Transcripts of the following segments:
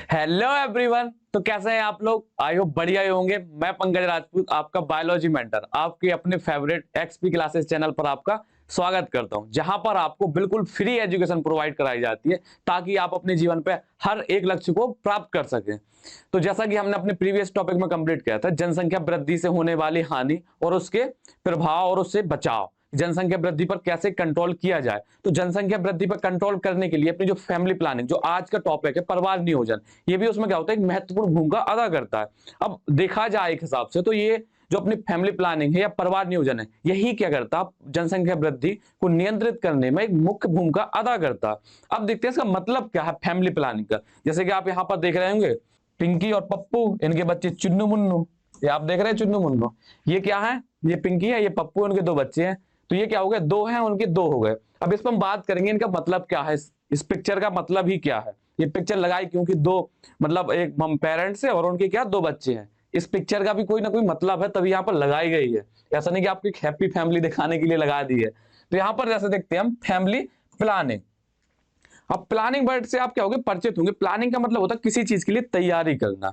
Hello everyone. तो कैसे हैं आप लोग? आई होप बढ़िया ही होंगे। मैं पंकज राजपूत, आपका बायोलॉजी मेंटर, आपके अपने फेवरेट एक्सपी क्लासेस चैनल पर आपका स्वागत करता हूं, जहां पर आपको बिल्कुल फ्री एजुकेशन प्रोवाइड कराई जाती है ताकि आप अपने जीवन पे हर एक लक्ष्य को प्राप्त कर सकें। तो जैसा कि हमने अपने प्रीवियस टॉपिक में कंप्लीट किया था, जनसंख्या वृद्धि से होने वाली हानि और उसके प्रभाव और उससे बचाव, जनसंख्या वृद्धि पर कैसे कंट्रोल किया जाए। तो जनसंख्या वृद्धि पर कंट्रोल करने के लिए अपनी जो फैमिली प्लानिंग, जो आज का टॉपिक है परिवार नियोजन, ये भी उसमें क्या होता है, एक महत्वपूर्ण भूमिका अदा करता है। अब देखा जाए एक हिसाब से तो ये जो अपनी फैमिली प्लानिंग है या परिवार नियोजन है, यही क्या करता है, जनसंख्या वृद्धि को नियंत्रित करने में एक मुख्य भूमिका अदा करता है। अब देखते हैं इसका मतलब क्या है फैमिली प्लानिंग का। जैसे कि आप यहाँ पर देख रहे होंगे, पिंकी और पप्पू, इनके बच्चे चुन्नू मुन्नू, ये आप देख रहे हैं चुन्नू मुन्नू। ये क्या है, ये पिंकी है, ये पप्पू, उनके दो बच्चे हैं। तो ये क्या हो गए, दो हैं उनके, दो हो गए। अब इस पर हम बात करेंगे इनका मतलब क्या है, इस पिक्चर का मतलब ही क्या है। ये पिक्चर लगाई क्योंकि दो, मतलब एक पेरेंट्स है और उनके क्या दो बच्चे हैं। इस पिक्चर का भी कोई ना कोई मतलब है, तभी यहाँ पर लगाई गई है। ऐसा नहीं कि आपको एक हैप्पी फैमिली दिखाने के लिए लगा दी है। तो यहाँ पर जैसे देखते हैं हम फैमिली प्लानिंग। अब प्लानिंग वर्ड से आप क्या होंगे, परिचित होंगे। प्लानिंग का मतलब होता है किसी चीज के लिए तैयारी करना।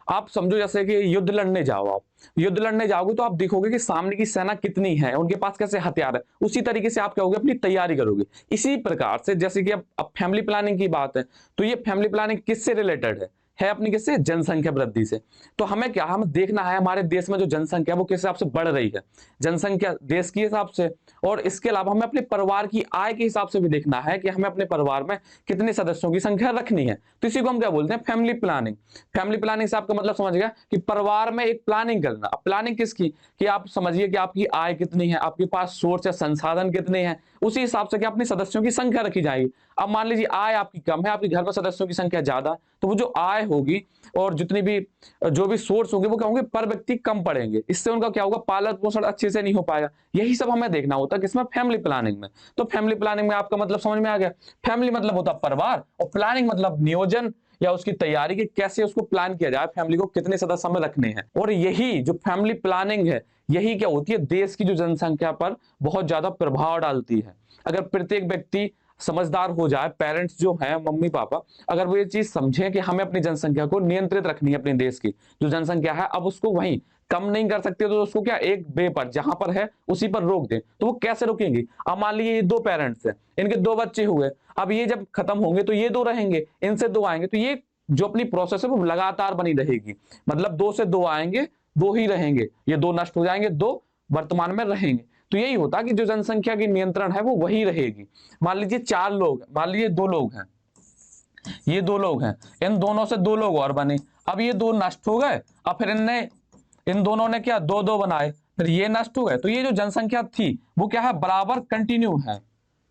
आप समझो जैसे कि युद्ध लड़ने जाओ, आप युद्ध लड़ने जाओगे तो आप देखोगे कि सामने की सेना कितनी है, उनके पास कैसे हथियार है, उसी तरीके से आप क्या होगे, अपनी तैयारी करोगे। इसी प्रकार से जैसे कि अब फैमिली प्लानिंग की बात है, तो ये फैमिली प्लानिंग किससे रिलेटेड है अपनी किससे, जनसंख्या वृद्धि से। तो हमें क्या, हमें देखना है हमारे देश में जो जनसंख्या है वो किस हिसाब से बढ़ रही है, जनसंख्या देश के हिसाब से। और इसके अलावा हमें अपने परिवार की आय के हिसाब से भी देखना है कि हमें अपने परिवार में कितने सदस्यों की संख्या रखनी है। तो इसी को हम क्या बोलते हैं, फैमिली प्लानिंग। फैमिली प्लानिंग से आपका मतलब समझ गया कि परिवार में एक प्लानिंग करना। अब प्लानिंग किसकी, कि आप समझिए कि आपकी आय कितनी है, आपके पास सोर्स या संसाधन कितने हैं, उसी हिसाब से कि अपने सदस्यों की संख्या रखी जाएगी। अब मान लीजिए आय आपकी कम है, आपके घर में सदस्यों की संख्या ज्यादा, तो वो जो आय होगी और जितनी भी जो भी सोर्स होंगे वो क्या होंगे, पर व्यक्ति कम पड़ेंगे। इससे उनका क्या होगा, पालन पोषण अच्छे से नहीं हो पाएगा। यही सब हमें देखना होता है किसमें, फैमिली प्लानिंग में। तो फैमिली प्लानिंग में आपका मतलब समझ में आ गया। फैमिली मतलब होता है परिवार, और प्लानिंग मतलब नियोजन या उसकी तैयारी कि कैसे उसको प्लान किया जाए, फैमिली को कितने सदस्य हमें रखने हैं। और यही जो फैमिली प्लानिंग है, यही क्या होती है, देश की जो जनसंख्या पर बहुत ज्यादा प्रभाव डालती है। अगर प्रत्येक व्यक्ति समझदार हो जाए, पेरेंट्स जो हैं मम्मी पापा, अगर वो ये चीज समझें कि हमें अपनी जनसंख्या को नियंत्रित रखनी है, अपने देश की जो जनसंख्या है, अब उसको वहीं कम नहीं कर सकते, तो उसको क्या एक बे पर जहां पर है उसी पर रोक दें। तो वो कैसे रोकेंगे, अब मान लीजिए ये दो पेरेंट्स हैं, इनके दो बच्चे हुए, अब ये जब खत्म होंगे तो ये दो रहेंगे, इनसे दो आएंगे, तो ये जो अपनी प्रोसेस है वो लगातार बनी रहेगी। मतलब दो से दो आएंगे, दो ही रहेंगे, ये दो नष्ट हो जाएंगे, दो वर्तमान में रहेंगे। तो यही होता कि जो जनसंख्या की नियंत्रण है वो वही रहेगी। मान लीजिए चार लोग, मान लीजिए दो लोग हैं, ये दो लोग हैं, इन दोनों से दो लोग और बने, अब ये दो नष्ट हो गए। अब फिर इनने, इन दोनों ने क्या दो दो बनाए, फिर ये नष्ट हो गए। तो ये जो जनसंख्या थी वो क्या है, बराबर कंटिन्यू है।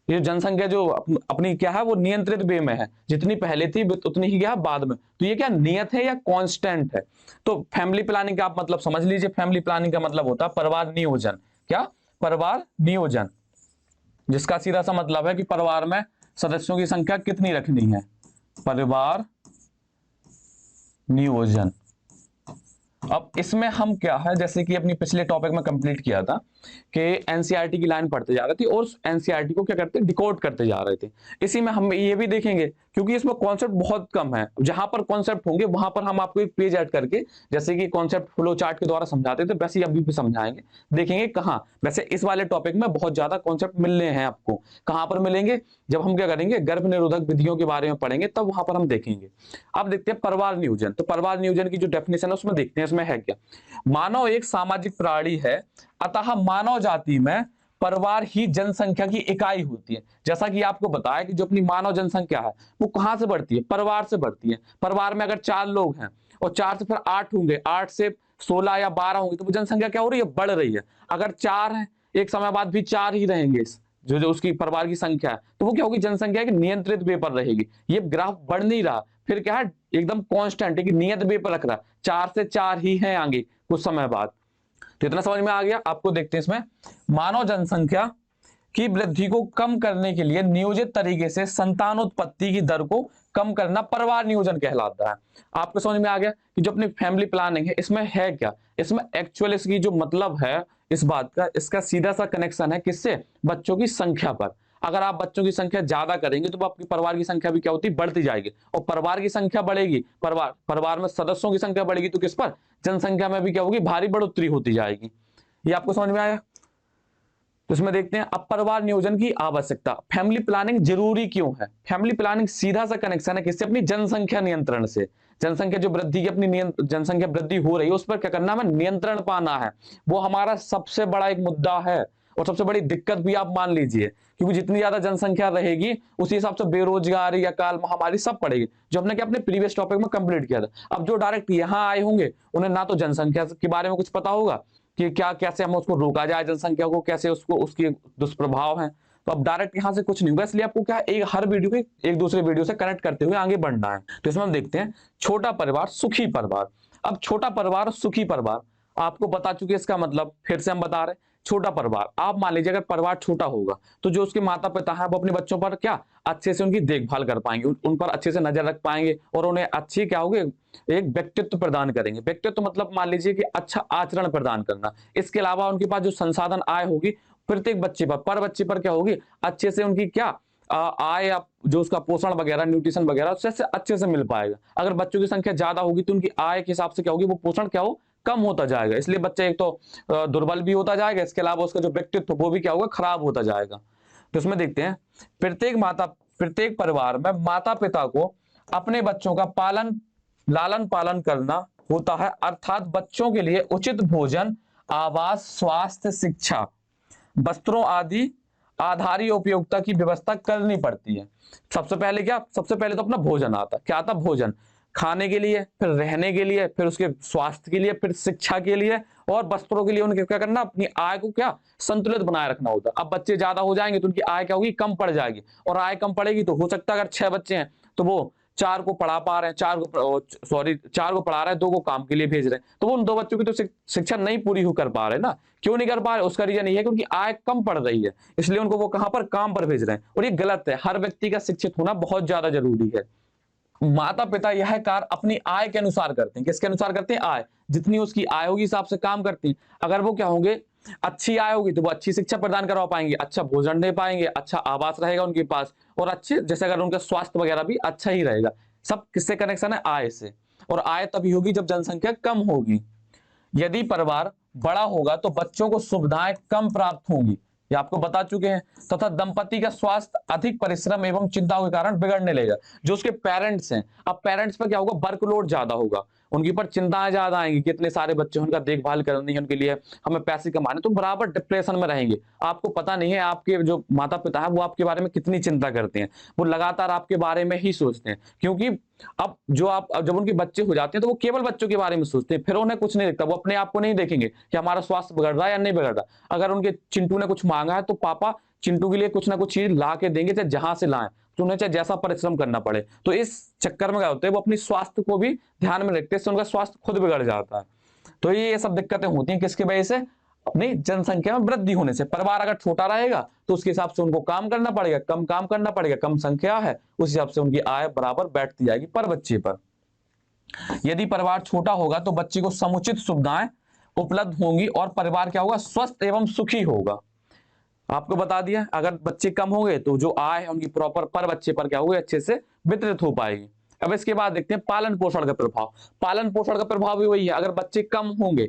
ये जनसंख्या जो अपनी क्या है, वो नियंत्रित वे में है, जितनी पहले थी उतनी ही क्या है बाद में। तो ये क्या नियत है या कांस्टेंट है। तो फैमिली प्लानिंग का आप मतलब समझ लीजिए, फैमिली प्लानिंग का मतलब होता है परिवार नियोजन। क्या, परिवार नियोजन, जिसका सीधा सा मतलब है कि परिवार में सदस्यों की संख्या कितनी रखनी है, परिवार नियोजन। अब इसमें हम क्या है, जैसे कि अपनी पिछले टॉपिक में कंप्लीट किया था कि एनसीईआरटी की लाइन पढ़ते जा रहे थे और एनसीईआरटी को क्या करते, डिकोड करते जा रहे थे। इसी में हम ये भी देखेंगे, क्योंकि इसमें कॉन्सेप्ट बहुत कम है, जहां पर कॉन्सेप्ट होंगे वहां पर हम आपको एक पेज ऐड करके, जैसे कि कॉन्सेप्ट फ्लो चार्ट के द्वारा समझाते थे, वैसे ही अभी भी समझाएंगे। देखेंगे कहाँ, वैसे इस वाले टॉपिक में बहुत ज्यादा कॉन्सेप्ट मिलने हैं आपको। कहां पर मिलेंगे, जब हम क्या करेंगे, गर्भ निरोधक विधियों के बारे में पढ़ेंगे, तब वहां पर हम देखेंगे। अब देखते हैं परिवार नियोजन। तो परिवार नियोजन की जो डेफिनेशन है उसमें देखते हैं इसमें है क्या। मानव एक सामाजिक प्राणी है, अतः मानव जाति में परिवार ही जनसंख्या की इकाई होती है। जैसा कि आपको बताया कि जो अपनी मानव जनसंख्या है वो कहां से बढ़ती है, परिवार से बढ़ती है। परिवार में अगर चार लोग हैं और चार से फिर आठ होंगे, आठ से 16 या 12 होंगे, तो वो जनसंख्या क्या हो रही है, बढ़ रही है। अगर चार है, एक समय बाद भी चार ही रहेंगे, जो जो उसकी परिवार की संख्या है, तो वो क्या होगी, जनसंख्या की नियंत्रित वे पर रहेगी। ये ग्राफ बढ़ नहीं रहा, फिर क्या है, एकदम कांस्टेंट है कि नियत वे पर रख रहा, चार से चार ही है आगे कुछ समय बाद। तो इतना समझ में आ गया आपको। देखते हैं इसमें, मानव जनसंख्या की वृद्धि को कम करने के लिए नियोजित तरीके से संतानोत्पत्ति की दर को कम करना परिवार नियोजन कहलाता है। आपको समझ में आ गया कि जो अपनी फैमिली प्लानिंग है इसमें है क्या, इसमें एक्चुअल इसकी जो मतलब है इस बात का, इसका सीधा सा कनेक्शन है किससे, बच्चों की संख्या पर। अगर आप बच्चों की संख्या ज्यादा करेंगे तो आपकी परिवार की संख्या भी क्या होती है, बढ़ती जाएगी। और परिवार की संख्या बढ़ेगी, परिवार में सदस्यों की संख्या बढ़ेगी तो किस पर, जनसंख्या में भी क्या होगी, भारी बढ़ोतरी होती जाएगी। ये आपको समझ में आया। तो इसमें देखते हैं अब परिवार नियोजन की आवश्यकता। फैमिली प्लानिंग जरूरी क्यों है। फैमिली प्लानिंग सीधा सा कनेक्शन है किससे, अपनी जनसंख्या नियंत्रण से। जनसंख्या जो वृद्धि की अपनी जनसंख्या वृद्धि हो रही है उस पर क्या करना है, नियंत्रण पाना है। वो हमारा सबसे बड़ा एक मुद्दा है और सबसे बड़ी दिक्कत भी आप मान लीजिए, क्योंकि जितनी ज्यादा जनसंख्या रहेगी उसी हिसाब से बेरोजगारी या काल महामारी सब पड़ेगी, जो हमने क्या अपने प्रीवियस टॉपिक में कंप्लीट किया था। अब जो डायरेक्ट यहाँ आए होंगे उन्हें ना तो जनसंख्या के बारे में कुछ पता होगा कि क्या कैसे हम उसको रोका जाए, जनसंख्या को कैसे उसको उसके दुष्प्रभाव हैं, तो अब डायरेक्ट यहां से कुछ नहीं होगा। इसलिए आपको क्या एक हर वीडियो के एक दूसरे वीडियो से कनेक्ट करते हुए आगे बढ़ना है। तो इसमें हम देखते हैं छोटा परिवार सुखी परिवार। अब छोटा परिवार सुखी परिवार आपको बता चुके, इसका मतलब फिर से हम बता रहे हैं। छोटा परिवार, आप मान लीजिए अगर परिवार छोटा होगा तो जो उसके माता पिता हैं वो अपने बच्चों पर क्या अच्छे से उनकी देखभाल कर पाएंगे, उन पर अच्छे से नजर रख पाएंगे और उन्हें अच्छी क्या होगी, एक व्यक्तित्व प्रदान करेंगे। व्यक्तित्व मतलब मान लीजिए कि अच्छा आचरण प्रदान करना। इसके अलावा उनके पास जो संसाधन आय होगी प्रत्येक बच्चे पर बच्चे पर क्या होगी, अच्छे से उनकी क्या आय, जो उसका पोषण वगैरह न्यूट्रिशन वगैरह उससे अच्छे से मिल पाएगा। अगर बच्चों की संख्या ज्यादा होगी तो उनकी आय के हिसाब से क्या होगी, वो पोषण क्या हो, कम होता जाएगा। इसलिए बच्चा एक तो दुर्बल भी होता जाएगा, इसके अलावा उसका जो व्यक्तित्व वो भी क्या होगा, खराब होता जाएगा। तो इसमें देखते हैं प्रत्येक परिवार में माता पिता को अपने बच्चों का लालन पालन करना होता है, अर्थात बच्चों के लिए उचित भोजन, आवास, स्वास्थ्य, शिक्षा, वस्त्रों आदि आधारी उपयोगिता की व्यवस्था करनी पड़ती है। सबसे पहले तो अपना भोजन आता, क्या आता, भोजन खाने के लिए, फिर रहने के लिए, फिर उसके स्वास्थ्य के लिए, फिर शिक्षा के लिए और वस्त्रों के लिए उनके क्या करना, अपनी आय को क्या संतुलित बनाए रखना होता है। अब बच्चे ज्यादा हो जाएंगे तो उनकी आय क्या होगी, कम पड़ जाएगी, और आय कम पड़ेगी तो हो सकता है अगर 6 बच्चे हैं तो वो 4 को पढ़ा पा रहे हैं, 4 को पढ़ा रहे हैं, 2 को काम के लिए भेज रहे हैं, तो वो उन 2 बच्चों की तो शिक्षा नहीं पूरी हो कर पा रहे ना। क्यों नहीं कर पा रहे, उसका रीजन ये है कि उनकी आय कम पड़ रही है, इसलिए उनको वो कहां पर, काम पर भेज रहे हैं। और ये गलत है, हर व्यक्ति का शिक्षित होना बहुत ज्यादा जरूरी है। माता पिता यह कार्य अपनी आय के अनुसार करते हैं। किसके अनुसार करते हैं, आय, जितनी उसकी आय होगी हिसाब से काम करते हैं। अगर वो क्या होंगे, अच्छी आय होगी तो वो अच्छी शिक्षा प्रदान करवा पाएंगे, अच्छा भोजन दे पाएंगे, अच्छा आवास रहेगा उनके पास, और अच्छे जैसे अगर उनका स्वास्थ्य वगैरह भी अच्छा ही रहेगा। सब किससे कनेक्शन है, आय से। और आय तभी होगी जब जनसंख्या कम होगी। यदि परिवार बड़ा होगा तो बच्चों को सुविधाएं कम प्राप्त होंगी, ये आपको बता चुके हैं, तथा दंपति का स्वास्थ्य अधिक परिश्रम एवं चिंता के कारण बिगड़ने लगेगा। जो उसके पेरेंट्स हैं, अब पेरेंट्स पर क्या होगा, वर्कलोड ज्यादा होगा, उनके ऊपर चिंताएं ज्यादा आएंगी कि इतने सारे बच्चे, उनका देखभाल करनी है, उनके लिए हमें पैसे कमाने, तो बराबर डिप्रेशन में रहेंगे। आपको पता नहीं है आपके जो माता पिता है वो आपके बारे में कितनी चिंता करते हैं, वो लगातार आपके बारे में ही सोचते हैं। क्योंकि अब जब उनके बच्चे हो जाते हैं तो वो केवल बच्चों के बारे में सोचते हैं, फिर उन्हें कुछ नहीं दिखता, वो अपने आप को नहीं देखेंगे कि हमारा स्वास्थ्य बिगड़ रहा है या नहीं बिगड़ रहा। अगर उनके चिंटू ने कुछ मांगा है तो पापा चिंटू के लिए कुछ ना कुछ चीज ला के देंगे, चाहे जहां से लाएं, तो उन्हें चाहे जैसा परिश्रम करना पड़े। तो इस चक्कर में क्या होता है, वो अपनी स्वास्थ्य को भी ध्यान में रखते हैं, इससे उनका स्वास्थ्य खुद बिगड़ जाता है। तो ये सब दिक्कतें होती हैं किसकी वजह से, अपनी जनसंख्या में वृद्धि होने से। परिवार अगर छोटा रहेगा तो उसके हिसाब से उनको काम करना पड़ेगा, कम काम करना पड़ेगा, कम संख्या है उस हिसाब से उनकी आय बराबर बैठती जाएगी पर बच्चे पर। यदि परिवार छोटा होगा तो बच्चे को समुचित सुविधाएं उपलब्ध होंगी और परिवार क्या होगा, स्वस्थ एवं सुखी होगा। आपको बता दिया, अगर बच्चे कम होंगे तो जो आय है उनकी प्रॉपर पर बच्चे पर क्या होगी, अच्छे से वितरित हो पाएगी। अब इसके बाद देखते हैं पालन पोषण का प्रभाव। पालन पोषण का प्रभाव भी वही है, अगर बच्चे कम होंगे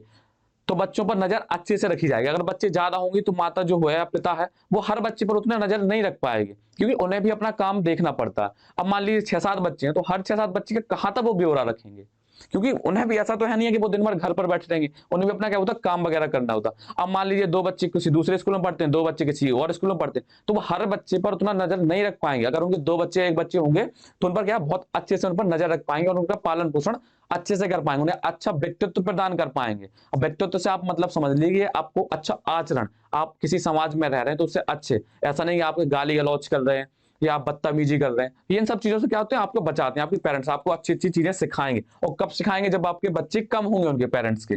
तो बच्चों पर नजर अच्छे से रखी जाएगी। अगर बच्चे ज्यादा होंगे तो माता जो है, पिता है, वो हर बच्चे पर उतना नजर नहीं रख पाएगी, क्योंकि उन्हें भी अपना काम देखना पड़ता है। अब मान लीजिए 6-7 बच्चे हैं तो हर 6-7 बच्चे के कहां तक वो ब्यौरा रखेंगे, क्योंकि उन्हें भी ऐसा तो है नहीं है कि वो दिन भर घर पर बैठे रहेंगे, उन्हें भी अपना क्या होता है, काम वगैरह करना होता। अब मान लीजिए 2 बच्चे किसी दूसरे स्कूल में पढ़ते हैं, 2 बच्चे किसी और स्कूल में पढ़ते हैं, तो वो हर बच्चे पर उतना नजर नहीं रख पाएंगे। अगर उनके 2 बच्चे 1 बच्चे होंगे तो उन पर क्या बहुत अच्छे से उन पर नजर रख पाएंगे और उनका पालन पोषण अच्छे से कर पाएंगे, उन्हें अच्छा व्यक्तित्व प्रदान कर पाएंगे। अब व्यक्तित्व से आप मतलब समझ लीजिए आपको अच्छा आचरण, आप किसी समाज में रह रहे हैं तो उससे अच्छे, ऐसा नहीं आप गाली गलौज कर रहे हैं या आप बदतमीजी कर रहे हैं। इन सब चीजों से क्या होते हैं, आपको बचाते हैं, आपके पेरेंट्स आपको अच्छी अच्छी चीजें सिखाएंगे। और कब सिखाएंगे, जब आपके बच्चे कम होंगे उनके पेरेंट्स के।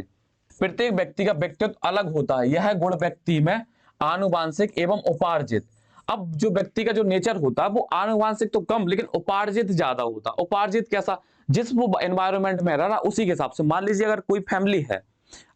प्रत्येक व्यक्ति का व्यक्तित्व अलग होता है, यह गुण व्यक्ति में आनुवांशिक एवं उपार्जित। अब जो व्यक्ति का जो नेचर होता है वो आनुवांशिक तो कम लेकिन उपार्जित ज्यादा होता है। उपार्जित कैसा, जिस वो एनवायरमेंट में रह रहा उसी के हिसाब से। मान लीजिए अगर कोई फैमिली है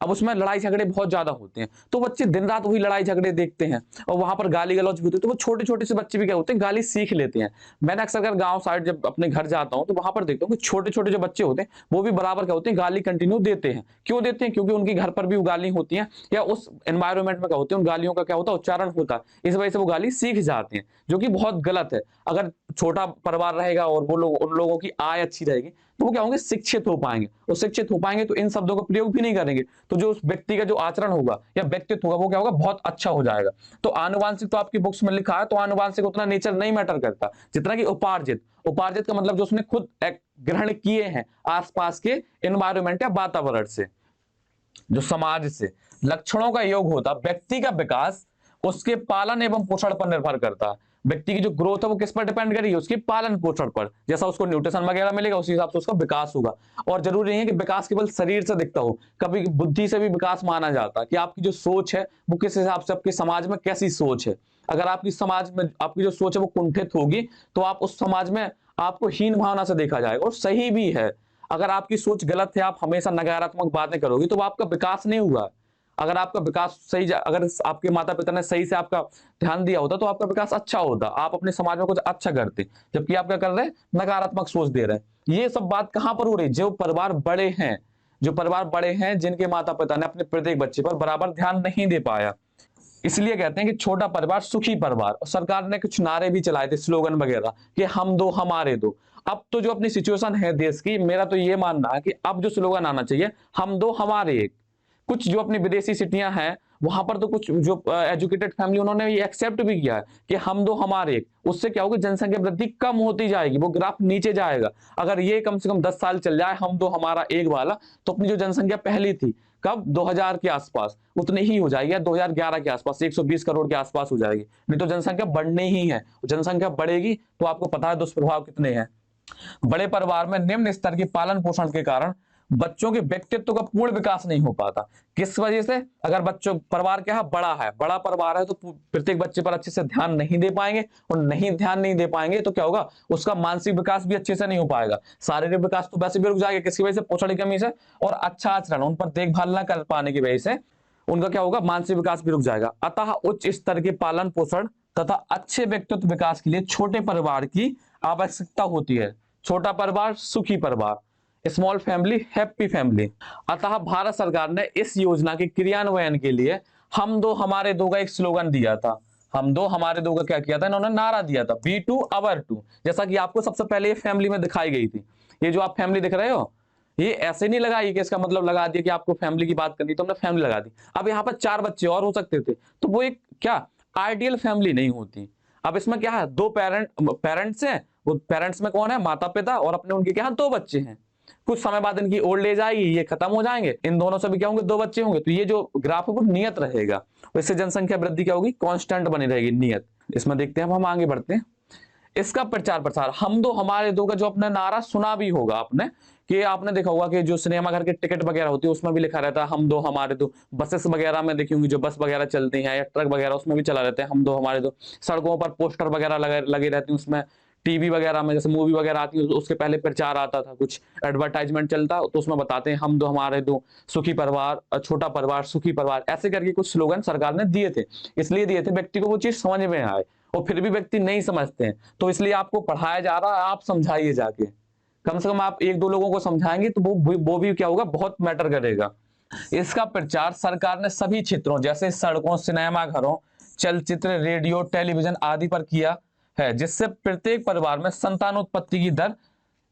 अब उसमें लड़ाई झगड़े बहुत ज्यादा होते हैं, तो बच्चे दिन रात वही लड़ाई झगड़े देखते हैं और वहां पर गाली गलौज भी होती है, तो वो छोटे छोटे से बच्चे भी क्या होते हैं, गाली सीख लेते हैं। मैंने अक्सर कर गांव साइड जब अपने घर जाता हूं तो वहां पर देखता हूँ कि छोटे छोटे जो बच्चे होते हैं वो भी बराबर क्या होते हैं, गाली कंटिन्यू देते हैं। क्यों देते हैं? क्योंकि उनके घर पर भी वो गाली होती है या उस एनवायरमेंट में क्या होते हैं, उन गालियों का क्या होता है, उच्चारण होता है, इस वजह से वो गाली सीख जाते हैं, जो कि बहुत गलत है। अगर छोटा परिवार रहेगा और वो लोग, उन लोगों की आय अच्छी रहेगी, तो वो क्या होंगे, शिक्षित हो पाएंगे, और शिक्षित हो पाएंगे तो इन शब्दों का प्रयोग भी नहीं करेंगे, तो जो उस व्यक्ति का जो आचरण होगा या व्यक्तित्व होगा वो क्या होगा, बहुत अच्छा हो जाएगा। तो आनुवांशिक तो आपकी बुक्स में लिखा है, तो आनुवांशिक उतना नेचर नहीं मैटर करता जितना कि उपार्जित। उपार्जित का मतलब जो उसने खुद ग्रहण किए हैं आसपास के एनवायरमेंट या वातावरण से, जो समाज से। लक्षणों का योग होता, व्यक्ति का विकास उसके पालन एवं पोषण पर निर्भर करता है। व्यक्ति की जो ग्रोथ है वो किस पर डिपेंड करेगी, उसकी पालन पोषण पर। जैसा उसको न्यूट्रिशन वगैरह मिलेगा उसी हिसाब से उसका विकास होगा। और जरूरी नहीं है कि विकास केवल शरीर से दिखता हो, कभी बुद्धि से भी विकास माना जाता है कि आपकी जो सोच है वो किस हिसाब से, आपके समाज में कैसी सोच है। अगर आपकी समाज में आपकी जो सोच है वो कुंठित होगी तो आप उस समाज में आपको हीन भावना से देखा जाएगा, और सही भी है। अगर आपकी सोच गलत है, आप हमेशा नकारात्मक बातें करोगे, तो आपका विकास नहीं हुआ। अगर आपका विकास सही, अगर आपके माता पिता ने सही से आपका ध्यान दिया होता तो आपका विकास अच्छा होता, आप अपने समाज में कुछ अच्छा करते। जबकि आप क्या कर रहे हैं, नकारात्मक सोच दे रहे हैं। ये सब बात कहां पर हो रही है, जो परिवार बड़े हैं, जो परिवार बड़े हैं जिनके माता पिता ने अपने प्रत्येक बच्चे पर बराबर ध्यान नहीं दे पाया। इसलिए कहते हैं कि छोटा परिवार सुखी परिवार। और सरकार ने कुछ नारे भी चलाए थे, स्लोगन वगैरह, कि हम दो हमारे दो। अब तो जो अपनी सिचुएशन है देश की, मेरा तो ये मानना है कि अब जो स्लोगन आना चाहिए, हम दो हमारे एक। कुछ जो अपनी विदेशी सिटियां हैं वहां पर तो कुछ जो एजुकेटेड फैमिली, उन्होंने ये एक्सेप्ट भी किया है कि हम दो हमारे एक। उससे क्या होगा, जनसंख्या वृद्धि कम होती जाएगी, वो ग्राफ नीचे जाएगा। अगर ये कम से कम 10 साल चल जाए हम दो हमारा एक वाला, तो अपनी जो जनसंख्या पहली थी कब, 2000 के आसपास, उतनी ही हो जाएगी, 2011 के आसपास 120 करोड़ के आसपास हो जाएगी। नहीं तो जनसंख्या बढ़नी ही है, जनसंख्या बढ़ेगी तो आपको पता है दुष्प्रभाव कितने हैं। बड़े परिवार में निम्न स्तर की पालन पोषण के कारण बच्चों के व्यक्तित्व का पूर्ण विकास नहीं हो पाता। किस वजह से? अगर बच्चों परिवार क्या है, बड़ा परिवार है, तो प्रत्येक बच्चे पर अच्छे से ध्यान नहीं दे पाएंगे, और ध्यान नहीं दे पाएंगे तो क्या होगा, उसका मानसिक विकास भी अच्छे से नहीं हो पाएगा। शारीरिक विकास तो वैसे भी रुक जाएगा, किसकी वजह से, पोषण की कमी से। और अच्छा आचरण, उन पर देखभाल न कर पाने की वजह से उनका क्या होगा, मानसिक विकास भी रुक जाएगा। अतः उच्च स्तर के पालन पोषण तथा अच्छे व्यक्तित्व विकास के लिए छोटे परिवार की आवश्यकता होती है। छोटा परिवार सुखी परिवार, स्मॉल फैमिली हैप्पी फैमिली। अतः भारत सरकार ने इस योजना के क्रियान्वयन के लिए हम दो हमारे दो का एक स्लोगन दिया था। हम दो हमारे दो का क्या किया था, इन्होंने नारा दिया था, वी टू अवर टू। जैसा कि आपको सबसे पहले ये फैमिली में दिखाई गई थी। ये जो आप फैमिली दिख रहे हो, ये ऐसे नहीं लगाई कि इसका मतलब लगा दिया कि आपको फैमिली की बात करनी, तो हमने फैमिली लगा दी। अब यहाँ पर 4 बच्चे और हो सकते थे, तो वो एक क्या आइडियल फैमिली नहीं होती। अब इसमें क्या है, 2 पेरेंट्स हैं, वो पेरेंट्स में कौन है, माता पिता, और अपने उनके क्या 2 बच्चे हैं। कुछ समय बाद इनकी ओल्ड एज आएगी, ये खत्म हो जाएंगे, इन दोनों से भी क्या होंगे, 2 बच्चे होंगे। तो ये जो ग्राफ है वो नियत रहेगा, इससे जनसंख्या वृद्धि क्या होगी, कांस्टेंट बनी रहेगी, नियत। इसमें देखते हैं, हम आगे बढ़ते हैं। इसका प्रचार प्रसार, हम दो हमारे दो का जो अपने नारा सुना भी होगा आपने, कि आपने देखा होगा कि जो सिनेमा घर के टिकट वगैरह होती है उसमें भी लिखा रहता है हम दो हमारे दो। बसेस वगैरह में देखी होंगी, जो बस वगैरह चलती हैं या ट्रक वगैरह, उसमें भी चला रहता है हम दो हमारे दो। सड़कों पर पोस्टर वगैरह लगे रहते हैं, उसमें टीवी वगैरह में जैसे मूवी वगैरह आती है उसके पहले प्रचार आता था, कुछ एडवर्टाइजमेंट चलता तो उसमें बताते हैं हम दो हमारे दो, सुखी परिवार, छोटा परिवार सुखी परिवार, ऐसे करके कुछ स्लोगन सरकार ने दिए थे। इसलिए दिए थे व्यक्ति को वो चीज समझ में आए, और फिर भी व्यक्ति नहीं समझते हैं, तो इसलिए आपको पढ़ाया जा रहा है, आप समझाइए जाके। कम से कम आप 1-2 लोगों को समझाएंगे तो वो भी क्या होगा, बहुत मैटर करेगा। इसका प्रचार सरकार ने सभी क्षेत्रों जैसे सड़कों, सिनेमा घरों, चलचित्र, रेडियो, टेलीविजन आदि पर किया है, जिससे प्रत्येक परिवार में संतानोत्पत्ति की दर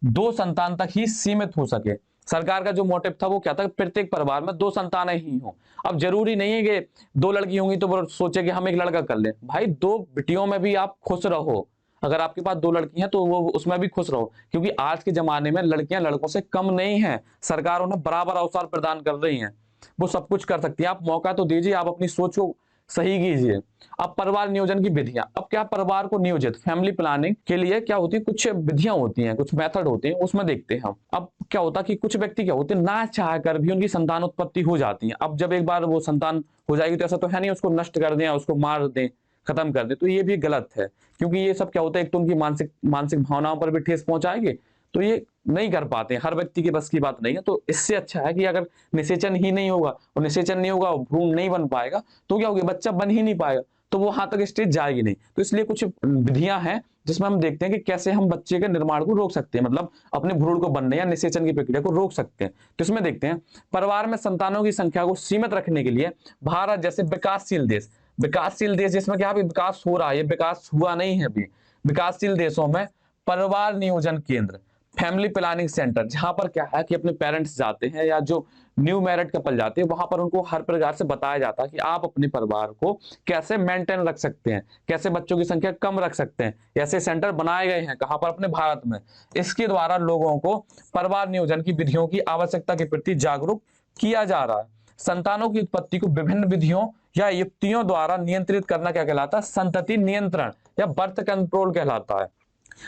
2 संतान तक ही सीमित हो सके। सरकार का जो मोटिव था वो क्या था, प्रत्येक परिवार में 2 संतानें ही हों। अब जरूरी नहीं है कि 2 लड़की होंगी तो वो सोचे कि हम एक लड़का कर लें। भाई 2 बेटियों में भी आप खुश रहो। अगर आपके पास 2 लड़की हैं तो वो उसमें भी खुश रहो, क्योंकि आज के जमाने में लड़कियां लड़कों से कम नहीं है। सरकार उन्हें बराबर अवसर प्रदान कर रही है, वो सब कुछ कर सकती है। आप मौका तो दीजिए, आप अपनी सोच को सही कीजिए। अब परिवार नियोजन की विधियां, अब क्या परिवार को नियोजित फैमिली प्लानिंग के लिए क्या होती है, कुछ विधियां होती हैं, कुछ मेथड होते हैं, उसमें देखते हैं हम। अब क्या होता है कि कुछ व्यक्ति क्या होते हैं, ना चाह कर भी उनकी संतान उत्पत्ति हो जाती है। अब जब एक बार वो संतान हो जाएगी तो ऐसा तो है नहीं उसको नष्ट कर दें, उसको मार दें, खत्म कर दें, तो ये भी गलत है। क्योंकि ये सब क्या होता है, एक तो उनकी मानसिक भावनाओं पर भी ठेस पहुंचाएंगे, तो ये नहीं कर पाते हैं, हर व्यक्ति के बस की बात नहीं है। तो इससे अच्छा है कि अगर निषेचन ही नहीं होगा और निषेचन नहीं होगा, भ्रूण नहीं बन पाएगा, तो क्या होगा, बच्चा बन ही नहीं पाएगा, तो वो वहां तक स्टेज जाएगी नहीं। तो इसलिए कुछ विधियां हैं जिसमें हम देखते हैं कि कैसे हम बच्चे के निर्माण को रोक सकते हैं, मतलब अपने भ्रूण को बनने या निषेचन की प्रक्रिया को रोक सकते हैं। तो इसमें देखते हैं, परिवार में संतानों की संख्या को सीमित रखने के लिए भारत जैसे विकासशील देश जिसमें क्या अभी विकास हो रहा है, विकास हुआ नहीं है अभी, विकासशील देशों में परिवार नियोजन केंद्र, फैमिली प्लानिंग सेंटर, जहां पर क्या है कि अपने पेरेंट्स जाते हैं या जो न्यू मैरिड कपल जाते हैं, वहां पर उनको हर प्रकार से बताया जाता है कि आप अपने परिवार को कैसे मेंटेन रख सकते हैं, कैसे बच्चों की संख्या कम रख सकते हैं। ऐसे सेंटर बनाए गए हैं कहां पर, अपने भारत में। इसके द्वारा लोगों को परिवार नियोजन की विधियों की आवश्यकता के प्रति जागरूक किया जा रहा है। संतानों की उत्पत्ति को विभिन्न विधियों या युक्तियों द्वारा नियंत्रित करना क्या कहलाता है, संतति नियंत्रण या बर्थ कंट्रोल कहलाता है।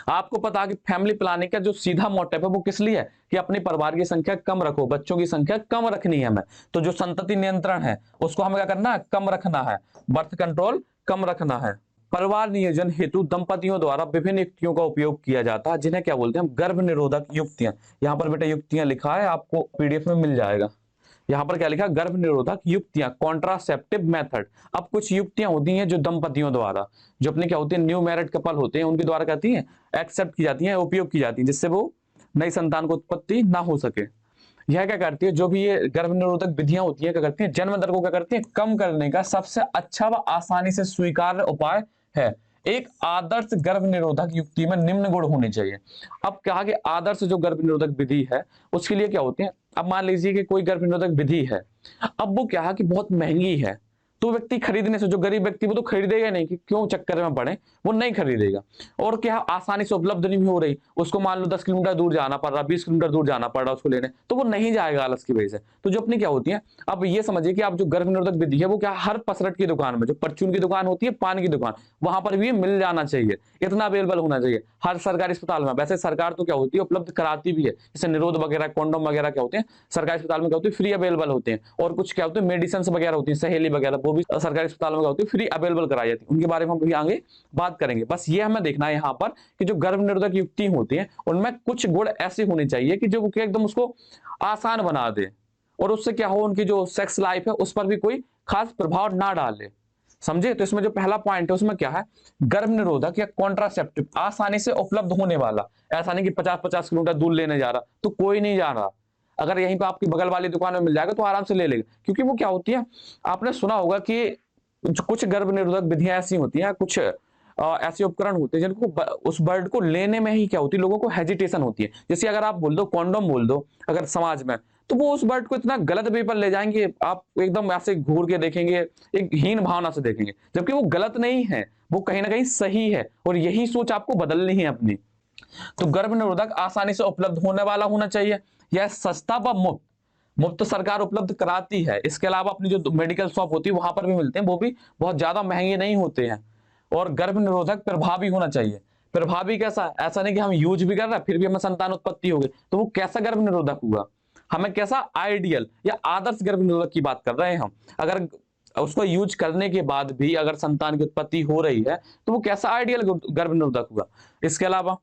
आपको पता है कि फैमिली प्लानिंग का जो सीधा मोटिव है वो किस लिए है, कि अपने परिवार की संख्या कम रखो, बच्चों की संख्या कम रखनी है हमें। तो जो संतति नियंत्रण है उसको हमें क्या करना है, कम रखना है, बर्थ कंट्रोल कम रखना है। परिवार नियोजन हेतु दंपतियों द्वारा विभिन्न युक्तियों का उपयोग किया जाता है, जिन्हें क्या बोलते हैं, गर्भ निरोधक युक्तियां। यहाँ पर बेटा युक्तियां लिखा है, आपको पीडीएफ में मिल जाएगा। यहाँ पर क्या लिखा, गर्भ निरोधक युक्तियां, कॉन्ट्रासेप्टिव मेथड। अब कुछ युक्तियां होती हैं जो दंपतियों द्वारा, जो अपने क्या होते हैं न्यू मैरिड कपल होते हैं, उनके द्वारा कहती हैं एक्सेप्ट की जाती हैं, उपयोग की जाती हैं, जिससे वो नई संतान को उत्पत्ति ना हो सके। यह क्या करती है, जो भी ये गर्भ निरोधक विधियां होती है, क्या करती है, जन्म दर को क्या करती है, कम करने का सबसे अच्छा व आसानी से स्वीकार्य उपाय है। एक आदर्श गर्भ निरोधक युक्ति में निम्न गुण होने चाहिए। अब कहा कि आदर्श जो गर्भ निरोधक विधि है उसके लिए क्या होते हैं, अब मान लीजिए कि कोई गर्भ निरोधक विधि है, अब वो क्या है कि बहुत महंगी है, तो व्यक्ति खरीदने से, जो गरीब व्यक्ति वो तो खरीदेगा नहीं, कि क्यों चक्कर में पड़े, वो नहीं खरीदेगा। और क्या आसानी से उपलब्ध नहीं हो रही, उसको मान लो 10 किलोमीटर दूर जाना पड़ रहा, 20 किलोमीटर दूर जाना पड़ रहा उसको लेने, तो वो नहीं जाएगा आलस की वजह से। तो जो अपनी क्या होती है, अब ये समझिए कि आप जो गर्भ निरोधक विधि है वो क्या हर पसरट की दुकान में, जो परचून की दुकान होती है, पान की दुकान, वहां पर भी मिल जाना चाहिए, इतना अवेलेबल होना चाहिए हर सरकारी अस्पताल में। वैसे सरकार तो क्या होती है, उपलब्ध कराती भी है, जैसे निरोध वगैरह, कॉन्डोम वगैरह क्या होते हैं सरकारी अस्पताल में क्या होते हैं, फ्री अवेलेबल होते हैं। और कुछ क्या होते हैं, मेडिसिन वगैरह होती है, सहेली वगैरह, वो भी सरकारी अस्पताल में क्या होती है, फ्री अवेलेबल कराई जाती है। उनके बारे में हम आगे बात करेंगे। बस ये हमें देखना है यहाँ पर कि जो गर्भ निरोधक युक्ति होती है उनमें कुछ गुण ऐसे होने चाहिए कि जो एकदम उसको आसान बना दे, और उससे क्या हो, उनकी जो सेक्स लाइफ है उस पर भी कोई खास प्रभाव ना डाले, समझे। तो इसमें जो पहला पॉइंट है उसमें क्या है, गर्भ निरोधक या कॉन्ट्रासेप्टिव, आसानी से उपलब्ध होने वाला। ऐसा नहीं कि 50-50 किलोमीटर दूर लेने जा रहा, तो कोई नहीं जा रहा, अगर यहीं पे आपकी बगल वाली दुकान में मिल जाएगा तो आराम से ले लेगा। क्योंकि वो क्या होती है, आपने सुना होगा कि कुछ गर्भ निरोधक विधियां ऐसी होती हैं, कुछ ऐसे उपकरण होते हैं जिनको उस वर्ड को लेने में ही क्या होती है, लोगों को हेजिटेशन होती है। जैसे अगर आप बोल दो कॉन्डोम बोल दो अगर समाज में, तो वो उस वर्ड को इतना गलत वे पर ले जाएंगे, आप एकदम ऐसे घूर के देखेंगे, एक हीन भावना से देखेंगे, जबकि वो गलत नहीं है, वो कहीं ना कहीं सही है, और यही सोच आपको बदलनी है अपनी। तो गर्भ निरोधक आसानी से उपलब्ध होने वाला होना चाहिए, यह सस्ता व मुफ्त सरकार उपलब्ध कराती है। इसके अलावा अपनी जो मेडिकल शॉप होती है वहां पर भी मिलते हैं, वो भी बहुत ज्यादा महंगे नहीं होते हैं। और गर्भ निरोधक प्रभावी होना चाहिए। प्रभावी कैसा, ऐसा नहीं कि हम यूज भी कर रहे हैं फिर भी हमें संतान उत्पत्ति होगी, तो वो कैसा गर्भ निरोधक हुआ, हमें कैसा आइडियल या आदर्श गर्भ निरोधक की बात कर रहे हैं हम। अगर उसको यूज करने के बाद भी अगर संतान की उत्पत्ति हो रही है तो वो कैसा आइडियल गर्भ निरोधक हुआ। इसके अलावा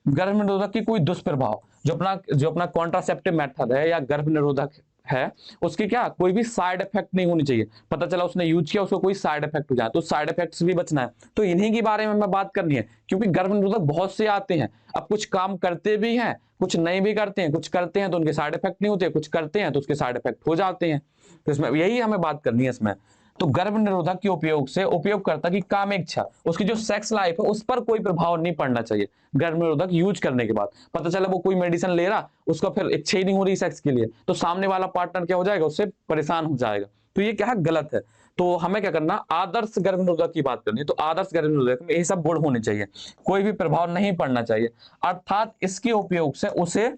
गर्भ निरोधक की कोई दुष्प्रभाव, जो अपना कॉन्ट्रासेप्टिव मेथड है या गर्भ निरोधक है, उसकी क्या कोई भी साइड इफेक्ट नहीं होनी चाहिए। पता चला उसने यूज किया, उसको कोई साइड इफेक्ट हो जाए, तो साइड इफेक्ट से भी बचना है। तो इन्हीं के बारे में मैं बात करनी है, क्योंकि गर्भ निरोधक बहुत से आते हैं, अब कुछ काम करते भी हैं, कुछ नहीं भी करते हैं, कुछ करते हैं तो उनके साइड इफेक्ट नहीं होते, कुछ करते हैं तो उसके साइड इफेक्ट हो जाते हैं। तो इसमें यही हमें बात करनी है इसमें। तो गर्भ निरोधक के उपयोग से उपयोगकर्ता की काम इच्छा, उसकी जो सेक्स लाइफ है उस पर कोई प्रभाव नहीं पड़ना चाहिए। गर्भ निरोधक यूज करने के बाद पता चला वो कोई मेडिसिन ले रहा, उसका फिर इच्छा ही नहीं हो रही सेक्स के लिए, तो सामने वाला पार्टनर क्या हो जाएगा, उससे परेशान हो जाएगा। तो ये क्या है, गलत है। तो हमें क्या करना, आदर्श गर्भ निरोधक की बात करनी है। तो आदर्श गर्भ निरोधक में ये सब गुण होने चाहिए, कोई भी प्रभाव नहीं पड़ना चाहिए, अर्थात इसके उपयोग से उसे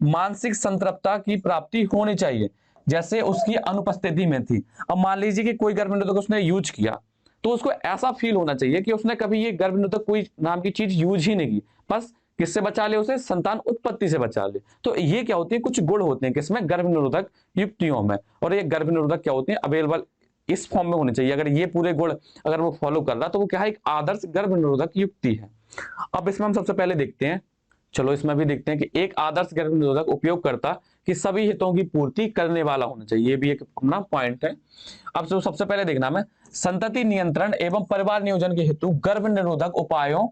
मानसिक संतृप्तता की प्राप्ति होनी चाहिए, जैसे उसकी अनुपस्थिति में थी। अब मान लीजिए कि कोई गर्भ निरोधक उसने यूज किया, तो उसको ऐसा फील होना चाहिए कि उसने कभी ये गर्भ निरोधक कोई नाम की चीज यूज ही नहीं की, बस किससे बचा ले, उसे संतान उत्पत्ति से बचा ले। तो ये क्या होती है, कुछ गुण होते हैं किसमें, गर्भ निरोधक युक्तियों में। और ये गर्भ निरोधक क्या होते हैं, अवेलेबल इस फॉर्म में होने चाहिए। अगर ये पूरे गुण अगर वो फॉलो कर रहा तो वो क्या है, एक आदर्श गर्भ निरोधक युक्ति है। अब इसमें हम सबसे पहले देखते हैं चलो इसमें भी देखते हैं कि एक आदर्श गर्भ निरोधक उपयोगकर्ता की सभी हितों की पूर्ति करने वाला होना चाहिए, ये भी एक अपना पॉइंट है। अब जो सबसे पहले देखना है, संतति नियंत्रण एवं परिवार नियोजन के हेतु गर्भ निरोधक उपायों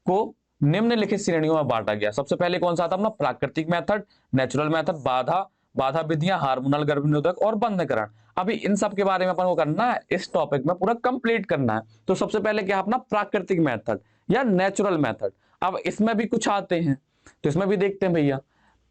को निम्नलिखित श्रेणियों में बांटा गया। सबसे पहले कौन सा था अपना, प्राकृतिक मेथड, नेचुरल मेथड, बाधा विधियां, हार्मोनल गर्भ निरोधक और बंधकरण। अभी इन सब के बारे में अपन को करना है, इस टॉपिक में पूरा कंप्लीट करना है। तो सबसे पहले क्या अपना प्राकृतिक मेथड या नेचुरल मेथड। अब इसमें भी कुछ आते हैं, तो इसमें भी देखते हैं भैया।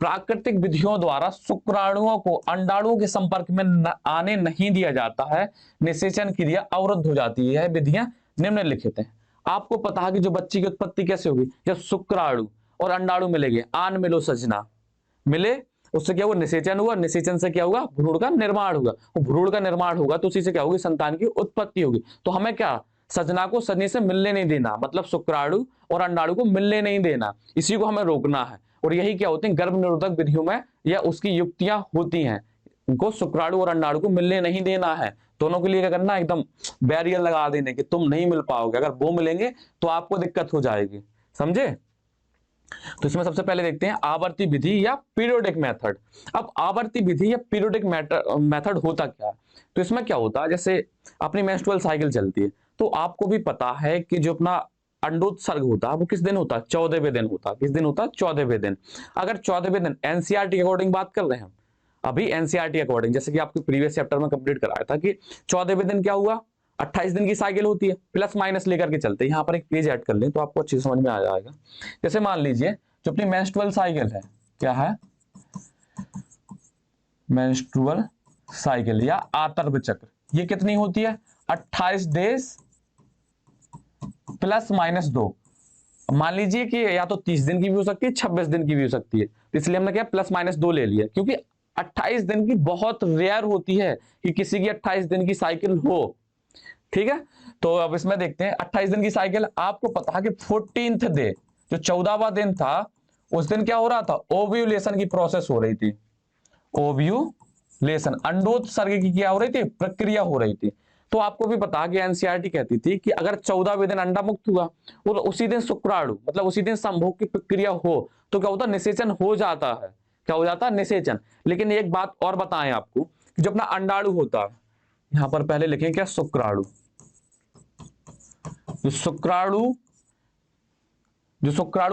प्राकृतिक विधियों द्वारा शुक्राणुओं को अंडाणुओं के संपर्क में आने नहीं दिया जाता है, निषेचन क्रिया अवरुद्ध हो जाती है। विधियां निम्नलिखित हैं। आपको पता है कि जो बच्ची की उत्पत्ति कैसे होगी, जब शुक्राणु और अंडाणु मिलेंगे, आन मिलो सजना मिले, उससे क्या हुआ, निषेचन हुआ, निषेचन से क्या हुआ, भ्रूण का निर्माण होगा, भ्रूण का निर्माण होगा तो उसी से क्या होगी, संतान की उत्पत्ति होगी। तो हमें क्या, सजना को सजनी से मिलने नहीं देना, मतलब शुक्राणु और अंडाणु को मिलने नहीं देना, इसी को हमें रोकना है। और यही क्या होती है गर्भ निरोधक विधियों में, या उसकी युक्तियां होती हैं, उनको शुक्राणु और अंडाणु को मिलने नहीं देना है। दोनों के लिए क्या करना, एकदम बैरियर लगा देने कि तुम नहीं मिल पाओगे, अगर वो मिलेंगे तो आपको दिक्कत हो जाएगी, समझे। तो इसमें सबसे पहले देखते हैं आवर्ती विधि या पीरियोडिक मेथड। अब आवर्ती विधि या पीरियोडिक मेथड होता क्या है, तो इसमें क्या होता है, जैसे अपनी मेंस्ट्रुअल साइकिल चलती है, तो आपको भी पता है कि जो अपना अंडोत्सर्ग होता है वो किस दिन होता है, 14वें दिन होता है। किस दिन होता है, 14वें दिन। अगर 14वें दिन एनसीईआरटी के अकॉर्डिंग बात कर रहे हैं अभी, एनसीईआरटी अकॉर्डिंग, जैसे कि आपके प्रीवियस चैप्टर में कंप्लीट कराया था कि 14वें दिन क्या हुआ, 28 दिन की साइकिल होती है, प्लस माइनस लेकर के चलते हैं। यहाँ पर एक पेज ऐड कर लें तो आपको अच्छी समझ में आ जाएगा। जैसे मान लीजिए जो अपनी मेंस्ट्रुअल साइकिल है, क्या है, मेंस्ट्रुअल साइकिल या आतर्व चक्र, ये कितनी होती है, 28 डेज प्लस माइनस 2। मान लीजिए कि या तो 30 दिन की भी हो सकती है, 26 दिन की भी हो सकती है, तो इसलिए हमने क्या प्लस माइनस 2 ले लिया, क्योंकि 28 दिन की बहुत रेयर होती है कि किसी की 28 दिन की साइकिल हो, ठीक है। तो अब इसमें देखते हैं 28 दिन की साइकिल। आपको पता है कि 14th डे, जो 14वां दिन था, उस दिन क्या हो रहा था, ओव्यूलेशन की प्रोसेस हो रही थी। ओव्यूलेशन, अंडोत्सर्ग की क्या हो रही थी, प्रक्रिया हो रही थी। तो आपको भी पता कि एनसीईआरटी कहती थी कि अगर 14वें दिन अंडा मुक्त हुआ और उसी दिन शुक्राणु, मतलब उसी दिन संभोग की प्रक्रिया हो, तो क्या होता, निषेचन हो जाता है। क्या हो जाता है, निषेचन। लेकिन एक बात और बताएं आपको कि जो अपना अंडाणु होता है, यहां पर पहले लिखें क्या, शुक्राणु। जो शुक्राणु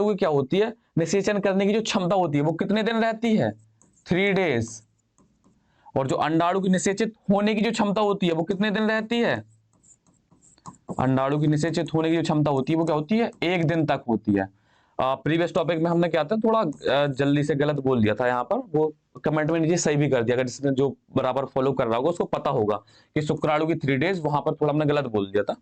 की क्या होती है, निषेचन करने की जो क्षमता होती है वो कितने दिन रहती है, 3 डेज। और जो अंडाणु की निषेचित होने की जो क्षमता होती है वो कितने दिन रहती है, अंडाणु की निषेचित होने की जो क्षमता होती है वो क्या होती है, 1 दिन तक होती है। प्रीवियस टॉपिक में हमने क्या था, थोड़ा जल्दी से गलत बोल दिया था, यहाँ पर वो कमेंट में नीचे सही भी कर दिया, अगर जिसने जो बराबर फॉलो कर रहा होगा उसको पता होगा कि शुक्राणु की 3 डेज, वहां पर थोड़ा हमने गलत बोल दिया था।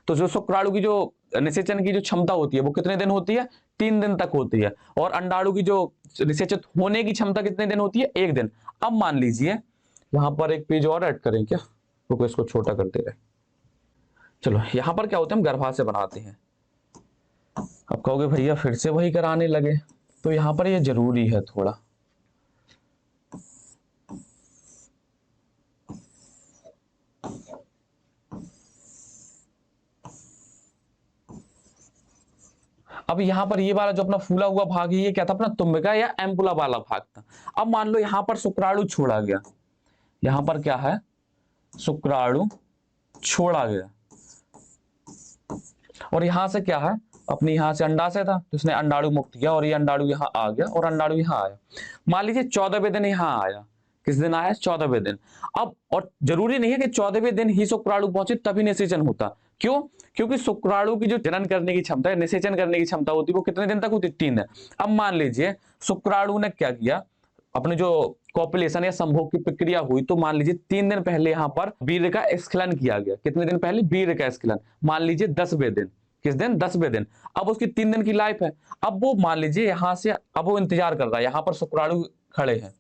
तो जो शुक्राणु की जो निषेचन की जो क्षमता होती है वो कितने दिन होती है, 3 दिन तक होती है। और अंडाणु की जो निषेचित होने की क्षमता कितने दिन होती है, 1 दिन। अब मान लीजिए यहाँ पर एक पेज और ऐड करें क्या, रुको इसको छोटा करते रहे। चलो यहाँ पर क्या होता है, हम गर्भाशय बनाते हैं। अब कहोगे भैया फिर से वही कराने लगे, तो यहाँ पर ये जरूरी है थोड़ा। अब यहाँ पर ये वाला जो अपना फूला हुआ भाग है, ये क्या था, अपना तुम्बिका या एम्पुला वाला भाग था। अब मान लो यहाँ पर शुक्राणु छोड़ा गया, यहाँ पर क्या है, शुक्राणु छोड़ा गया, और यहां से क्या है, अपनी यहां से अंडाशय था तो इसने अंडाणु मुक्त किया, और ये अंडाणु यहां आ गया और अंडाणु यहां आया। मान लीजिए 14वें दिन यहां आया, किस दिन आया, 14वें दिन। अब और जरूरी नहीं है कि 14वें दिन ही शुक्राणु पहुंचे तभी निषेचन होता, क्यों, क्योंकि शुक्राणु की जो जनन करने की क्षमता है, निषेचन करने की क्षमता होती है, वो कितने दिन तक होती, 3 दिन। अब मान लीजिए शुक्राणु ने क्या किया, अपने जो कॉपुलेशन या संभोग की प्रक्रिया हुई, तो मान लीजिए 3 दिन पहले यहाँ पर वीर्य का स्खलन किया गया। कितने दिन पहले, वीर्य का स्खलन, मान लीजिए 10वें दिन। किस दिन, 10वें दिन। अब उसकी 3 दिन की लाइफ है। अब वो मान लीजिए यहां से, अब वो इंतजार कर रहा है, यहाँ पर शुक्राणु खड़े हैं,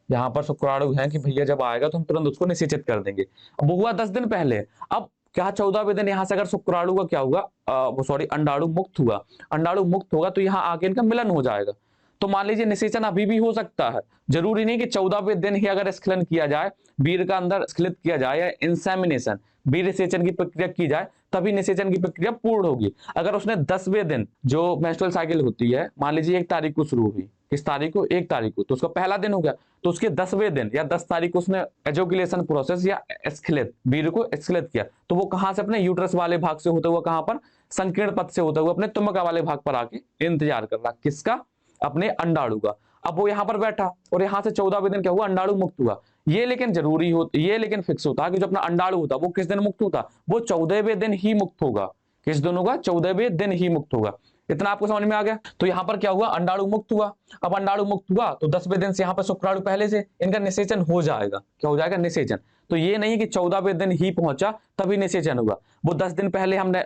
यहाँ पर शुक्राणु हैं कि भैया जब आएगा तो हम तुरंत उसको निषेचित कर देंगे। अब वो हुआ 10 दिन पहले। अब क्या 14वें दिन यहाँ से अगर शुक्राणु का क्या होगा, वो सॉरी अंडाणु मुक्त हुआ, अंडाणु मुक्त होगा तो यहाँ आके इनका मिलन हो जाएगा। तो मान लीजिए निषेचन अभी भी हो सकता है। जरूरी नहीं कि 14वें दिन ही अगर स्खलन किया जाए, वीर्य का अंदर स्खलित किया जाए या इंसेमिनेशन वीर्य सेचन की प्रक्रिया की जाए तभी निषेचन की प्रक्रिया पूर्ण होगी। अगर उसने 10वें दिन, जो मेंस्ट्रुअल साइकिल होती है मान लीजिए 1 तारीख को शुरू हुई, किस तारीख को, 1 तारीख को, तो उसका पहला दिन हो गया, तो उसके 10वें दिन या 10 तारीख को उसने एजोकुलेशन प्रोसेस या स्खलित वीर्य को स्खलित किया, तो वो कहां से, अपने यूट्रस वाले भाग से होते हुए कहां पर, संकीर्ण पथ से होते हुए अपने तुम्बका वाले भाग पर आके इंतजार कर रहा, किसका, अपने अंडाणु का। अब वो यहां पर बैठा और यहां से 14वें दिन क्या हुआ, अंडाणु मुक्त हुआ। ये लेकिन जरूरी हो, ये लेकिन फिक्स होता है कि जो अपना अंडाणु होता वो किस दिन मुक्त होता, वो 14वें दिन ही मुक्त होगा। किस दिन होगा, 14वें दिन ही मुक्त होगा। इतना आपको समझ में आ गया। तो यहां पर क्या हुआ, अंडाणु मुक्त हुआ। अब अंडाणु मुक्त हुआ तो 10वें दिन से यहां पर शुक्राणु पहले से इनका निषेचन हो जाएगा। क्या हो जाएगा, निषेचन। तो ये नहीं कि 14वें दिन ही पहुंचा तभी निषेचन हुआ, वो 10 दिन पहले हमने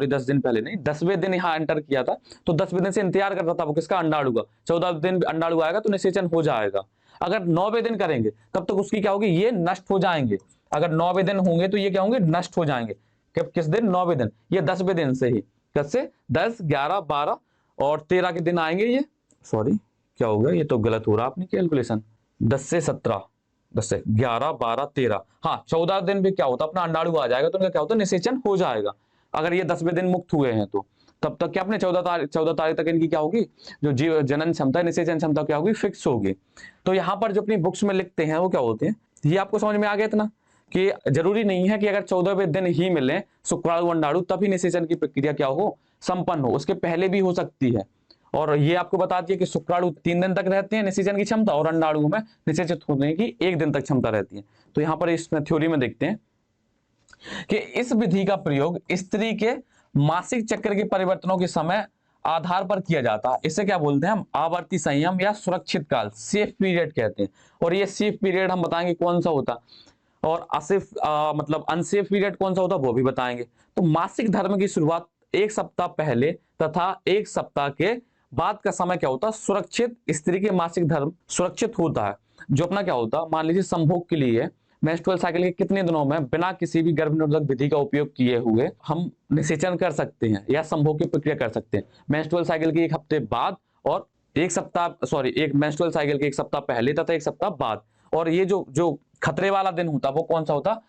10 दिन पहले नहीं, 10वें दिन यहाँ एंटर किया था, तो 10वें दिन से इंतजार कर रहा था वो किसका, अंडाणु का। 14 दिन अंडाणु आएगा तो निषेचन हो जाएगा। अगर 9वें दिन करेंगे तब तक उसकी क्या होगी, ये नष्ट हो जाएंगे। अगर 9वें दिन होंगे तो ये क्या होंगे, नष्ट हो जाएंगे। किस दिन, 9वें दिन। ये 10वें दिन से ही, कैसे, 10, 11, 12 और 13 के दिन आएंगे ये। सॉरी क्या हो गया, ये तो गलत हो रहा अपनी कैलकुलेशन। 10 से 17, 10 से 11, 12, 13, हाँ 14 दिन भी क्या होता, अपना अंडाणु आ जाएगा तो उनका क्या होता है, निषेचन हो जाएगा। अगर ये 10वें दिन मुक्त हुए हैं तो तब तक क्या, अपने 14 तारीख तक इनकी क्या होगी, जो जीव जनन क्षमता, निषेचन क्षमता क्या होगी, फिक्स होगी। तो यहाँ पर जो अपनी बुक्स में लिखते हैं वो क्या होते हैं, ये आपको समझ में आ गया इतना, कि जरूरी नहीं है कि अगर 14वें दिन ही मिले शुक्राणु अंडाणु तभी निषेचन की प्रक्रिया क्या हो, संपन्न हो, उसके पहले भी हो सकती है। और ये आपको बताती है कि शुक्राणु 3 दिन तक रहते हैं निषेचन की क्षमता, और अंडाणु में निषेचित होने की 1 दिन तक क्षमता रहती है। तो यहाँ पर इसमें थ्योरी में देखते हैं कि इस विधि का प्रयोग स्त्री के मासिक चक्र के परिवर्तनों के समय आधार पर किया जाता है। इसे क्या बोलते हैं हम, आवर्ती संयम या सुरक्षित काल, सेफ पीरियड कहते हैं। और ये सेफ पीरियड हम बताएंगे कौन सा होता, और असेफ मतलब अनसेफ पीरियड कौन सा होता वो भी बताएंगे। तो मासिक धर्म की शुरुआत 1 सप्ताह पहले तथा 1 सप्ताह के बाद का समय क्या होता है, सुरक्षित, स्त्री के मासिक धर्म सुरक्षित होता है। जो अपना क्या होता है, मान लीजिए संभोग के लिए मेंस्ट्रुअल साइकिल के कितने दिनों में बिना किसी भी गर्भ निरोधक विधि का उपयोग किए हुए हम निषेचन कर सकते हैं या संभोग की प्रक्रिया कर सकते हैं, मेंस्ट्रुअल साइकिल के 1 हफ्ते बाद और 1 सप्ताह, सॉरी, एक मेंस्ट्रुअल साइकिल के 1 सप्ताह पहले तथा 1 सप्ताह बाद। और ये जो खतरे वाला दिन होता वो कौन सा होता,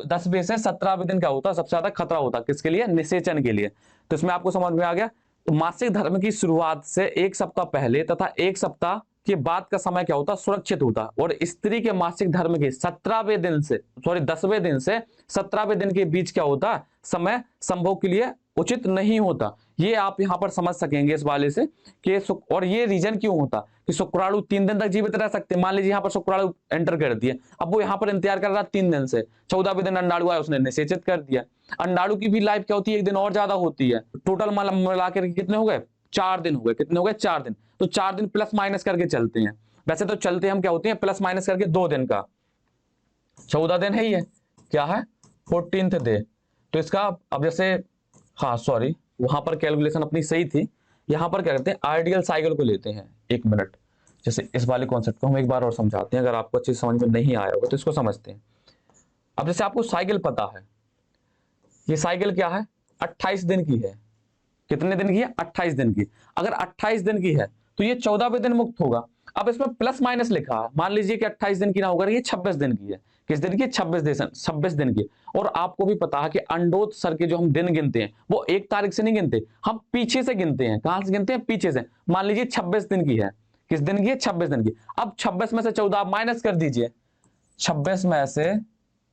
10वें से 17वें दिन क्या होता, सबसे ज्यादा खतरा होता, किसके लिए, निषेचन के लिए। तो इसमें आपको समझ में आ गया। तो मासिक धर्म की शुरुआत से 1 सप्ताह पहले तथा 1 सप्ताह के बाद का समय क्या होता, सुरक्षित होता। और स्त्री के मासिक धर्म के 17वें दिन से, सॉरी 10वें दिन से 17वें दिन के बीच क्या होता, समय संभोग के लिए उचित नहीं होता। ये आप यहां पर समझ सकेंगे इस वाले से कि और ये रीजन क्यों होता कि शुक्राणु 3 दिन तक जीवित रह सकते। मान लीजिए यहाँ पर शुक्राणु एंटर कर दिया, अब वो यहाँ पर इंतजार कर रहा 3 दिन से, 14वें दिन अंडाणु आया, उसने निषेचित कर दिया। अंडाणु की भी लाइफ क्या होती है, 1 दिन और ज्यादा होती है। टोटल मिलाकर कितने हो गए, 4 दिन हो गए। कितने हो गए, 4 दिन। तो 4 दिन प्लस माइनस करके चलते हैं, वैसे तो चलते हम क्या होते हैं, प्लस माइनस करके 2 दिन का, 14 दिन है, ये क्या है, 14th डे। तो इसका अब जैसे, हाँ सॉरी वहां पर कैलकुलेशन अपनी सही थी, यहां पर क्या करते हैं, आइडियल साइकिल को लेते हैं। 1 मिनट, जैसे इस वाले कॉन्सेप्ट को हम एक बार और समझाते हैं, अगर आपको अच्छी समझ में नहीं आया होगा तो इसको समझते हैं। अब जैसे आपको साइकिल पता है, ये साइकिल क्या है, 28 दिन की है। कितने दिन की है, 28 दिन की। अगर 28 दिन की है तो ये 14वें दिन मुक्त होगा। अब इसमें प्लस माइनस लिखा है, मान लीजिए कि 28 दिन की ना होकर ये 26 दिन की है। किस दिन की, 26 दिन की। और आपको भी पता है कि अंडोत्सर्ग के जो हम दिन गिनते हैं वो 1 तारीख से नहीं गिनते, हम पीछे से गिनते हैं। कहां से गिनते हैं, पीछे से। मान लीजिए 26 दिन की है, किस दिन की है, 26 दिन की। अब 26 में से 14 माइनस कर दीजिए, 26 में से,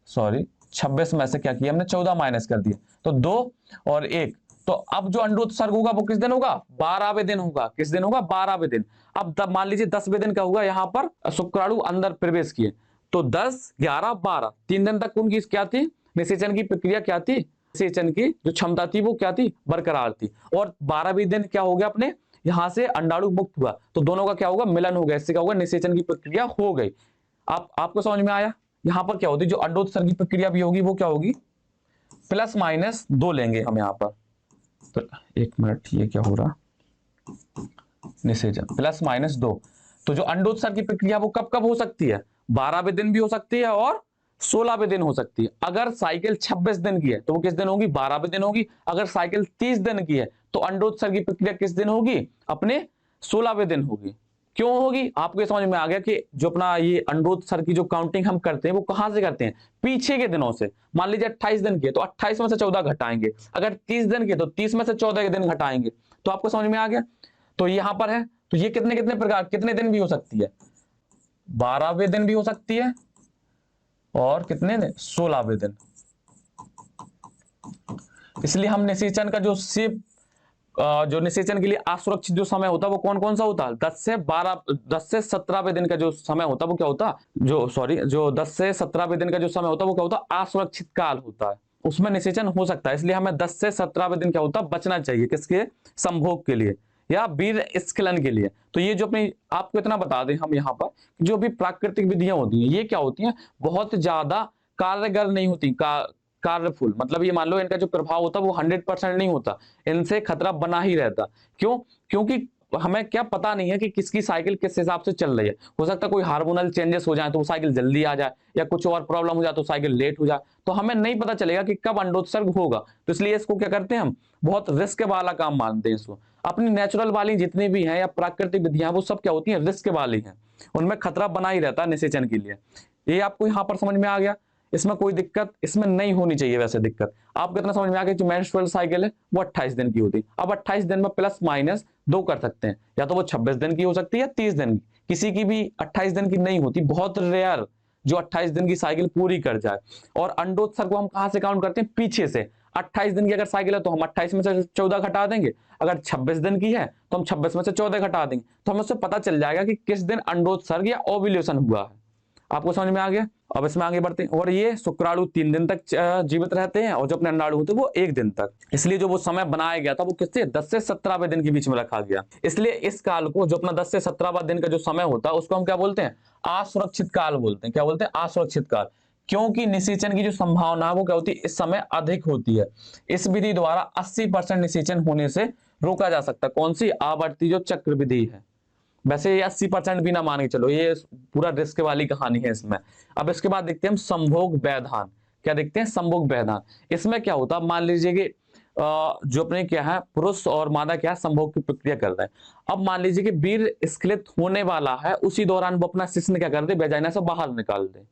सॉरी 26 में से क्या किया हमने, 14 माइनस कर दिए, तो 2 और 1। तो अब जो अंडोत्सर्ग होगा वो किस दिन होगा, 12वें दिन होगा। किस दिन होगा, 12वें दिन। अब मान लीजिए 10वें दिन का होगा, यहां पर शुक्राणु अंदर प्रवेश किए, तो 10, 11, 12 3 दिन तक उनकी क्या थी, निषेचन की प्रक्रिया क्या थी, निषेचन की जो क्षमता थी वो क्या थी, बरकरार थी। और 12वें दिन क्या हो गया, अपने यहां से अंडाणु मुक्त हुआ, तो दोनों का क्या होगा, मिलन हो गया। इससे क्या होगा, निषेचन की प्रक्रिया हो गई। आपको समझ में आया। यहां पर क्या होती है, जो अंडोत्सर्ग की प्रक्रिया भी होगी वो क्या होगी, प्लस माइनस 2 लेंगे हम यहां पर। तो 1 मिनट, ये क्या हो रहा, निषेचन प्लस माइनस 2। तो जो अंडोत्सर्ग की प्रक्रिया वो कब कब हो सकती है, 12वें दिन भी हो सकती है और 16वें दिन हो सकती है। अगर साइकिल 26 दिन की है तो वो किस दिन होगी, 12वें दिन होगी। अगर साइकिल 30 दिन की है तो अंडोत्सर्ग की प्रक्रिया किस दिन होगी, अपने 16वें दिन होगी। क्यों होगी? आपको ये समझ में आ गया कि जो अपना ये अंडोत्सर्ग की जो काउंटिंग हम करते हैं वो कहां से करते हैं? पीछे के दिनों से। मान लीजिए 28 दिन के तो 28 में से 14 घटाएंगे, अगर 30 दिन के तो 30 में से 14 के दिन घटाएंगे। तो आपको समझ में आ गया। तो यहां पर है, तो ये कितने कितने प्रकार, कितने दिन भी हो सकती है? 12वें दिन भी हो सकती है और कितने दिन? 16वें दिन। इसलिए हम निषेचन का जो सिर्फ जो निषेचन के लिए असुरक्षित जो समय होता है वो कौन कौन सा होता है? 10 से 17वें दिन का जो समय होता है वो क्या होता? जो 10 से 17वें दिन का जो समय होता है वो क्या होता? असुरक्षित काल होता है, उसमें निषेचन हो सकता है। इसलिए हमें 10 से 17वें दिन क्या होता? बचना चाहिए। किसके? संभोग के लिए या वीर स्खलन के लिए। तो ये जो अपनी, आपको इतना बता दें हम यहाँ पर, जो भी प्राकृतिक विधियां होती हैं ये क्या होती हैं? बहुत ज्यादा कारगर नहीं होती, कार्यफुल, मतलब ये मान लो इनका जो प्रभाव होता है वो 100% नहीं होता, इनसे खतरा बना ही रहता। क्यों? क्योंकि हमें क्या पता नहीं है कि किसकी साइकिल किस हिसाब से चल रही है। हो सकता है कोई हार्मोनल चेंजेस हो जाए तो वो साइकिल जल्दी आ जाए, या कुछ और प्रॉब्लम हो जाए तो साइकिल लेट हो जाए, तो हमें नहीं पता चलेगा कि कब अंडोत्सर्ग होगा। तो इसलिए इसको क्या करते हैं हम? बहुत रिस्क वाला काम मानते हैं इसको। अपनी नेचुरल वाली जितनी भी हैं या प्राकृतिक विधियां वो सब क्या होती हैं? रिस्क वाली हैं, उनमें खतरा बना ही रहता है निषेचन के लिए। ये आपको यहाँ पर समझ में आ गया। इसमें कोई दिक्कत इसमें नहीं होनी चाहिए। वैसे दिक्कत आपको कितना समझ में आ गया? जो मेंस्ट्रुअल साइकिल है वो 28 दिन की होती है। अब 28 दिन में प्लस माइनस 2 कर सकते हैं, या तो वो 26 दिन की हो सकती है या 30 दिन की। किसी की भी 28 दिन की नहीं होती, बहुत रेयर जो 28 दिन की साइकिल पूरी कर जाए। और अंडोत्सर्ग को हम कहां से काउंट करते हैं? पीछे से। 28 दिन की अगर साइकिल है तो हम 28 में से 14 घटा देंगे, अगर 26 दिन की है तो हम 26 में से 14 घटा देंगे, तो हमें उससे पता चल जाएगा कि किस दिन अंडोत्सर्ग या ओव्यूलेशन हुआ है। आपको समझ में आ गया। अब इसमें आगे बढ़ते हैं। और ये शुक्राणु 3 दिन तक जीवित रहते हैं और जो अपने अंडाणु होते हैं वो 1 दिन तक। इसलिए जो वो समय बनाया गया था वो किससे? 10 से 17वें दिन के बीच में रखा गया। इसलिए इस काल को, जो अपना 10 से 17वां दिन का जो समय होता है उसको हम क्या बोलते हैं? असुरक्षित काल बोलते हैं। क्या बोलते हैं? असुरक्षित काल। क्योंकि निषेचन की जो संभावना है वो क्या होती है? इस समय अधिक होती है। इस विधि द्वारा 80% निषेचन होने से रोका जा सकता है। कौन सी? आवर्ती जो चक्र विधि है। वैसे ये 80% भी ना मान के चलो, ये पूरा रिस्क वाली कहानी है इसमें। अब इसके बाद देखते हैं हम संभोग व्यवधान। क्या देखते हैं? संभोग व्यवधान। इसमें क्या होता है? मान लीजिए कि जो अपने क्या है, पुरुष और मादा क्या है, संभोग की प्रक्रिया कर रहे हैं। अब मान लीजिए कि वीर स्खलित होने वाला है, उसी दौरान वो अपना शिश्न क्या कर दे? वेजाइना से बाहर निकाल दे।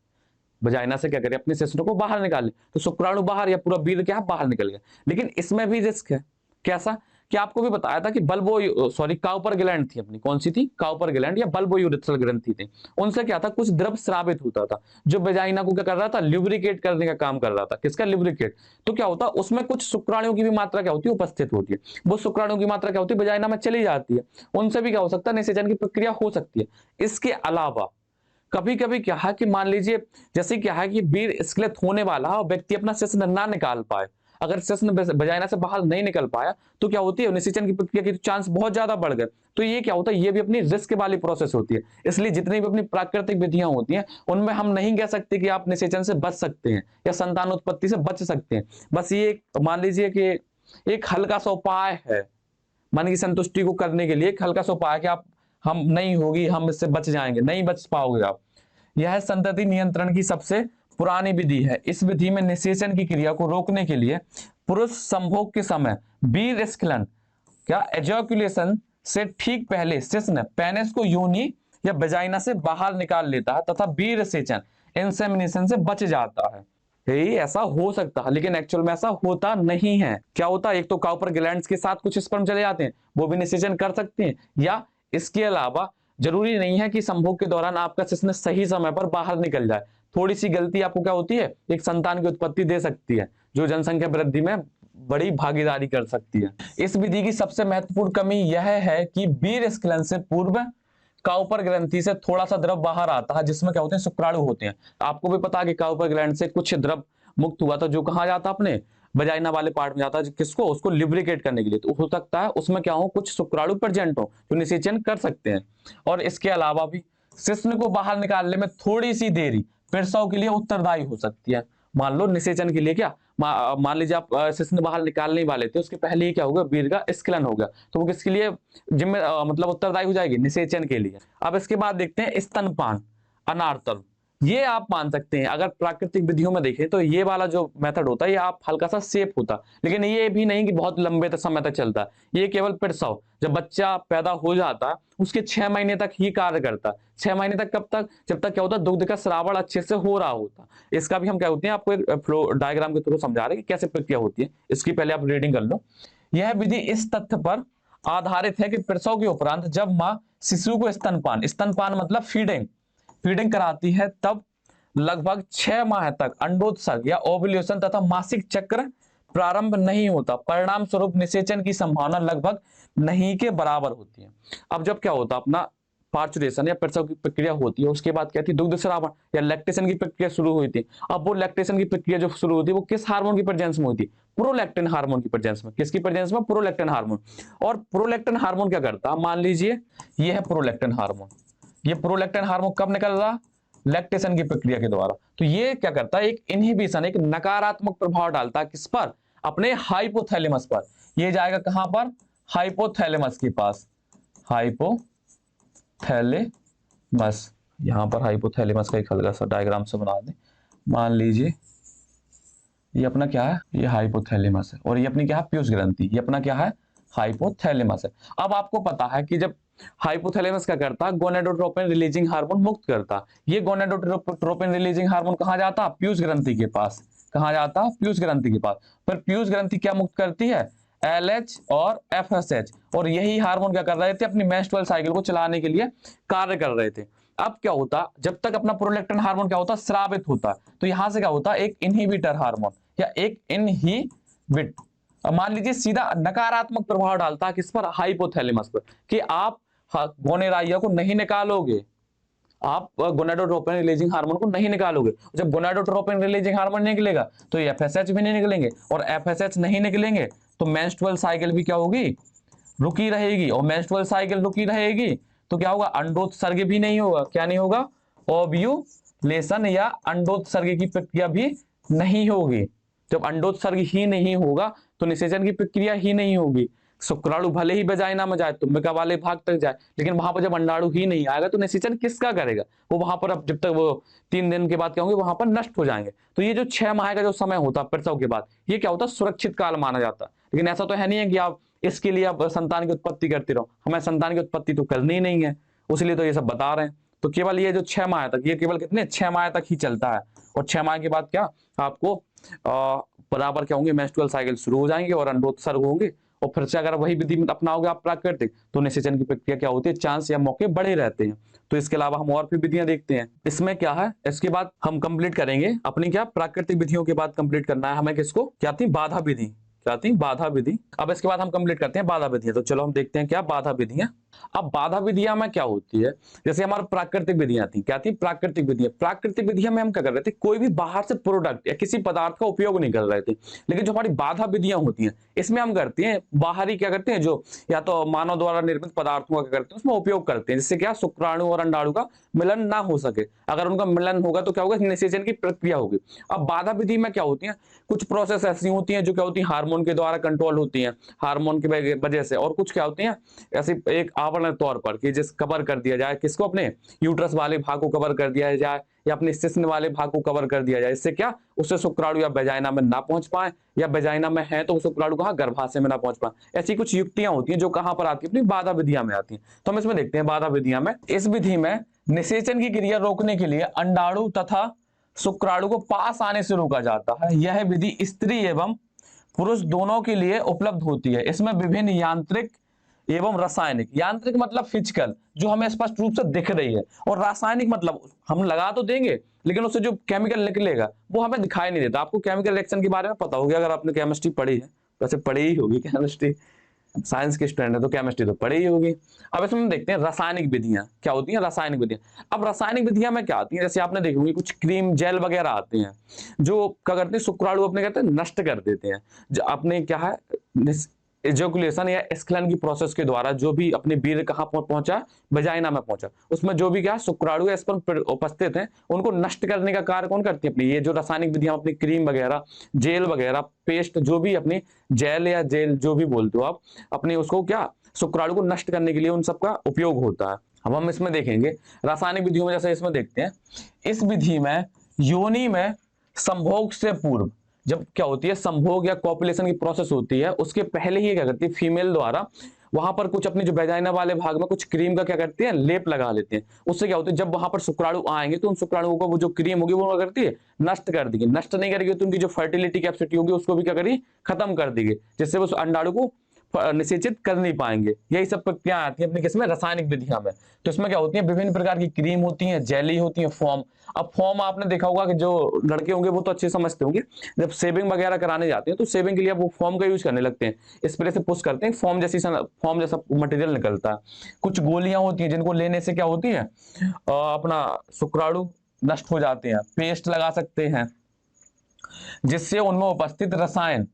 वजाइना से क्या करे? अपने शिश्न को बाहर निकाले, तो शुक्राणु बाहर या पूरा वीर्य क्या है? बाहर निकल गया। लेकिन इसमें भी रिस्क है। कैसा? कि आपको भी बताया था कि काउपर ग्लैंड थी अपनी, कौन सी थी? काउपर ग्लैंड या बल्बो यूरेथ्रल ग्रंथि थी। उनसे क्या था? कुछ द्रव स्रावित होता था, जो वेजाइना को क्या कर रहा था? ल्यूब्रिकेट करने का काम कर रहा था। किसका? ल्यूब्रिकेट। तो क्या होता? उसमें कुछ शुक्राणुओं की भी मात्रा क्या होती है? उपस्थित होती है। वो शुक्राणुओं की मात्रा क्या होती है? वेजाइना में चली जाती है। उनसे भी क्या हो सकता है? निषेचन की प्रक्रिया हो सकती है। इसके अलावा कभी कभी क्या है कि मान लीजिए, जैसे क्या है कि वीर स्खलित होने वाला और व्यक्ति अपना शिश्न ना निकाल पाए, अगर शिश्न वजाइना से बाहर नहीं निकल पाया तो क्या होती है? निषेचन की प्रक्रिया की चांस बहुत ज्यादा बढ़ गए। तो ये क्या होता है? ये भी अपनी रिस्क वाली प्रोसेस होती है। इसलिए जितनी भी अपनी प्राकृतिक विधियां होती हैं उनमें हम नहीं कह सकते कि आप निषेचन से बच सकते हैं या संतान उत्पत्ति से बच सकते हैं। बस ये मान लीजिए कि एक हल्का सा उपाय है, मन की संतुष्टि को करने के लिए एक हल्का सा उपाय कि आप, हम नहीं होगी, हम इससे बच जाएंगे, नहीं बच पाओगे आप। यह संतति नियंत्रण की सबसे पुरानी विधि है। इस विधि में निषेचन की क्रिया को रोकने के लिए पुरुष संभोग के समय वीर स्खलन क्या एजैकुलेशन से ठीक पहले शिश्न पेनिस को योनि या वेजाइना से बाहर निकाल लेता है तथा वीर सेचन इंसेमिनेशन से बच जाता है। ऐसा हो सकता है लेकिन एक्चुअल में ऐसा होता नहीं है। क्या होता है? एक तो काउपर ग्लैंड्स के साथ कुछ स्पर्म चले जाते हैं, वो भी निषेचन कर सकते हैं, या इसके अलावा जरूरी नहीं है कि संभोग के दौरान आपका शिश्न सही समय पर बाहर निकल जाए। थोड़ी सी गलती आपको क्या होती है? एक संतान की उत्पत्ति दे सकती है, जो जनसंख्या वृद्धि में बड़ी भागीदारी कर सकती है। इस विधि की सबसे महत्वपूर्ण कमी यह है कि वीर स्खलन से पूर्व काउपर ग्रंथि से थोड़ा सा द्रव बाहर आता है, जिसमें क्या होते हैं? शुक्राणु होते हैं। आपको भी पता है कि काउपर ग्लैंड से कुछ द्रव मुक्त हुआ था, जो कहा जाता अपने वजाइना वाले पार्ट में जाता है। किसको? उसको लिब्रिकेट करने के लिए। तो हो सकता है उसमें क्या हो? कुछ शुक्राणु प्रेजेंट हो जो निषेचन कर सकते हैं। और इसके अलावा भी शिश्न को बाहर निकालने में थोड़ी सी देरी प्रसव के लिए उत्तरदायी हो सकती है। मान लो निषेचन के लिए क्या, मान लीजिए आप शिश्न बाहर निकालने वाले थे, उसके पहले ही क्या होगा? वीर का स्खलन हो गया, तो वो किसके लिए मतलब उत्तरदायी हो जाएगी? निषेचन के लिए। अब इसके बाद देखते हैं स्तनपान, अनार्तव। ये आप मान सकते हैं। अगर प्राकृतिक विधियों में देखें तो ये वाला जो मेथड होता है ये आप हल्का सा सेफ होता, लेकिन ये भी नहीं कि बहुत लंबे समय तक चलता। ये केवल प्रसव, जब बच्चा पैदा हो जाता उसके 6 महीने तक ही कार्य करता। 6 महीने तक कब तक? जब तक क्या होता है दुग्ध का श्रावण अच्छे से हो रहा होता। इसका भी हम क्या होते हैं आपको एक फ्लो डायग्राम के थ्रू समझा रहे हैं कि कैसे प्रक्रिया होती है। इसकी पहले आप रीडिंग कर लो। यह विधि इस तथ्य पर आधारित है कि प्रसव के उपरांत जब माँ शिशु को स्तनपान, स्तनपान मतलब फीडिंग, फीडिंग कराती है, तब लगभग 6 माह तक अंडोत्सर्ग या ओव्यूलेशन तथा मासिक चक्र प्रारंभ नहीं होता। परिणाम स्वरूप निषेचन की संभावना लगभग नहीं के बराबर होती है। अब जब क्या होता अपना पार्चुरेशन या प्रसव की प्रक्रिया होती है, उसके बाद क्या थी दुग्ध स्रावण या लैक्टेशन की प्रक्रिया शुरू हुई थी। अब वो लैक्टेशन की प्रक्रिया जो शुरू होती है वो किस हार्मोन की प्रेजेंस में हुई थी? प्रोलैक्टिन हार्मोन की प्रेजेंस में। किसकी प्रेजेंस में? Prolactin hormone. और प्रोलैक्टिन हार्मोन क्या करता है? मान लीजिए ये है प्रोलैक्टिन हार्मोन। ये प्रोलैक्टिन हार्मोन कब निकल रहा? लैक्टेशन की प्रक्रिया के द्वारा। तो ये क्या करता है? एक इनहिबिशन, एक नकारात्मक प्रभाव डालता है किस पर? अपने हाइपोथैलेमस पर। ये जाएगा कहां पर? हाइपोथैलेमस के पास। हाइपोथैलेमस, यहां पर हाइपोथैलेमस का एक हल्का सा डायग्राम से बना दें। मान लीजिए ये अपना क्या है? ये हाइपोथैलेमस है और ये अपनी क्या है? पीयूष ग्रंथि। ये अपना क्या है? हाइपोथैलेमस है। अब आपको पता है कि जब हाइपोथैलेमस क्या करता है? गोनेडोट्रोपिन रिलीजिंग हार्मोन मुक्त करता। ये गोनेडोट्रोपिन रिलीजिंग हार्मोन कहां जाता? पीयूष ग्रंथि के पास। कहां जाता? पीयूष ग्रंथि के पास। पर पीयूष ग्रंथि क्या मुक्त करती है? एलएच और एफएसएच। और यही हार्मोन क्या कर रहे थे? अपनी मेंस्ट्रुअल साइकिल को चलाने के लिए कार्य कर रहे थे। अब क्या होता? जब तक अपना प्रोलैक्टिन हार्मोन क्या होता? स्रावित होता। तो यहां से क्या होता? एक इनहिबिटर हार्मोन या एक इनहिबिट, मान लीजिए सीधा नकारात्मक प्रभाव डालता है किस पर? हाइपोथैलेमस पर, कि आप गोनेराइया को नहीं निकालोगे, आप गोनाडोट्रोपिन रिलीजिंग हार्मोन को नहीं निकालोगे। जब गोनाडोट्रोपिन रिलीजिंग हार्मोन निकलेगा तो ये एफएसएच भी नहीं निकलेंगे, और एफएसएच नहीं निकलेंगे तो मेंस्ट्रुअल साइकिल भी क्या होगी? रुकी रहेगी। और मेंस्ट्रुअल साइकिल रुकी रहेगी तो क्या होगा? अंडोत्सर्ग भी नहीं होगा। क्या नहीं होगा? ओव्यूलेशन या अंडोत्सर्ग की प्रक्रिया भी नहीं होगी। जब अंडोत्सर्ग ही नहीं होगा तो निषेचन की प्रक्रिया ही नहीं होगी। शुक्राणु भले ही वजाइना में जाए, तुम्बिका वाले भाग तक जाए, लेकिन वहां पर जब अंडाणु ही नहीं आएगा तो निषेचन किसका करेगा? वो वहां पर अब जब तक वो 3 दिन के बाद क्या होंगे? वहां पर नष्ट हो जाएंगे। तो ये जो 6 माह का जो समय होता है प्रसव के बाद, ये क्या होता है? सुरक्षित काल माना जाता है। लेकिन ऐसा तो है नहीं है कि आप इसके लिए आप संतान की उत्पत्ति करते रहो। हमें संतान की उत्पत्ति तो करनी ही नहीं है, उसलिए तो ये सब बता रहे हैं। तो केवल ये जो 6 माह तक, ये केवल कितने? 6 माह तक ही चलता है। और 6 माह के बाद क्या आपको बराबर क्या होंगे? मेंस्ट्रुअल साइकिल शुरू हो जाएंगे और अंडोत्सर्ग होंगे। और फिर से अगर वही विधि अपनाओगे आप प्राकृतिक, तो निषेचन की प्रक्रिया क्या होती है? चांस या मौके बढ़े रहते हैं। तो इसके अलावा हम और भी विधियां देखते हैं। इसमें क्या है? इसके बाद हम कंप्लीट करेंगे अपनी क्या प्राकृतिक विधियों के बाद कंप्लीट करना है हमें किसको? क्या थी? बाधा विधि। क्या थी? बाधा विधि। अब इसके बाद हम कंप्लीट करते हैं बाधा विधियां। तो चलो हम देखते हैं क्या बाधा विधियां। अब बाधा विधियां में क्या होती है? जैसे हमारी प्राकृतिक विधियां थी, क्या थी? प्राकृतिक विधियां। प्राकृतिक विधियां में हम क्या कर रहे थे? कोई भी बाहर से प्रोडक्ट या किसी पदार्थ का उपयोग नहीं कर रहे थे। लेकिन जो हमारी बाधा विधियां होती हैं इसमें हम करते हैं बाहरी क्या करते हैं? जो या तो मानव द्वारा निर्मित पदार्थों का क्या करते हैं? उसमें उपयोग करते हैं, जिससे क्या शुक्राणु और अंडाणु का मिलन ना हो सके। अगर उनका मिलन होगा तो क्या होगा? निषेचन की प्रक्रिया होगी। अब बाधा विधि में क्या होती है? कुछ प्रोसेस ऐसी होती हैं जो क्या होती है? हार्मोन के द्वारा कंट्रोल होती हैं, हार्मोन की वजह से। और कुछ क्या होती हैं? ऐसी एक आवरण तौर पर कि जिस कवर कर दिया जाए किसको? अपने यूट्रस वाले भाग को कवर कर दिया जाए या अपने शिश्न वाले भाग को कवर कर दिया जाए। इससे क्या? उससे शुक्राणु या वेजाइना में ना पहुंच पाए, या वेजाइना में है तो शुक्राणु कहां? गर्भाशय में ना पहुंच पाए। ऐसी कुछ युक्तियां होती हैं जो कहां पर आती है? अपनी बाधा विधियां में आती हैं। तो हम इसमें देखते हैं बाधा विधियां में। इस विधि में निषेचन की क्रिया रोकने के लिए अंडाणु तथा शुक्राणु को पास आने से रोका जाता है। यह विधि स्त्री एवं पुरुष दोनों के लिए उपलब्ध होती है। इसमें विभिन्न यांत्रिक एवं रासायनिक, यांत्रिक मतलब फिजिकल जो हमें स्पष्ट रूप से दिख रही है, और रासायनिक मतलब हम लगा तो देंगे लेकिन उससे जो केमिकल निकलेगा वो हमें दिखाई नहीं देता। आपको केमिकल रिएक्शन के बारे में पता होगा अगर आपने केमिस्ट्री पढ़ी है, वैसे पढ़ी ही होगी केमिस्ट्री, साइंस के स्टूडेंट है तो केमिस्ट्री तो पढ़ी ही होगी। अब इसमें हम देखते हैं रासायनिक विधियां क्या होती हैं। रासायनिक विधियां, अब रासायनिक विधियां में क्या आती हैं? जैसे आपने देखी होगी कुछ क्रीम जेल वगैरह आते हैं जो क्या करते हैं? शुक्राणु अपने कहते हैं नष्ट कर देते हैं। जो अपने क्या है एजोकुलेशन या स्खलन की प्रोसेस के द्वारा जो भी अपने वीर्य कहां पहुंचा? वजाइना में पहुंचा। उसमें जो भी क्या शुक्राणु या स्पर्म उपस्थित हैं उनको नष्ट करने का कार्य कौन करती है? अपनी ये जो रासायनिक विधियां, अपनी क्रीम वगैरह, जेल वगैरह, पेस्ट, जो भी अपनी जेल या जेल जो भी बोलते हो आप, अपने उसको क्या शुक्राणु को नष्ट करने के लिए उन सबका उपयोग होता है। अब हम इसमें देखेंगे रासायनिक विधियों में, जैसे इसमें देखते हैं, इस विधि में योनि में संभोग से पूर्व, जब क्या होती है संभोग या कॉपुलेशन की प्रोसेस होती है, उसके पहले ही क्या करती है फीमेल द्वारा वहां पर कुछ अपने जो वेजाइना वाले भाग में कुछ क्रीम का क्या करती है लेप लगा लेते हैं। उससे क्या होता है जब वहां पर शुक्राणु आएंगे तो उन शुक्राणुओं को वो जो क्रीम होगी वो क्या करती है नष्ट कर देगी। नष्ट नहीं करेगी तो उनकी जो फर्टिलिटी कैपेसिटी होगी उसको भी क्या करेगी खत्म कर देगी, जिससे वो उस अंडाणु को निषेचित कर नहीं पाएंगे। यही सब क्या आती है अपने किसमें रासायनिक विधियां में। तो इसमें क्या होती है विभिन्न प्रकार की क्रीम होती है, जेली होती है, फॉर्म। अब फॉर्म आपने देखा होगा कि जो लड़के होंगे वो तो अच्छे समझते होंगे, जब सेविंग वगैरह कराने जाते हैं तो सेविंग के लिए वो फॉर्म का यूज करने लगते हैं, स्प्रे से पुश करते हैं, फॉर्म जैसा मटेरियल निकलता है। कुछ गोलियां होती हैं जिनको लेने से क्या होती है अपना शुक्राणु नष्ट हो जाते हैं। पेस्ट लगा सकते हैं जिससे उनमें उपस्थित रसायन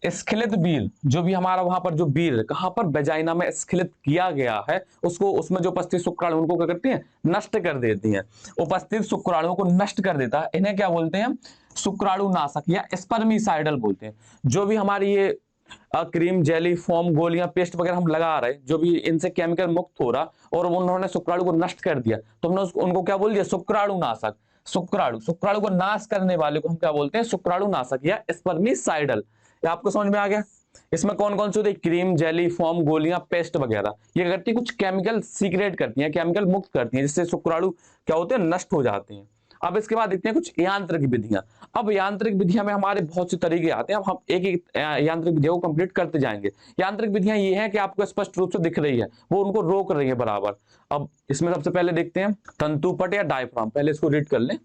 स्खलित बील, जो भी हमारा वहां पर जो बील कहां पर वेजाइना में स्खलित किया गया है उसको, उसमें जो उपस्थित शुक्राणु उनको क्या करती हैं नष्ट कर देती हैं। उपस्थित शुक्राणुओं को नष्ट कर देता है, इन्हें क्या बोलते हैं शुक्राणु नाशक या स्पर्मिसाइडल बोलते हैं। जो भी हमारी ये क्रीम जेली फॉर्म गोलियां पेस्ट वगैरह हम लगा रहे हैं, जो भी इनसे केमिकल मुक्त हो रहा और उन्होंने शुक्राणु को नष्ट कर दिया तो हमने उनको क्या बोल दिया शुक्राणु नाशक। शुक्राणु को नाश करने वाले को हम क्या बोलते हैं शुक्राणु नाशक या स्पर्मिसाइडल। ये आपको समझ में आ गया। इसमें कौन कौन सी होती है क्रीम जेली फॉर्म गोलियां पेस्ट वगैरह, ये करती है कुछ केमिकल सीक्रेट करती हैं, केमिकल मुक्त करती हैं, जिससे शुक्राणु क्या होते हैं नष्ट हो जाते हैं। अब इसके बाद देखते हैं कुछ यांत्रिक विधियां। अब यांत्रिक विधियां में हमारे बहुत से तरीके आते हैं, अब हम एक एक यांत्रिक विधियों को कंप्लीट करते जाएंगे। यांत्रिक विधियां ये हैं कि आपको स्पष्ट रूप से दिख रही है, वो उनको रोक रही है बराबर। अब इसमें सबसे पहले देखते हैं तंतुपट या डायफ्राम, पहले इसको रीड कर लें।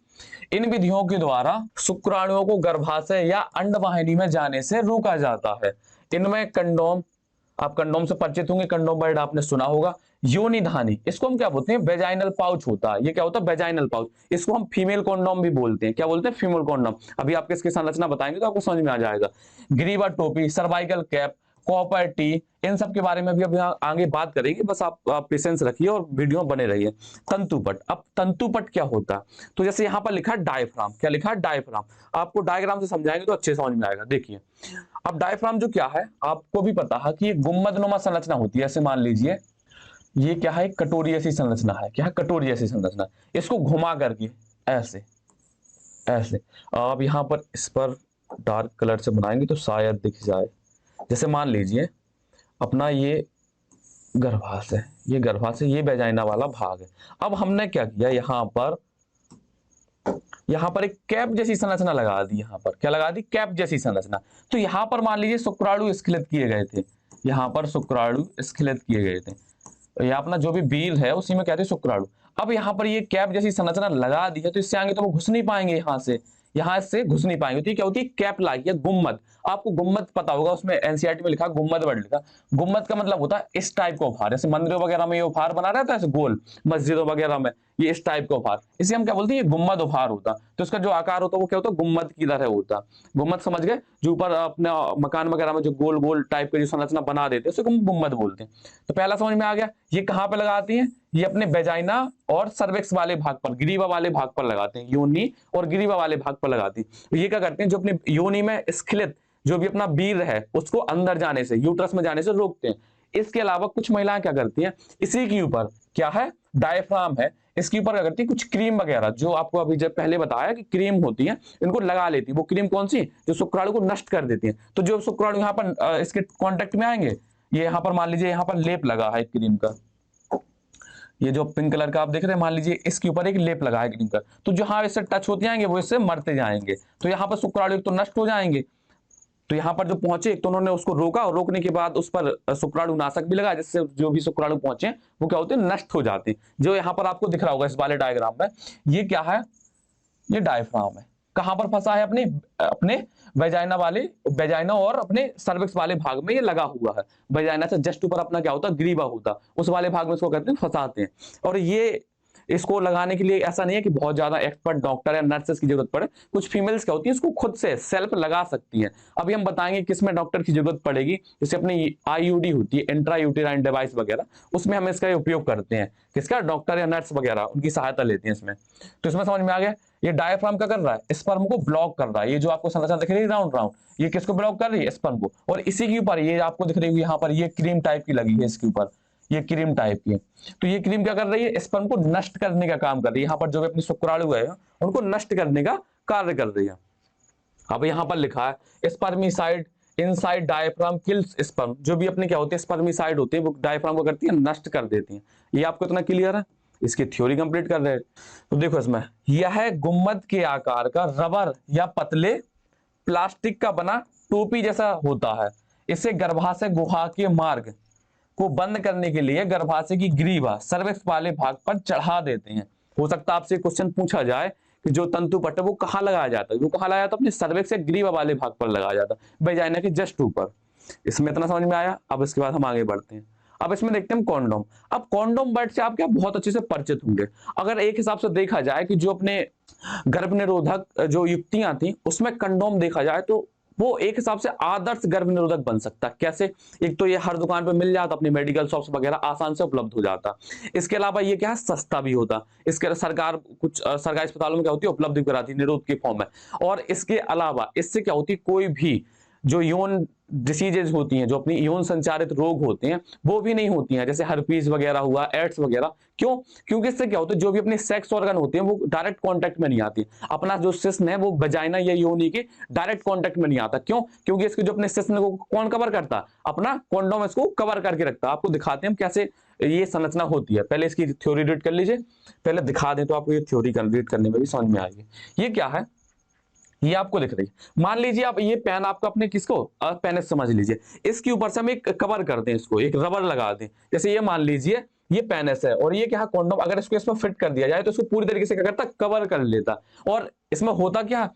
इन विधियों के द्वारा शुक्राणुओं को गर्भाशय या अंडवाहिनी में जाने से रोका जाता है। इनमें कंडोम, आप कंडोम से परिचित होंगे, कंडोम वर्ड आपने सुना होगा। योनिधानी, इसको हम क्या बोलते हैं वेजाइनल पाउच होता है, ये क्या होता है वेजाइनल पाउच, इसको हम फीमेल कॉन्डोम भी बोलते हैं। क्या बोलते हैं फीमेल कॉन्डोम। अभी आपके इसकी संरचना बताएंगे तो आपको समझ में आ जाएगा। ग्रीवा टोपी, सर्वाइकल कैप, कॉपर टी, इन सब के बारे में भी अभी आगे बात करेंगे, बस आप पेशेंस रखिए और वीडियो बने रहिए। तंतुपट, अब तंतुपट क्या होता है तो जैसे यहाँ पर लिखा है डायफ्राम, क्या लिखा है डायफ्राम, आपको डायग्राम से समझाएंगे तो अच्छे समझ में आएगा। देखिए अब डायफ्राम जो क्या है आपको भी पता है कि ये गुम्बदनुमा संरचना होती है। ऐसे मान लीजिए ये क्या है कटोरी जैसी संरचना है, क्या है कटोरी जैसी संरचना, इसको घुमा करके ऐसे ऐसे, अब यहाँ पर इस पर डार्क कलर से बनाएंगे तो शायद दिख जाए। जैसे मान लीजिए अपना ये गर्भाशय, ये गर्भाशय ये वेजाइना वाला भाग है। अब हमने क्या किया यहाँ पर एक कैप जैसी संरचना लगा दी, यहाँ पर क्या लगा दी कैप जैसी संरचना। तो यहाँ पर मान लीजिए शुक्राणु स्खलित किए गए थे, यहाँ पर शुक्राणु स्खलित किए गए थे, ये अपना जो भी बील है उसी में कहते हैं शुक्राणु। अब यहाँ पर ये कैप जैसी संरचना लगा दी है तो इससे आगे तो वो घुस नहीं पाएंगे, यहाँ से घुस नहीं पाएंगे। तो क्या होती है कैप लाइक या गुम्मद, आपको गुम्मद पता होगा, उसमें एनसीईआरटी में लिखा गुम्मद वर्ड लिखा। गुम्मद का मतलब होता है इस टाइप का उपहार, जैसे मंदिरों वगैरह में ये उपहार बना रहता है ऐसे गोल, मस्जिदों वगैरह में ये इस टाइप का उपहार, इसे हम क्या बोलते हैं ये गुम्मद उपहार होता। तो इसका जो आकार होता है वो क्या होता है गुम्मद की तरह होता। गुम्मद समझ गए, जो ऊपर अपने मकान वगैरह में जो गोल गोल टाइप की जो संरचना बना देते हैं उसे हम गुम्मद बोलते हैं। तो पहला समझ में आ गया। ये कहाँ पे लगाती है, ये अपने वेजाइना और सर्विक्स वाले भाग पर, ग्रीवा वाले भाग पर लगाते हैं, योनि और ग्रीवा वाले भाग पर लगाती है। ये क्या करते हैं जो अपने योनि में स्खलित जो भी अपना बीर है उसको अंदर जाने से, यूट्रस में जाने से रोकते हैं। इसके अलावा कुछ महिलाएं क्या करती हैं, इसी के ऊपर क्या है डायफ्राम है, इसके ऊपर क्या करती है कुछ क्रीम वगैरह, जो आपको अभी जब पहले बताया कि क्रीम होती है, इनको लगा लेती है। वो क्रीम कौन सी, जो शुक्राणु को नष्ट कर देती है। तो जो शुक्राणु यहाँ पर इसके कांटेक्ट में आएंगे, ये यहाँ पर मान लीजिए यहाँ पर लेप लगा है क्रीम का, ये जो पिंक कलर का आप देख रहे हैं, मान लीजिए इसके ऊपर एक लेप लगा है क्रीम का, तो जहां इससे टच होते जाएंगे वो इससे मरते जाएंगे। तो यहाँ पर शुक्राणु तो नष्ट हो जाएंगे। तो यहाँ पर जो पहुंचे तो उन्होंने उसको रोका, और रोकने के बाद उस पर शुक्राणु नाशक भी लगा, जिससे जो भी शुक्राणु पहुंचे वो क्या होते हैं नष्ट हो जाते हैं। जो यहाँ पर आपको दिख रहा होगा इस वाले डायग्राम में, ये क्या है, ये डायफ्राम है। कहां पर फंसा है, अपने अपने वेजाइना और अपने सर्विक्स वाले भाग में ये लगा हुआ है। वेजाइना से जस्ट ऊपर अपना क्या होता है ग्रीवा होता, उस वाले भाग में इसको कहते हैं फंसाते हैं। और ये इसको लगाने के लिए ऐसा नहीं है कि बहुत ज्यादा एक्सपर्ट डॉक्टर या नर्सेस की जरूरत पड़े, कुछ फीमेल्स क्या होती है इसको खुद से सेल्फ लगा सकती हैं। अभी हम बताएंगे किसमें डॉक्टर की जरूरत पड़ेगी। जैसे अपनी आईयूडी होती है, इंट्रा यूटेराइन डिवाइस वगैरह, उसमें हम इसका उपयोग करते हैं। किसका, डॉक्टर या नर्स वगैरह उनकी सहायता लेते हैं इसमें। तो इसमें समझ में आ गया, ये डायफ्राम क्या कर रहा है, स्पर्म को ब्लॉक कर रहा है। ये जो आपको संरचना दिख रही है राउंड राउंड, ये किसको ब्लॉक कर रही है, स्पर्म को। और इसी के ऊपर ये आपको दिख रही है यहाँ पर ये क्रीम टाइप की लगी है इसके ऊपर, ये क्रीम टाइप की। तो ये क्रीम क्या कर रही है, स्पर्म को नष्ट करने का काम कर रही है, यहाँ पर जो भी अपनी शुक्राणु है उनको नष्ट करने का कार्य कर रही है। अब यहाँ पर लिखा है spermicide inside diaphragm kills sperm, जो भी अपने क्या होते हैं स्पर्मिसाइड होते हैं वो डायफ्राम को करती है नष्ट कर देती हैं। ये आपको इतना क्लियर है, इसकी थ्योरी कंप्लीट कर रहे हैं। तो देखो इसमें यह गुम्मद के आकार का रबर या पतले प्लास्टिक का बना टोपी जैसा होता है। इसे गर्भाशय गुहा के मार्ग को बंद करने के लिए गर्भाशय की ग्रीवा सर्विक्स वाले भाग पर चढ़ा देते हैं। हो सकता है आपसे क्वेश्चन पूछा जाए कि जो तंतु पट्ट है वो कहाँ लगाया जाता है, वो कहाँ लगाया जाता है, अपने सर्विक्स से ग्रीवा वाले भाग पर लगाया जाता है, वेजाइना के जस्ट ऊपर। इसमें इतना समझ में आया। अब इसके बाद हम आगे बढ़ते हैं। अब इसमें देखते हैं कॉन्डोम। अब कॉन्डोम वर्ड से आप क्या बहुत अच्छे से परिचित होंगे। अगर एक हिसाब से देखा जाए कि जो अपने गर्भ निरोधक जो युक्तियां थी उसमें कंडोम देखा जाए तो वो एक हिसाब से आदर्श गर्भ निरोधक बन सकता है। कैसे, एक तो ये हर दुकान पे मिल जाता, अपनी मेडिकल शॉप्स वगैरह आसान से उपलब्ध हो जाता। इसके अलावा ये क्या है, सस्ता भी होता। इसके सरकार कुछ सरकारी अस्पतालों में क्या होती है उपलब्ध भी कराती निरोध के फॉर्म में। और इसके अलावा इससे क्या होती, कोई भी जो यौन डिसीजेज होती हैं, जो अपनी यौन संचारित रोग होते हैं वो भी नहीं होती हैं, जैसे हर्पीज वगैरह हुआ, एड्स वगैरह। क्यों, क्योंकि इससे क्या होता है जो भी अपने सेक्स ऑर्गन होते हैं वो डायरेक्ट कांटेक्ट में नहीं आती। अपना जो सिस्टम है वो वजाइना या योनि के डायरेक्ट कांटेक्ट में नहीं आता। क्यों, क्योंकि इसके जो अपने सिस्टम को कौन कवर करता है, अपना कॉन्डोम इसको कवर करके रखता है। आपको दिखाते हैं हम कैसे ये संरचना होती है। पहले इसकी थ्योरी रीड कर लीजिए, पहले दिखा दें तो आपको ये थ्योरी रीड करने में भी समझ में आएगी। ये क्या है, ये आपको दिख रही है। मान लीजिए आप ये पेन आपका अपने किसको पेनिस समझ लीजिए, इसके ऊपर से हम एक कवर कर दें, इसको एक रबर लगा दें। जैसे ये मान लीजिए ये पेनिस है और ये क्या है कॉन्डोम, अगर इसको इसमें फिट कर दिया जाए तो इसको पूरी तरीके से क्या करता, कवर कर लेता। और इसमें होता क्या,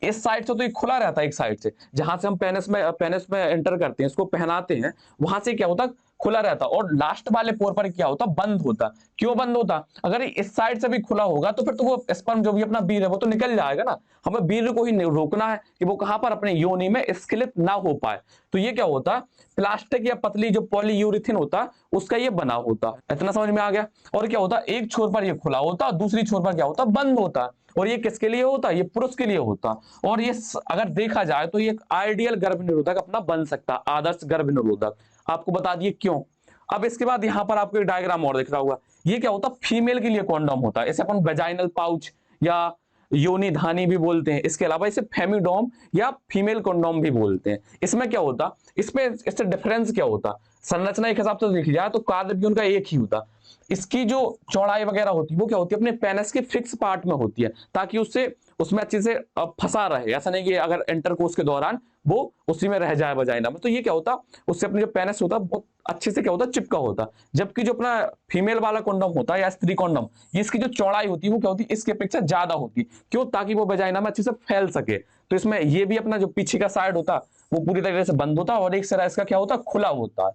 इस साइड से तो ये खुला रहता है, एक साइड से जहां से हम पेनिस में एंटर करते हैं, इसको पहनाते हैं, वहां से क्या होता खुला रहता। और लास्ट वाले पोर पर क्या होता, बंद होता। क्यों बंद होता, अगर इस साइड से भी खुला होगा तो फिर तो वो स्पर्म जो भी अपना बीज है वो तो निकल जाएगा ना। हमें बीज को ही रोकना है कि वो कहां पर अपने योनि में स्खलित ना हो पाए। तो ये क्या होता, प्लास्टिक या पतली जो पॉलीयूरिथीन होता उसका ये बना होता। इतना समझ में आ गया। और क्या होता, एक छोर पर ये खुला होता, दूसरी छोर पर क्या होता, बंद होता। और ये किसके लिए होता, ये पुरुष के लिए होता। और ये अगर देखा जाए तो ये एक आइडियल गर्भ निरोधक अपना बन सकता, आदर्श गर्भ निरोधक। आपको बता दिए क्यों। अब इसके बाद यहां पर आपको एक डायग्राम और दिख रहा होगा। ये क्या होता, फीमेल के लिए कॉन्डोम होता है, इसे अपन वेजाइनल पाउच या योनि धानी भी बोलते हैं। इसके अलावा इसे फेमिडोम या फीमेल कॉन्डोम भी बोलते हैं। इसमें क्या होता, इसमें इससे डिफरेंस क्या होता, संरचना एक हिसाब से देखी जाए तो कार्य भी उनका एक ही होता। इसकी जो चौड़ाई वगैरह होती है वो क्या होती है, अपने पेनिस के फिक्स पार्ट में होती है, ताकि उससे उसमें अच्छे से फंसा रहे। ऐसा नहीं कि अगर इंटरकोर्स के दौरान वो उसी में रह जाए वजाइना में। तो ये क्या होता, उससे अपने जो पेनिस होता बहुत अच्छे से क्या होता, चिपका होता। जबकि जो अपना फीमेल वाला कॉन्डोम होता है या स्त्री कॉन्डोम, ये इसकी जो चौड़ाई होती है वो क्या होती है, इसके अपेक्षा ज्यादा होती। क्यों, ताकि वो वजाइना में अच्छे से फैल सके। तो इसमें ये भी अपना जो पीछे का साइड होता वो पूरी तरीके से बंद होता और एक सिरा इसका क्या होता, खुला होता है।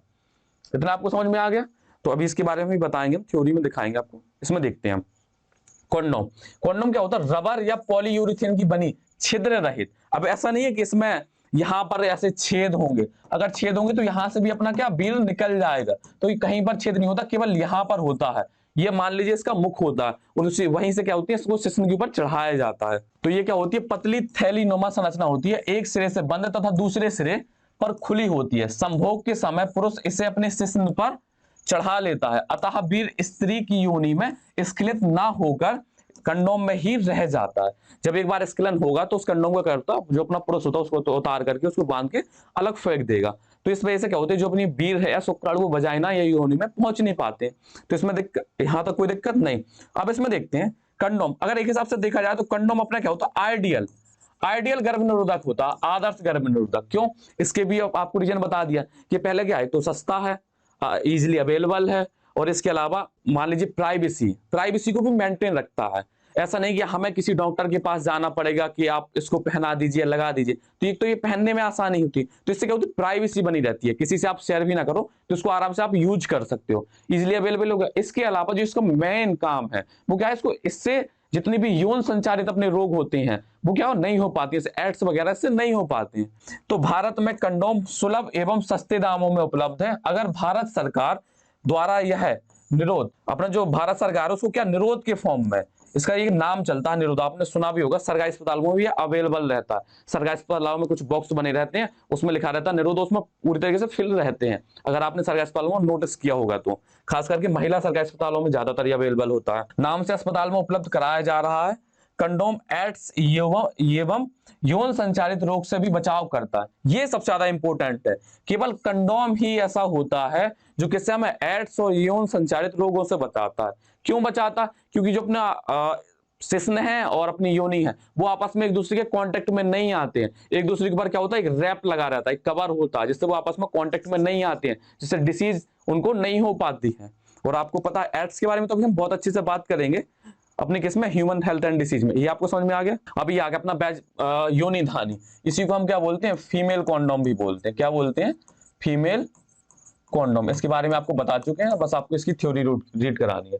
इतना आपको समझ में आ गया। तो अभी इसके बारे में भी बताएंगे, थ्योरी में दिखाएंगे आपको। इसमें देखते हैं हम कॉन्डोम। कॉन्डोम क्या होता है, रबर या पॉलीयूरिथेन की बनी छिद्र रहित। अब ऐसा नहीं है कि इसमें यहां पर ऐसे छेद होंगे, अगर छेद होंगे तो यहां से भी अपना क्या बीज निकल जाएगा। तो ये कहीं पर छेद नहीं होता, केवल यहां पर होता है। ये मान लीजिए इसका मुख होता है और उसी वहीं से क्या होती है, इसको सिस्टम के ऊपर चढ़ाया जाता है। तो ये क्या होती है, पतली थैलीनुमा संरचना होती है, एक सिरे से बंद तथा दूसरे सिरे पर खुली होती है। संभोग के समय पुरुष इसे अपने सिस्टम पर चढ़ा लेता है, अतः वीर स्त्री की योनि में स्खलित ना होकर कंडोम में ही रह जाता है। जब एक बार स्खलन होगा तो उस कंडोम का करता जो अपना पुरुष होता है उसको तो उतार करके उसको बांध के अलग फेंक देगा। तो इस वजह से क्या होता है, जो अपनी वीर है या शुक्राणु वो वजाइना या योनि में पहुंच नहीं पाते। तो इसमें यहां तक कोई दिक्कत नहीं। अब इसमें देखते हैं कंडोम। अगर एक हिसाब से देखा जाए तो कंडोम अपना क्या होता, आइडियल गर्भ निरोधक होता, आदर्श गर्भ निरोधक। क्यों, इसके भी आपको रीजन बता दिया कि पहले क्या है, तो सस्ता है, इजिली अवेलेबल है, और इसके अलावा मान लीजिए प्राइवेसी को भी मेंटेन रखता है। ऐसा नहीं कि हमें किसी डॉक्टर के पास जाना पड़ेगा कि आप इसको पहना दीजिए, लगा दीजिए। तो एक तो ये पहनने में आसानी होती, तो इससे क्या होती है, प्राइवेसी बनी रहती है। किसी से आप शेयर भी ना करो तो इसको आराम से आप यूज कर सकते हो, इजिली अवेलेबल होगा। इसके अलावा जो इसका मेन काम है वो क्या है, इसको इससे जितनी भी यौन संचारित अपने रोग होते हैं वो क्या नहीं हो पाती है, एड्स वगैरह से नहीं हो पाते हैं। तो भारत में कंडोम सुलभ एवं सस्ते दामों में उपलब्ध है। अगर भारत सरकार द्वारा यह निरोध, अपना जो भारत सरकार है उसको क्या निरोध के फॉर्म में इसका एक नाम चलता है निरोध, आपने सुना भी होगा, सरकारी अस्पतालों में भी अवेलेबल रहता है। सरकारी अस्पतालों में कुछ बॉक्स बने रहते हैं, उसमें लिखा रहता है निरोध, उसमें पूरी तरीके से फिल रहते हैं। अगर आपने सरकारी अस्पतालों में नोटिस किया होगा तो खास करके महिला सरकारी अस्पतालों में ज्यादातर ये अवेलेबल होता है। नाम से अस्पताल में उपलब्ध कराया जा रहा है। कंडोम एड्स एवं यौन संचालित रोग से भी बचाव करता है। ये सबसे ज्यादा इंपॉर्टेंट है। केवल कंडोम ही ऐसा होता है जो किससे हमें एड्स और यौन संचालित रोगों से बचाता है। क्यों बचाता? क्योंकि जो अपना शिश्न है और अपनी योनि है वो आपस में एक दूसरे के कांटेक्ट में नहीं आते हैं। एक दूसरे के ऊपर क्या होता है, एक रैप लगा रहता है, एक कवर होता है, जिससे वो आपस में कांटेक्ट में नहीं आते हैं, जिससे डिसीज उनको नहीं हो पाती है। और आपको पता है एड्स के बारे में तो हम बहुत अच्छे से बात करेंगे अपने केस में ह्यूमन हेल्थ एंड डिसीज में। ये आपको समझ में आ गया। अभी आ गया अपना बैच योनि धानी। इसी को हम क्या बोलते हैं, फीमेल कॉन्डोम भी बोलते हैं। क्या बोलते हैं? Female condom. इसके बारे में आपको बता चुके हैं, बस आपको इसकी थ्योरी रीड करानी है।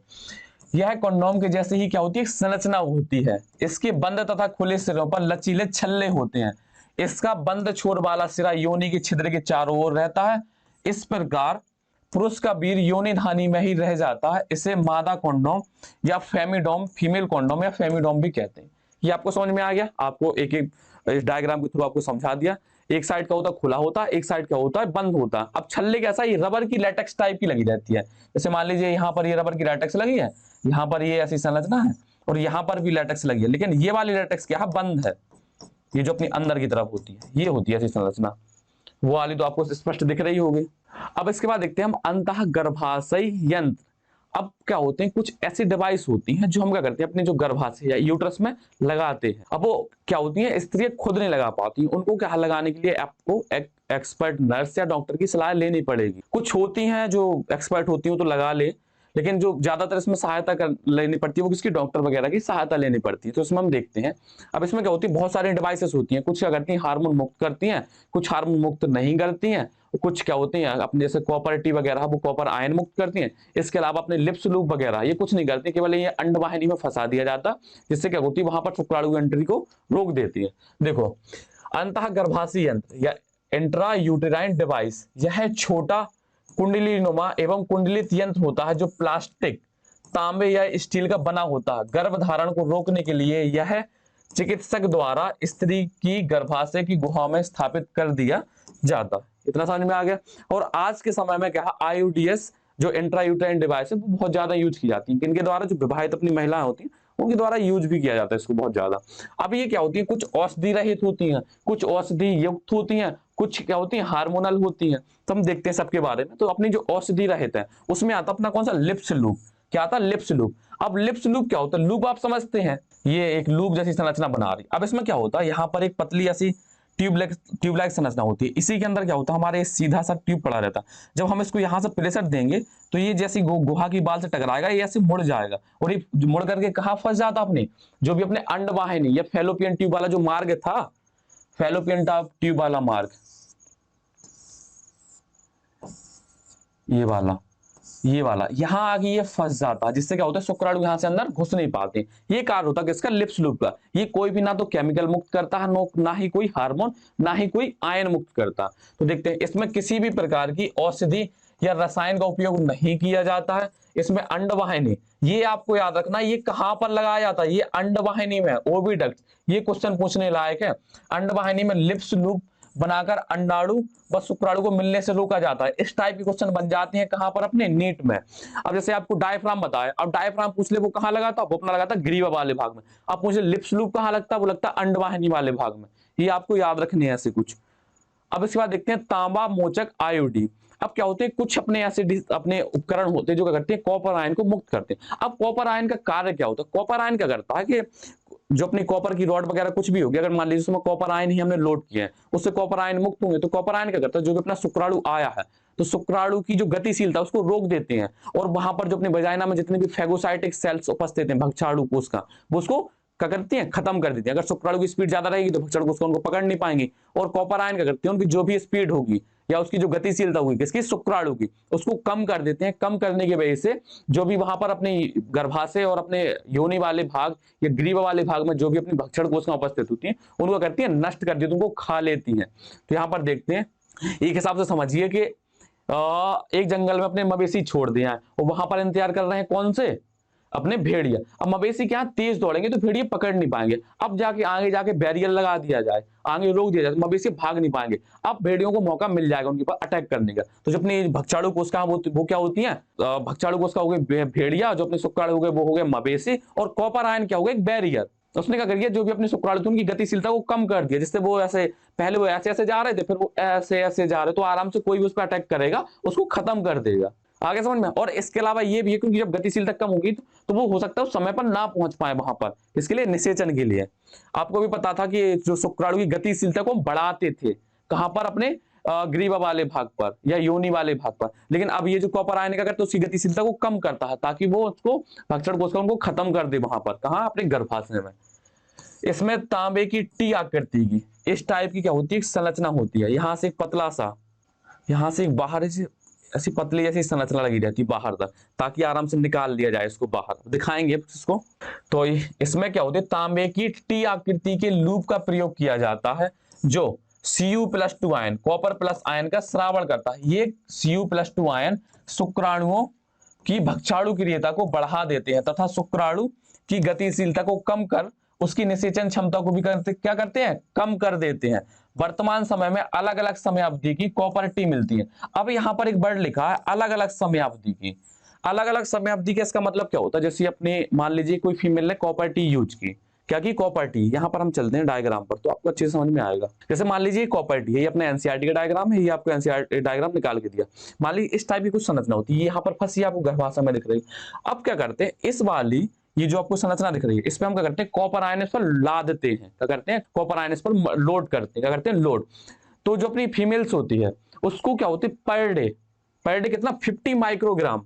यह कॉन्डोम के जैसे ही क्या होती है, संरचना होती है। इसके बंद तथा खुले सिरों पर लचीले छल्ले होते हैं। इसका बंद छोर वाला सिरा योनि के छिद्र के चारों ओर रहता है। इस प्रकार पुरुष का वीर योनि धानी में ही रह जाता है। इसे मादा कॉन्डोम या फेमिडोम, फीमेल कॉन्डोम या फेमिडोम भी कहते हैं। ये आपको समझ में आ गया। आपको एक एक इस डायग्राम के थ्रू आपको समझा दिया। एक साइड का होता है खुला होता है, एक साइड का होता है बंद होता है। अब छल्ले कैसा, ये रबर की लेटेक्स टाइप की लगी रहती है। जैसे मान लीजिए यहाँ पर ये रबर की लेटेक्स लगी है, यहाँ पर ये ऐसी संरचना है और यहाँ पर भी लेटेक्स लगी है, लेकिन ये वाली लेटेक्स क्या है, बंद है। ये जो अपनी अंदर की तरफ होती है ये होती है ऐसी संरचना। वो वाली तो आपको स्पष्ट दिख रही होगी। अब इसके बाद देखते हैं हम अंतः गर्भाशय यंत्र। अब क्या होते हैं, कुछ ऐसी डिवाइस होती हैं जो हम क्या करते हैं अपने जो गर्भाशय या यूट्रस में लगाते हैं। अब वो क्या होती हैं, स्त्री खुद नहीं लगा पाती, उनको क्या लगाने के लिए आपको एक एक्सपर्ट नर्स या डॉक्टर की सलाह लेनी पड़ेगी। कुछ होती हैं जो एक्सपर्ट होती हैं तो लगा ले, लेकिन जो ज्यादातर इसमें सहायता लेनी पड़ती है वो किसकी, डॉक्टर वगैरह की सहायता लेनी पड़ती है। तो इसमें हम देखते हैं। अब इसमें क्या होती है, बहुत सारी डिवाइसेस होती हैं। कुछ क्या करती हैं, हार्मोन मुक्त करती हैं, कुछ हार्मोन मुक्त नहीं करती हैं, कुछ क्या होती हैं अपने जैसे कॉपर टी वगैरह वो कॉपर आयन मुक्त करती हैं। इसके अलावा अपने लिप्स लूप वगैरह ये कुछ नहीं करती, केवल ये अंडवाहिनी में फंसा दिया जाता, जिससे क्या होती है वहां पर शुक्राणु एंट्री को रोक देती है। देखो, अंतः गर्भाशय यंत्र या इंट्रा यूटेराइन डिवाइस, यह छोटा कुंडलीनुमा एवं कुंडलित यंत्र होता है जो प्लास्टिक, तांबे या स्टील का बना होता है। गर्भधारण को रोकने के लिए यह चिकित्सक द्वारा स्त्री की गर्भाशय की गुहा में स्थापित कर दिया जाता है। इतना समझ में आ गया। और आज के समय में क्या है, आईयूडीएस जो इंट्रायूटेराइन डिवाइस है वो बहुत ज्यादा यूज की जाती है। इनके द्वारा जो विवाहित अपनी महिलाएं होती हैं उनके द्वारा यूज भी किया जाता है इसको बहुत ज्यादा। अब ये क्या होती है, कुछ औषधि रहित होती हैं, कुछ औषधि युक्त होती हैं, कुछ क्या होती है हार्मोनल होती हैं। तो हम देखते हैं सबके बारे में। तो अपनी जो औषधि रहित है उसमें आता अपना कौन सा, लिप्स लूप। क्या आता है, लिप्स लूप। अब लिप्स लूप क्या होता है, लूप आप समझते हैं, ये एक लूप जैसी संरचना बना रही। अब इसमें क्या होता है, यहाँ पर एक पतली ऐसी ट्यूबलाइक संरचना होती है। इसी के अंदर क्या होता है, हमारे सीधा सा ट्यूब पड़ा रहता है। जब हम इसको यहाँ से प्रेशर देंगे तो ये जैसी गुहा की बाल से टकराएगा, ये ऐसे मुड़ जाएगा और ये मुड़ करके कहाँ फंस जाता, अपने जो भी अपने अंडवाहिनी या फैलोपियन ट्यूब वाला जो मार्ग था, फैलोपियन ट्यूब वाला मार्ग, ये वाला यहाँ आगे ये फंस जाता है, जिससे क्या होता है शुक्राणु यहाँ से अंदर घुस नहीं पाते। ये कार्य होता है किसका, लिप्स लूप का। ये कोई भी ना तो केमिकल मुक्त करता है, ना ही कोई हार्मोन, ना ही कोई आयन मुक्त करता। तो देखते हैं इसमें किसी भी प्रकार की औषधि या रसायन का उपयोग नहीं किया जाता है। इसमें अंडवाहिनी, ये आपको याद रखना, ये कहां पर लगाया जाता है, ये अंडवाहिनी में, ओविडक्ट। ये क्वेश्चन पूछने लायक है। अंडवाहिनी में लिप्स लूप बनाकर अंडाणु व शुक्राणु को मिलने से रोका जाता है। इस टाइप के क्वेश्चन बन जाते हैं कहां पर, अपने नीट में। अब जैसे आपको डायफ्राम बताया, अब डायफ्राम पूछ ले वो कहां लगाता, वो अपना लगाता ग्रीवा वाले भाग में। अब मुझे लिप्स लूप कहां लगता, वो लगता अंडवाहिनी वाले भाग में। ये आपको याद रखने हैं ऐसे कुछ। अब इसके बाद देखते हैं तांबा मोचक आयोडी। अब क्या होते हैं, कुछ अपने ऐसे अपने उपकरण होते हैं जो क्या करते हैं, कॉपर आयन को मुक्त करते हैं। अब कॉपर आयन का कार्य क्या होता है, कॉपर आयन क्या करता है कि जो अपनी कॉपर की रॉड वगैरह कुछ भी होगी, अगर मान लीजिए उसमें कॉपर आयन ही हमने लोड किया है, उससे कॉपर आयन मुक्त होंगे, तो कॉपर आयन क्या करता है, जो भी अपना शुक्राणु आया है तो शुक्राणु की जो गतिशीलता उसको रोक देते हैं। और वहां पर जो अपने वजाइना में जितने भी फेगोसाइटिक सेल्स उपस्थित हैं भक्षाणु कोष का, वो उसको क्या करती हैं, खत्म कर देती हैं। अगर शुक्राणु की स्पीड ज्यादा रहेगी तो भक्षण कोष उनको पकड़ नहीं पाएंगे। और कॉपर आयन क्या करती है, उनकी जो भी स्पीड होगी या उसकी जो गतिशीलता होगी किसकी, शुक्राणु की, उसको कम कर देते हैं। कम करने की वजह से जो भी वहां पर अपने गर्भाशय और अपने योनि वाले भाग या ग्रीवा वाले भाग में जो भी अपनी भक्षण कोशिकाएं उपस्थित होती हैं उनको करती है, नष्ट कर देती है, उनको खा लेती हैं। तो यहाँ पर देखते हैं, एक हिसाब से समझिए कि एक जंगल में अपने मवेशी छोड़ दिया है और वहां पर इंतजार कर रहे हैं कौन से, अपने भेड़िया। अब मवेशी क्या तेज दौड़ेंगे तो भेड़िया पकड़ नहीं पाएंगे। अब जाके आगे जाके बैरियर लगा दिया जाए, आगे रोक दिया जाए, तो मवेशी भाग नहीं पाएंगे। अब भेड़ियों को मौका मिल जाएगा उनके पास अटैक करने का। तो जो अपनी भक्षाणु कोशिका वो क्या होती है, भक्षाणु कोशिका हो गई भेड़िया, जो अपने शुक्राणु हो गए वो हो गए मवेशी, और कॉपर आयन क्या हो गया, एक बैरियर। उसने क्या कर दिया, जो भी अपने शुक्राणु थे उनकी गतिशीलता को कम कर दिया, जिससे वो ऐसे पहले वो ऐसे ऐसे जा रहे थे, फिर वो ऐसे ऐसे जा रहे, तो आराम से कोई भी उस पर अटैक करेगा उसको खत्म कर देगा। आगे समझ में। और इसके अलावा ये भी है, क्योंकि जब गतिशीलता कम होगी तो वो हो सकता है उस समय पर ना पहुंच पाए वहां पर, इसके लिए निषेचन के लिए। आपको भी पता था कि जो शुक्राणु की गतिशीलता को बढ़ाते थे, कहां पर, अपने ग्रीवा वाले भाग पर या योनि वाले भाग पर। लेकिन अब ये जो कॉपर आयन का करते उसकी गतिशीलता को कम करता है, ताकि वो उसको भक्षण कोशिकाओं को खत्म कर दे वहां पर, कहां, अपने गर्भाशय में। इसमें तांबे की टी आकृति की इस टाइप की क्या होती है, संरचना होती है। यहां से एक पतला सा, यहां से एक बाहर से ऐसी पतली ऐसी संरचना लगी रहती है बाहर तक, ताकि आराम से निकाल लिया जाए इसको बाहर। दिखाएंगे इसको। तो इसमें क्या होते है, तांबे की टी आकृति के लूप का प्रयोग किया जाता है, जो Cu+2 ion, copper plus ion का श्रावण करता है। ये Cu+2 आयन शुक्राणुओं की भक्षाणु क्रियता को बढ़ा देते हैं तथा शुक्राणु की गतिशीलता को कम कर उसकी निषेचन क्षमता को भी क्या करते हैं, कम कर देते हैं। वर्तमान समय में अलग अलग समय अवधि की कॉपर टी मिलती है। अब यहां पर एक वर्ड लिखा है, अलग अलग समय अवधि की। अलग अलग समय अवधि का इसका मतलब क्या होता है, जैसे अपने मान लीजिए कोई फीमेल ने कॉपर टी यूज की, क्या की, कॉपर टी। यहां पर हम चलते हैं डायग्राम पर, तो आपको अच्छे से समझ में आएगा। जैसे मान लीजिए कॉपर टी है, ये अपने एनसीईआरटी का डायग्राम है, ये आपको एनसीईआरटी डायग्राम निकाल के दिया। मान लीजिए इस टाइप की कुछ संरचना होती है, यहाँ पर फंसी आपको गर्भाशय में दिख रही है। अब क्या करते हैं, इस वाली ये जो आपको संरचना दिख रही है, इसमें हम क्या करते हैं, कॉपर आयन इस पर लादते हैं। क्या करते हैं, कॉपर आयन इस पर लोड करते हैं। क्या करते हैं, लोड। तो जो अपनी फीमेल्स होती है उसको क्या होती है, पर डे कितना, 50 माइक्रोग्राम,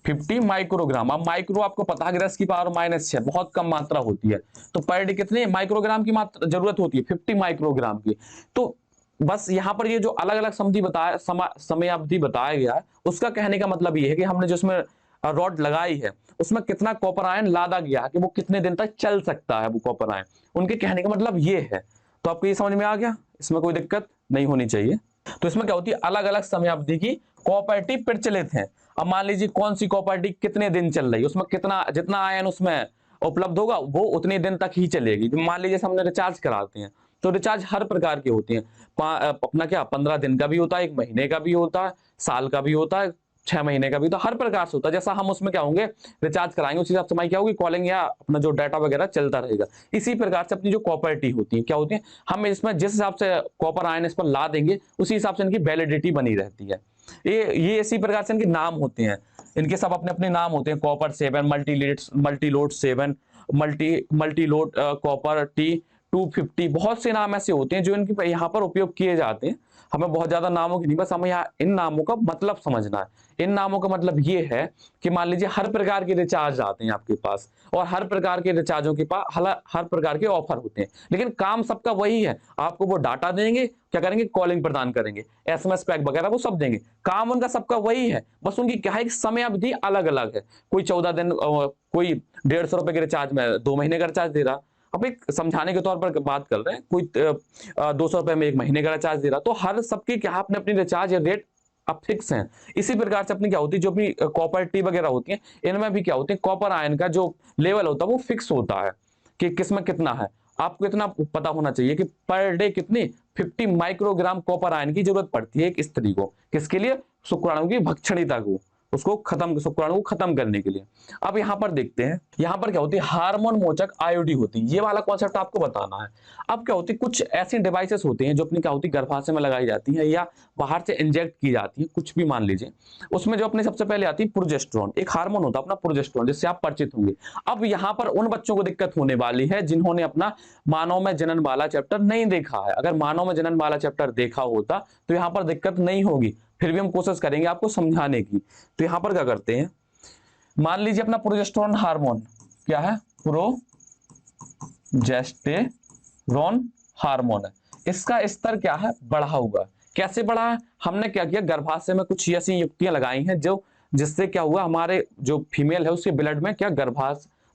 50 माइक्रोग्राम। अब माइक्रो आपको पता है 10 की पावर -6, बहुत कम मात्रा होती है। तो पर डे कितने माइक्रोग्राम की मात्रा जरूरत होती है, 50 माइक्रोग्राम की। तो बस यहाँ पर ये जो अलग अलग समय अवधि बताया गया है, उसका कहने का मतलब ये है कि हमने जो उसमें रॉड लगाई है उसमें कितना कॉपर आयन लादा गया है, कि वो कितने दिन तक चल सकता है वो कॉपर आयन। उनके कहने का मतलब ये है। तो आपको ये समझ में आ गया, इसमें कोई दिक्कत नहीं होनी चाहिए। तो इसमें क्या होती है, अलग अलग समय अवधि की कॉपर टी प्रचलित है। अब मान लीजिए कौन सी कॉपर टी कितने दिन चल रही है, उसमें कितना, जितना आयन उसमें उपलब्ध होगा वो उतने दिन तक ही चलेगी। मान लीजिए हमने रिचार्ज कराते हैं, तो रिचार्ज हर प्रकार के होते हैं। अपना क्या 15 दिन का भी होता है, 1 महीने का भी होता है, साल का भी होता है, 6 महीने का भी, तो हर प्रकार से होता है। जैसा हम उसमें क्या होंगे, रिचार्ज कराएंगे, उसी हिसाब से हमारी क्या होगी, कॉलिंग या अपना जो डाटा वगैरह चलता रहेगा। इसी प्रकार से अपनी जो कॉपर टी होती है क्या होती है, हम इसमें जिस हिसाब से कॉपर आयन इस पर ला देंगे उसी हिसाब से इनकी वैलिडिटी बनी रहती है। ये इसी प्रकार से इनके नाम होते हैं, इनके सब अपने अपने नाम होते हैं। Copper 7, Multiload 7, Multiload copper T 250, बहुत से नाम ऐसे होते हैं जो इनके यहाँ पर उपयोग किए जाते हैं। हमें बहुत ज्यादा नामों की नहीं, बस हमें यहाँ इन नामों का मतलब समझना है। इन नामों का मतलब ये है कि मान लीजिए हर प्रकार के रिचार्ज आते हैं आपके पास, और हर प्रकार के रिचार्जों के पास हर प्रकार के ऑफर होते हैं, लेकिन काम सबका वही है। आपको वो डाटा देंगे, क्या करेंगे, कॉलिंग प्रदान करेंगे, एसएमएस पैक वगैरह वो सब देंगे। काम उनका सबका वही है, बस उनकी क्या है, समय अवधि अलग अलग है। कोई 14 दिन, कोई 150 रुपए के रिचार्ज में 2 महीने का रिचार्ज दे रहा। अब एक समझाने के तौर पर बात कर रहे हैं, कोई 200 रुपए में 1 महीने का रिचार्ज दे रहा, तो हर सबकी क्या अपने अपनी रिचार्ज रेट अब फिक्स हैं। इसी प्रकार से अपनी क्या होती है, जो अपनी कॉपर टी वगैरह होती है, इनमें भी क्या होती है, कॉपर आयन का जो लेवल होता है वो फिक्स होता है कि किसमें कितना है। आपको इतना पता होना चाहिए कि पर डे कितनी 50 माइक्रोग्राम कॉपर आयन की जरूरत पड़ती है एक स्त्री को, किसके लिए, शुक्राणु की भक्षणीयता को, उसको खत्म, शुक्राणु को खत्म करने के लिए। अब यहां पर देखते हैं, यहां पर क्या होती है, हार्मोन मोचक आईओडी होती है। ये वाला कॉन्सेप्ट आपको बताना है। अब क्या होती है, कुछ ऐसी डिवाइसेस होती हैं जो अपनी क्या होती है, गर्भाशय में लगाई जाती हैं या बाहर से इंजेक्ट की जाती है, कुछ भी मान लीजिए। उसमें जो अपने सबसे पहले आती है प्रोजेस्टेरोन, एक हार्मोन होता है अपना प्रोजेस्टेरोन, जिससे आप परिचित होंगे। अब यहां पर उन बच्चों को दिक्कत होने वाली है जिन्होंने अपना मानव में जनन वाला चैप्टर नहीं देखा है। अगर मानव में जनन वाला चैप्टर देखा होता तो यहां पर दिक्कत नहीं होगी, फिर भी हम कोशिश करेंगे आपको समझाने की। तो यहां पर क्या करते हैं, मान लीजिए अपना प्रोजेस्टेरोन हार्मोन क्या है, प्रोजेस्टेरोन हार्मोन है, इसका स्तर क्या है, बढ़ा हुआ। कैसे बढ़ा है, हमने क्या किया, गर्भाशय में कुछ ऐसी युक्तियां लगाई हैं जो जिससे क्या हुआ, हमारे जो फीमेल है उसके ब्लड में क्या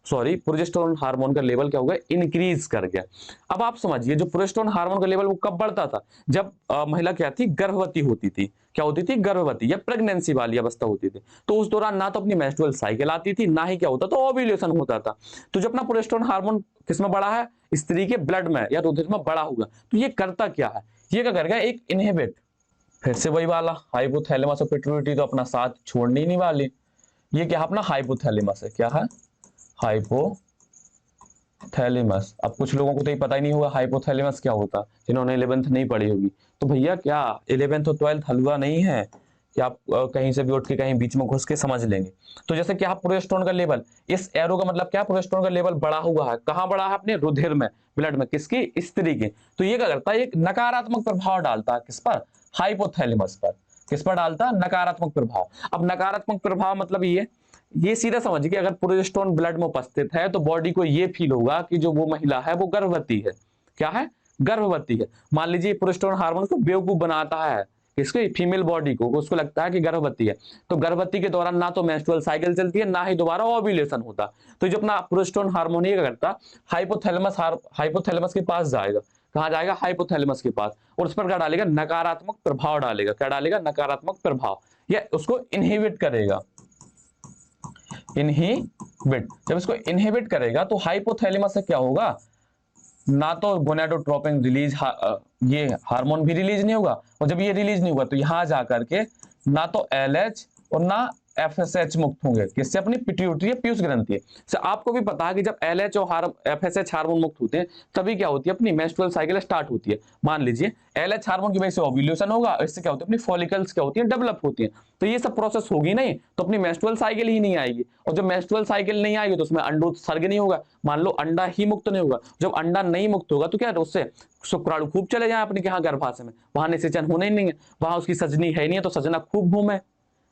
सॉरी प्रोजेस्टेरोन हार्मोन का लेवल क्या हो गया, इंक्रीज कर गया। अब आप समझिए जो प्रोजेस्टेरोन हार्मोन का लेवल वो कब बढ़ता था, जब महिला क्या थी, गर्भवती होती थी। क्या होती थी, गर्भवती या प्रेगनेंसी वाली अवस्था होती थी। तो उस दौरान ना तो अपनी मेंस्ट्रुअल साइकिल आती थी, ना ही क्या होता था, ओव्यूलेशन होता था। तो जो अपना प्रोजेस्टेरोन हार्मोन किसमें बढ़ा है, स्त्री के ब्लड में या रुधिर में बढ़ा हुआ, तो ये करता क्या है, ये क्या करेगा, एक इनहिबिट, फिर से वही वाला हाइपोथैलेमस और पिट्यूटरी तो अपना साथ छोड़ने ही नहीं वाली। ये क्या अपना हाइपोथैलेमस है, क्या है, हाइपोथैलेमस। अब कुछ लोगों को तो ये पता ही नहीं होगा हाइपोथैलेमस क्या होता, जिन्होंने 11th नहीं पढ़ी होगी। तो भैया क्या 11th और 12th हलवा नहीं है कि आप कहीं से भी उठ के कहीं बीच में घुस के समझ लेंगे। तो जैसे क्या प्रोजेस्टेरोन का लेवल, इस एरो का मतलब क्या, प्रोजेस्टेरोन का लेवल बढ़ा हुआ है, कहां बढ़ा है, अपने रुधिर में, ब्लड में, किसकी, स्त्री की। तो ये क्या करता है, एक नकारात्मक प्रभाव डालता है किस पर, हाइपोथैलेमस पर। किस पर डालता है, नकारात्मक प्रभाव। अब नकारात्मक प्रभाव मतलब ये सीधा समझिए कि अगर प्रोजेस्टेरोन ब्लड में उपस्थित है तो बॉडी को ये फील होगा कि जो वो महिला है वो गर्भवती है। क्या है, गर्भवती है। मान लीजिए प्रोजेस्टेरोन हार्मोन को बेवकूफ बनाता है, किसको, फीमेल बॉडी को, उसको लगता है कि गर्भवती है। तो गर्भवती के दौरान ना तो मेंस्ट्रुअल साइकिल चलती है, ना ही दोबारा ओव्यूलेशन होता। तो जो अपना प्रोजेस्टेरोन हार्मोन ये करता, हाइपोथैलेमस के पास जाएगा। कहां जाएगा, हाइपोथैलेमस के पास, और उस पर क्या डालेगा, नकारात्मक प्रभाव डालेगा। क्या डालेगा, नकारात्मक प्रभाव, या उसको इनहिबिट करेगा। इनहिबिट, जब इसको इनहिबिट करेगा तो हाइपोथैलेमस से क्या होगा, ना तो गोनाडोट्रोपिन रिलीज, ये हार्मोन भी रिलीज नहीं होगा, और जब ये रिलीज नहीं होगा तो यहां जाकर के ना तो एलएच और ना एफएसएच मुक्त होंगे, किससे, अपनी पिट्यूटरी या पीयूष ग्रंथि से। आपको भी पता है कि जब एलएच और एफएसएच हार्मोन मुक्त होते हैं तभी क्या होती है, अपनी मेंस्ट्रुअल साइकिल स्टार्ट होती है। मान लीजिए एलएच हार्मोन की वजह से ओव्यूलेशन होगा, इससे क्या होती है, अपनी फॉलिकल्स क्या होती है, डेवलप होती है। तो ये सब प्रोसेस होगी नहीं तो अपनी मेंस्ट्रुअल साइकिल ही नहीं आएगी, और जब मेंस्ट्रुअल साइकिल नहीं आएगी तो उसमें अंडोत्सर्ग नहीं होगा। मान लो अंडा ही मुक्त नहीं होगा, जब अंडा नहीं मुक्त होगा तो क्या उससे शुक्राणु खूब चले जाए अपने यहाँ गर्भाशय में, वहां निषेचन होने ही नहीं है, वहां उसकी सजनी है ही नहीं है तो सजना खूब घूमे,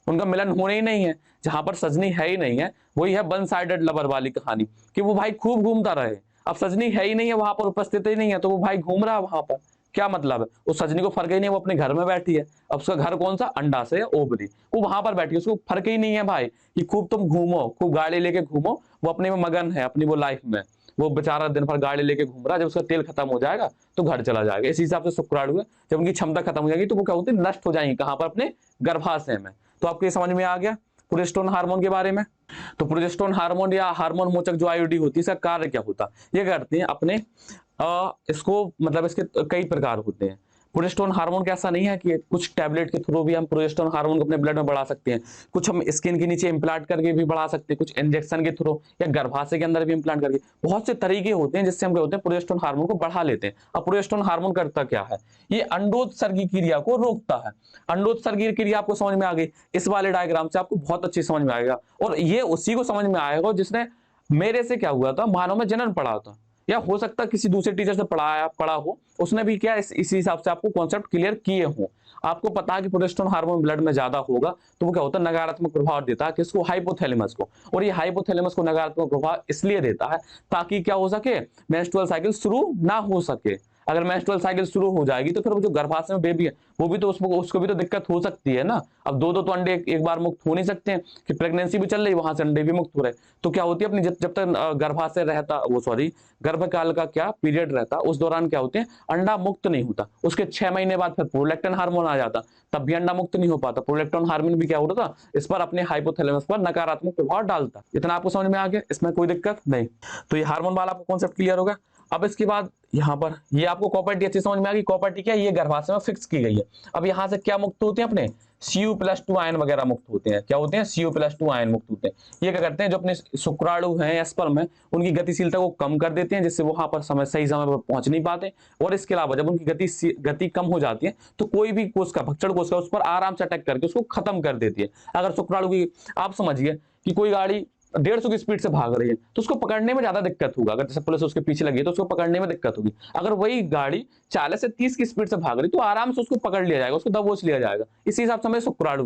उनका मिलन होने ही नहीं है। जहां पर सजनी है ही नहीं है वही है वन साइडेड लवर वाली कहानी, कि वो भाई खूब घूमता रहे। अब सजनी है ही नहीं है, वहां पर उपस्थित ही नहीं है, तो वो भाई घूम रहा है वहां पर, क्या मतलब है, उस सजनी को फर्क ही नहीं है, वो अपने घर में बैठी है। अब उसका घर कौन सा, अंडा से ओवरी, वो वहां पर बैठी है, उसको फर्क ही नहीं है भाई कि खूब तुम घूमो, खूब गाड़ी लेके घूमो, वो अपने में मगन है, अपनी वो लाइफ में। वो बेचारा दिन भर गाड़ी लेके घूम रहा है, जब उसका तेल खत्म हो जाएगा तो घर चला जाएगा। इसी हिसाब से शुक्राणु है, जब उनकी क्षमता खत्म हो जाएगी तो वो क्या होती है, नष्ट हो जाएंगी, कहां पर, अपने गर्भाशय में। तो आपको ये समझ में आ गया प्रोजेस्टेरोन हार्मोन के बारे में। तो प्रोजेस्टेरोन हार्मोन या हार्मोन मोचक जो आईयूडी होती है, इसका कार्य क्या होता है, ये करते हैं अपने इसको, मतलब इसके कई प्रकार होते हैं। प्रोजेस्टेरोन हार्मोन का ऐसा नहीं है कि कुछ टैबलेट के थ्रू भी हम प्रोजेस्टेरोन हार्मोन को अपने ब्लड में बढ़ा सकते हैं, कुछ हम स्किन के नीचे इंप्लांट करके भी बढ़ा सकते हैं, कुछ इंजेक्शन के थ्रू या गर्भाशय के अंदर भी इंप्लांट करके, बहुत से तरीके होते हैं जिससे हम क्या होते हैं, प्रोजेस्टेरोन हार्मोन को बढ़ा लेते हैं। अब प्रोजेस्टेरोन हार्मोन करता क्या है, ये अंडोत्सर्गी क्रिया को रोकता है। अंडोत्सर्गी क्रिया आपको समझ में आ गई, इस वाले डायग्राम से आपको बहुत अच्छी समझ में आएगा, और ये उसी को समझ में आएगा जिसने मेरे से क्या हुआ था, मानव में जनन पढ़ा था, या हो सकता है किसी दूसरे टीचर से पढ़ा हो, उसने भी क्या इसी हिसाब से आपको कॉन्सेप्ट क्लियर किए हो। आपको पता है कि प्रोजेस्टेरोन हार्मोन ब्लड में ज्यादा होगा तो वो क्या होता है, नकारात्मक प्रभाव देता है किसको, हाइपोथैलेमस को। और ये हाइपोथैलेमस को नकारात्मक प्रभाव इसलिए देता है ताकि क्या हो सके, मेंस्ट्रुअल साइकिल शुरू ना हो सके। अगर मेंस्ट्रुअल साइकिल शुरू हो जाएगी तो फिर वो जो गर्भाशय में बेबी है वो भी तो उसको भी तो दिक्कत हो सकती है ना। अब दो तो अंडे एक बार मुक्त हो नहीं सकते हैं, कि प्रेगनेंसी भी चल रही, वहां से अंडे भी मुक्त हो रहे, तो क्या होती है अपनी जब तक गर्भाशय रहता, वो सॉरी गर्भकाल का क्या पीरियड रहता, उस दौरान क्या होते हैं, अंडा मुक्त नहीं होता। उसके 6 महीने बाद फिर प्रोलैक्टिन हार्मोन आ जाता, तब भी अंडा मुक्त नहीं हो पाता। प्रोलैक्टिन हार्मोन भी क्या होता था, इस पर अपने हाइपोथैलेमस पर नकारात्मक प्रभाव डालता। इतना आपको समझ में आ गया, इसमें कोई दिक्कत नहीं। तो ये हार्मोन वाला आपको कॉन्सेप्ट क्लियर होगा। अब इसके बाद यहाँ पर ये आपको कॉपर्टी अच्छी समझ में आ गई। कॉपर्टी क्या है, ये गर्भाशय में फिक्स की गई है। अब यहाँ से क्या मुक्त होते हैं, अपने Cu+2 आयन वगैरह मुक्त होते हैं। क्या होते हैं, Cu+2 आयन मुक्त होते हैं। ये क्या करते हैं, जो अपने शुक्राणु हैं, स्पर्म है, उनकी गतिशीलता को कम कर देते हैं, जिससे वो वहां पर सही समय पर पहुंच नहीं पाते। और इसके अलावा जब उनकी गति कम हो जाती है तो कोई भी कोशिका, भक्षण कोशिका उस पर आराम से अटैक करके उसको खत्म कर देती है। अगर शुक्राणु की, आप समझिए कि कोई गाड़ी 150 की स्पीड से भाग रही है तो उसको पकड़ने में ज्यादा दिक्कत होगा। अगर जैसे पुलिस उसके पीछे लगी है तो उसको पकड़ने में दिक्कत होगी। अगर वही गाड़ी 40 से 30 की स्पीड से भाग रही तो आराम से उसको पकड़ लिया जाएगा, उसको दबोच लिया जाएगा। इसी हिसाब से हमें शुक्राणु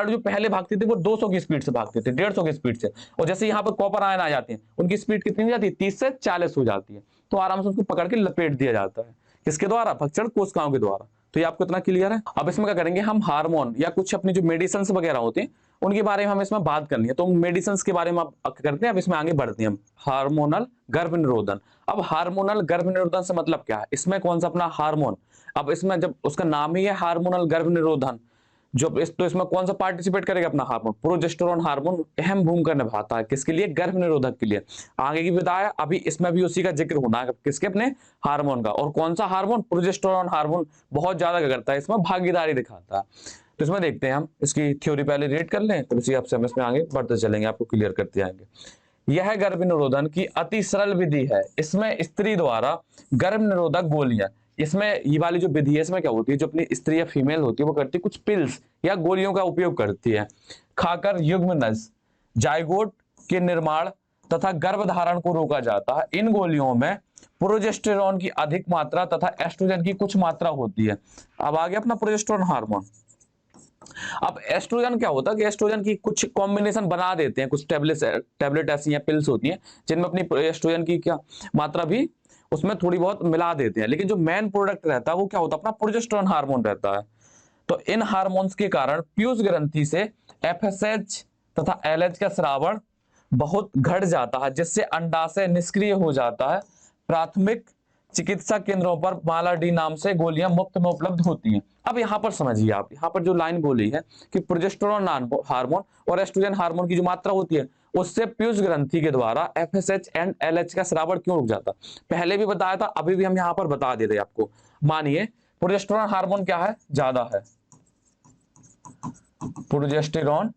जो पहले भागती थी वो 200 की स्पीड से भागते थे, 150 की स्पीड से। और जैसे यहाँ पर कॉपर आयन आ जाते हैं, उनकी स्पीड कितनी हो जाती है, 30 से 40 हो जाती है। तो आराम से उसको पकड़ के लपेट दिया जाता है, किसके द्वारा, भक्षण कोशिकाओं के द्वारा। तो ये आपको इतना क्लियर है। अब इसमें क्या करेंगे हम, हार्मोन या कुछ अपनी जो मेडिसिन वगैरह होते हैं उनके बारे में हम इसमें बात करनी है। तो मेडिसिन के बारे में आप करते हैं, अब इसमें आगे बढ़ते हैं हम। हार्मोनल गर्भ निरोधन। अब हार्मोनल गर्भ निरोधन से मतलब क्या है, इसमें कौन सा अपना हार्मोन, अब इसमें जब उसका नाम ही है हार्मोनल गर्भ निरोधन, तो इसमें कौन सा पार्टिसिपेट करेगा, अपना हार्मोन प्रोजेस्टेरोन हार्मोन अहम भूमिका निभाता है किसके लिए, गर्भ निरोधक के लिए। आगे की बताया, अभी इसमें भी उसी का जिक्र होना है, किसके, अपने हार्मोन का। और कौन सा हार्मोन, प्रोजेस्टेरोन हार्मोन बहुत ज्यादा क्या करता है, इसमें भागीदारी दिखाता है। तो इसमें देखते हैं हम, इसकी थ्योरी पहले रीड कर लें, तो इसी आपसे हम इसमें आगे बढ़ते चलेंगे, आपको क्लियर करते आएंगे। यह गर्भ निरोधन की अति सरल विधि है। इसमें स्त्री द्वारा गर्भ निरोधक गोलियां, इसमें ये वाली जो विधि है इसमें क्या होती है, जो अपनी स्त्री या फीमेल होती है वो करती है कुछ पिल्स या गोलियों का उपयोग करती है, खाकर युग्मनज जायगोट के निर्माण तथा गर्भधारण को रोका जाता है। इन गोलियों में प्रोजेस्टेरॉन की अधिक मात्रा तथा एस्ट्रोजन की कुछ मात्रा होती है। अब आगे अपना प्रोजेस्टेरॉन हार्मोन। अब एस्ट्रोजन क्या होता है कि एस्ट्रोजन की कुछ कॉम्बिनेशन बना देते हैं, कुछ टैबलेट ऐसी हैं, पिल्स होती हैं जिनमें अपनी एस्ट्रोजन की क्या मात्रा भी उसमें थोड़ी बहुत मिला देते हैं, लेकिन जो मेन प्रोडक्ट रहता है वो क्या होता है, अपना प्रोजेस्टेरोन हार्मोन रहता है। तो इन हार्मोन्स के कारण पीयूष ग्रंथि से एफएसएच तथा एलएच का स्रावण बहुत घट जाता है, जिससे अंडाशय निष्क्रिय हो जाता है। प्राथमिक चिकित्सा केंद्रों पर माला डी नाम से गोलियां मुफ्त में उपलब्ध होती हैं। अब यहाँ पर समझिए आप, यहाँ पर जो लाइन बोली है कि प्रोजेस्टेरोन हार्मोन और एस्ट्रोजन हार्मोन की जो मात्रा होती है उससे पीयूष ग्रंथि के द्वारा एफएसएच एंड एलएच का स्रावण क्यों रुक जाता, पहले भी बताया था, अभी भी हम यहाँ पर बता दे रहे आपको। मानिए प्रोजेस्टेरोन हार्मोन क्या है, ज्यादा है, प्रोजेस्टेरोन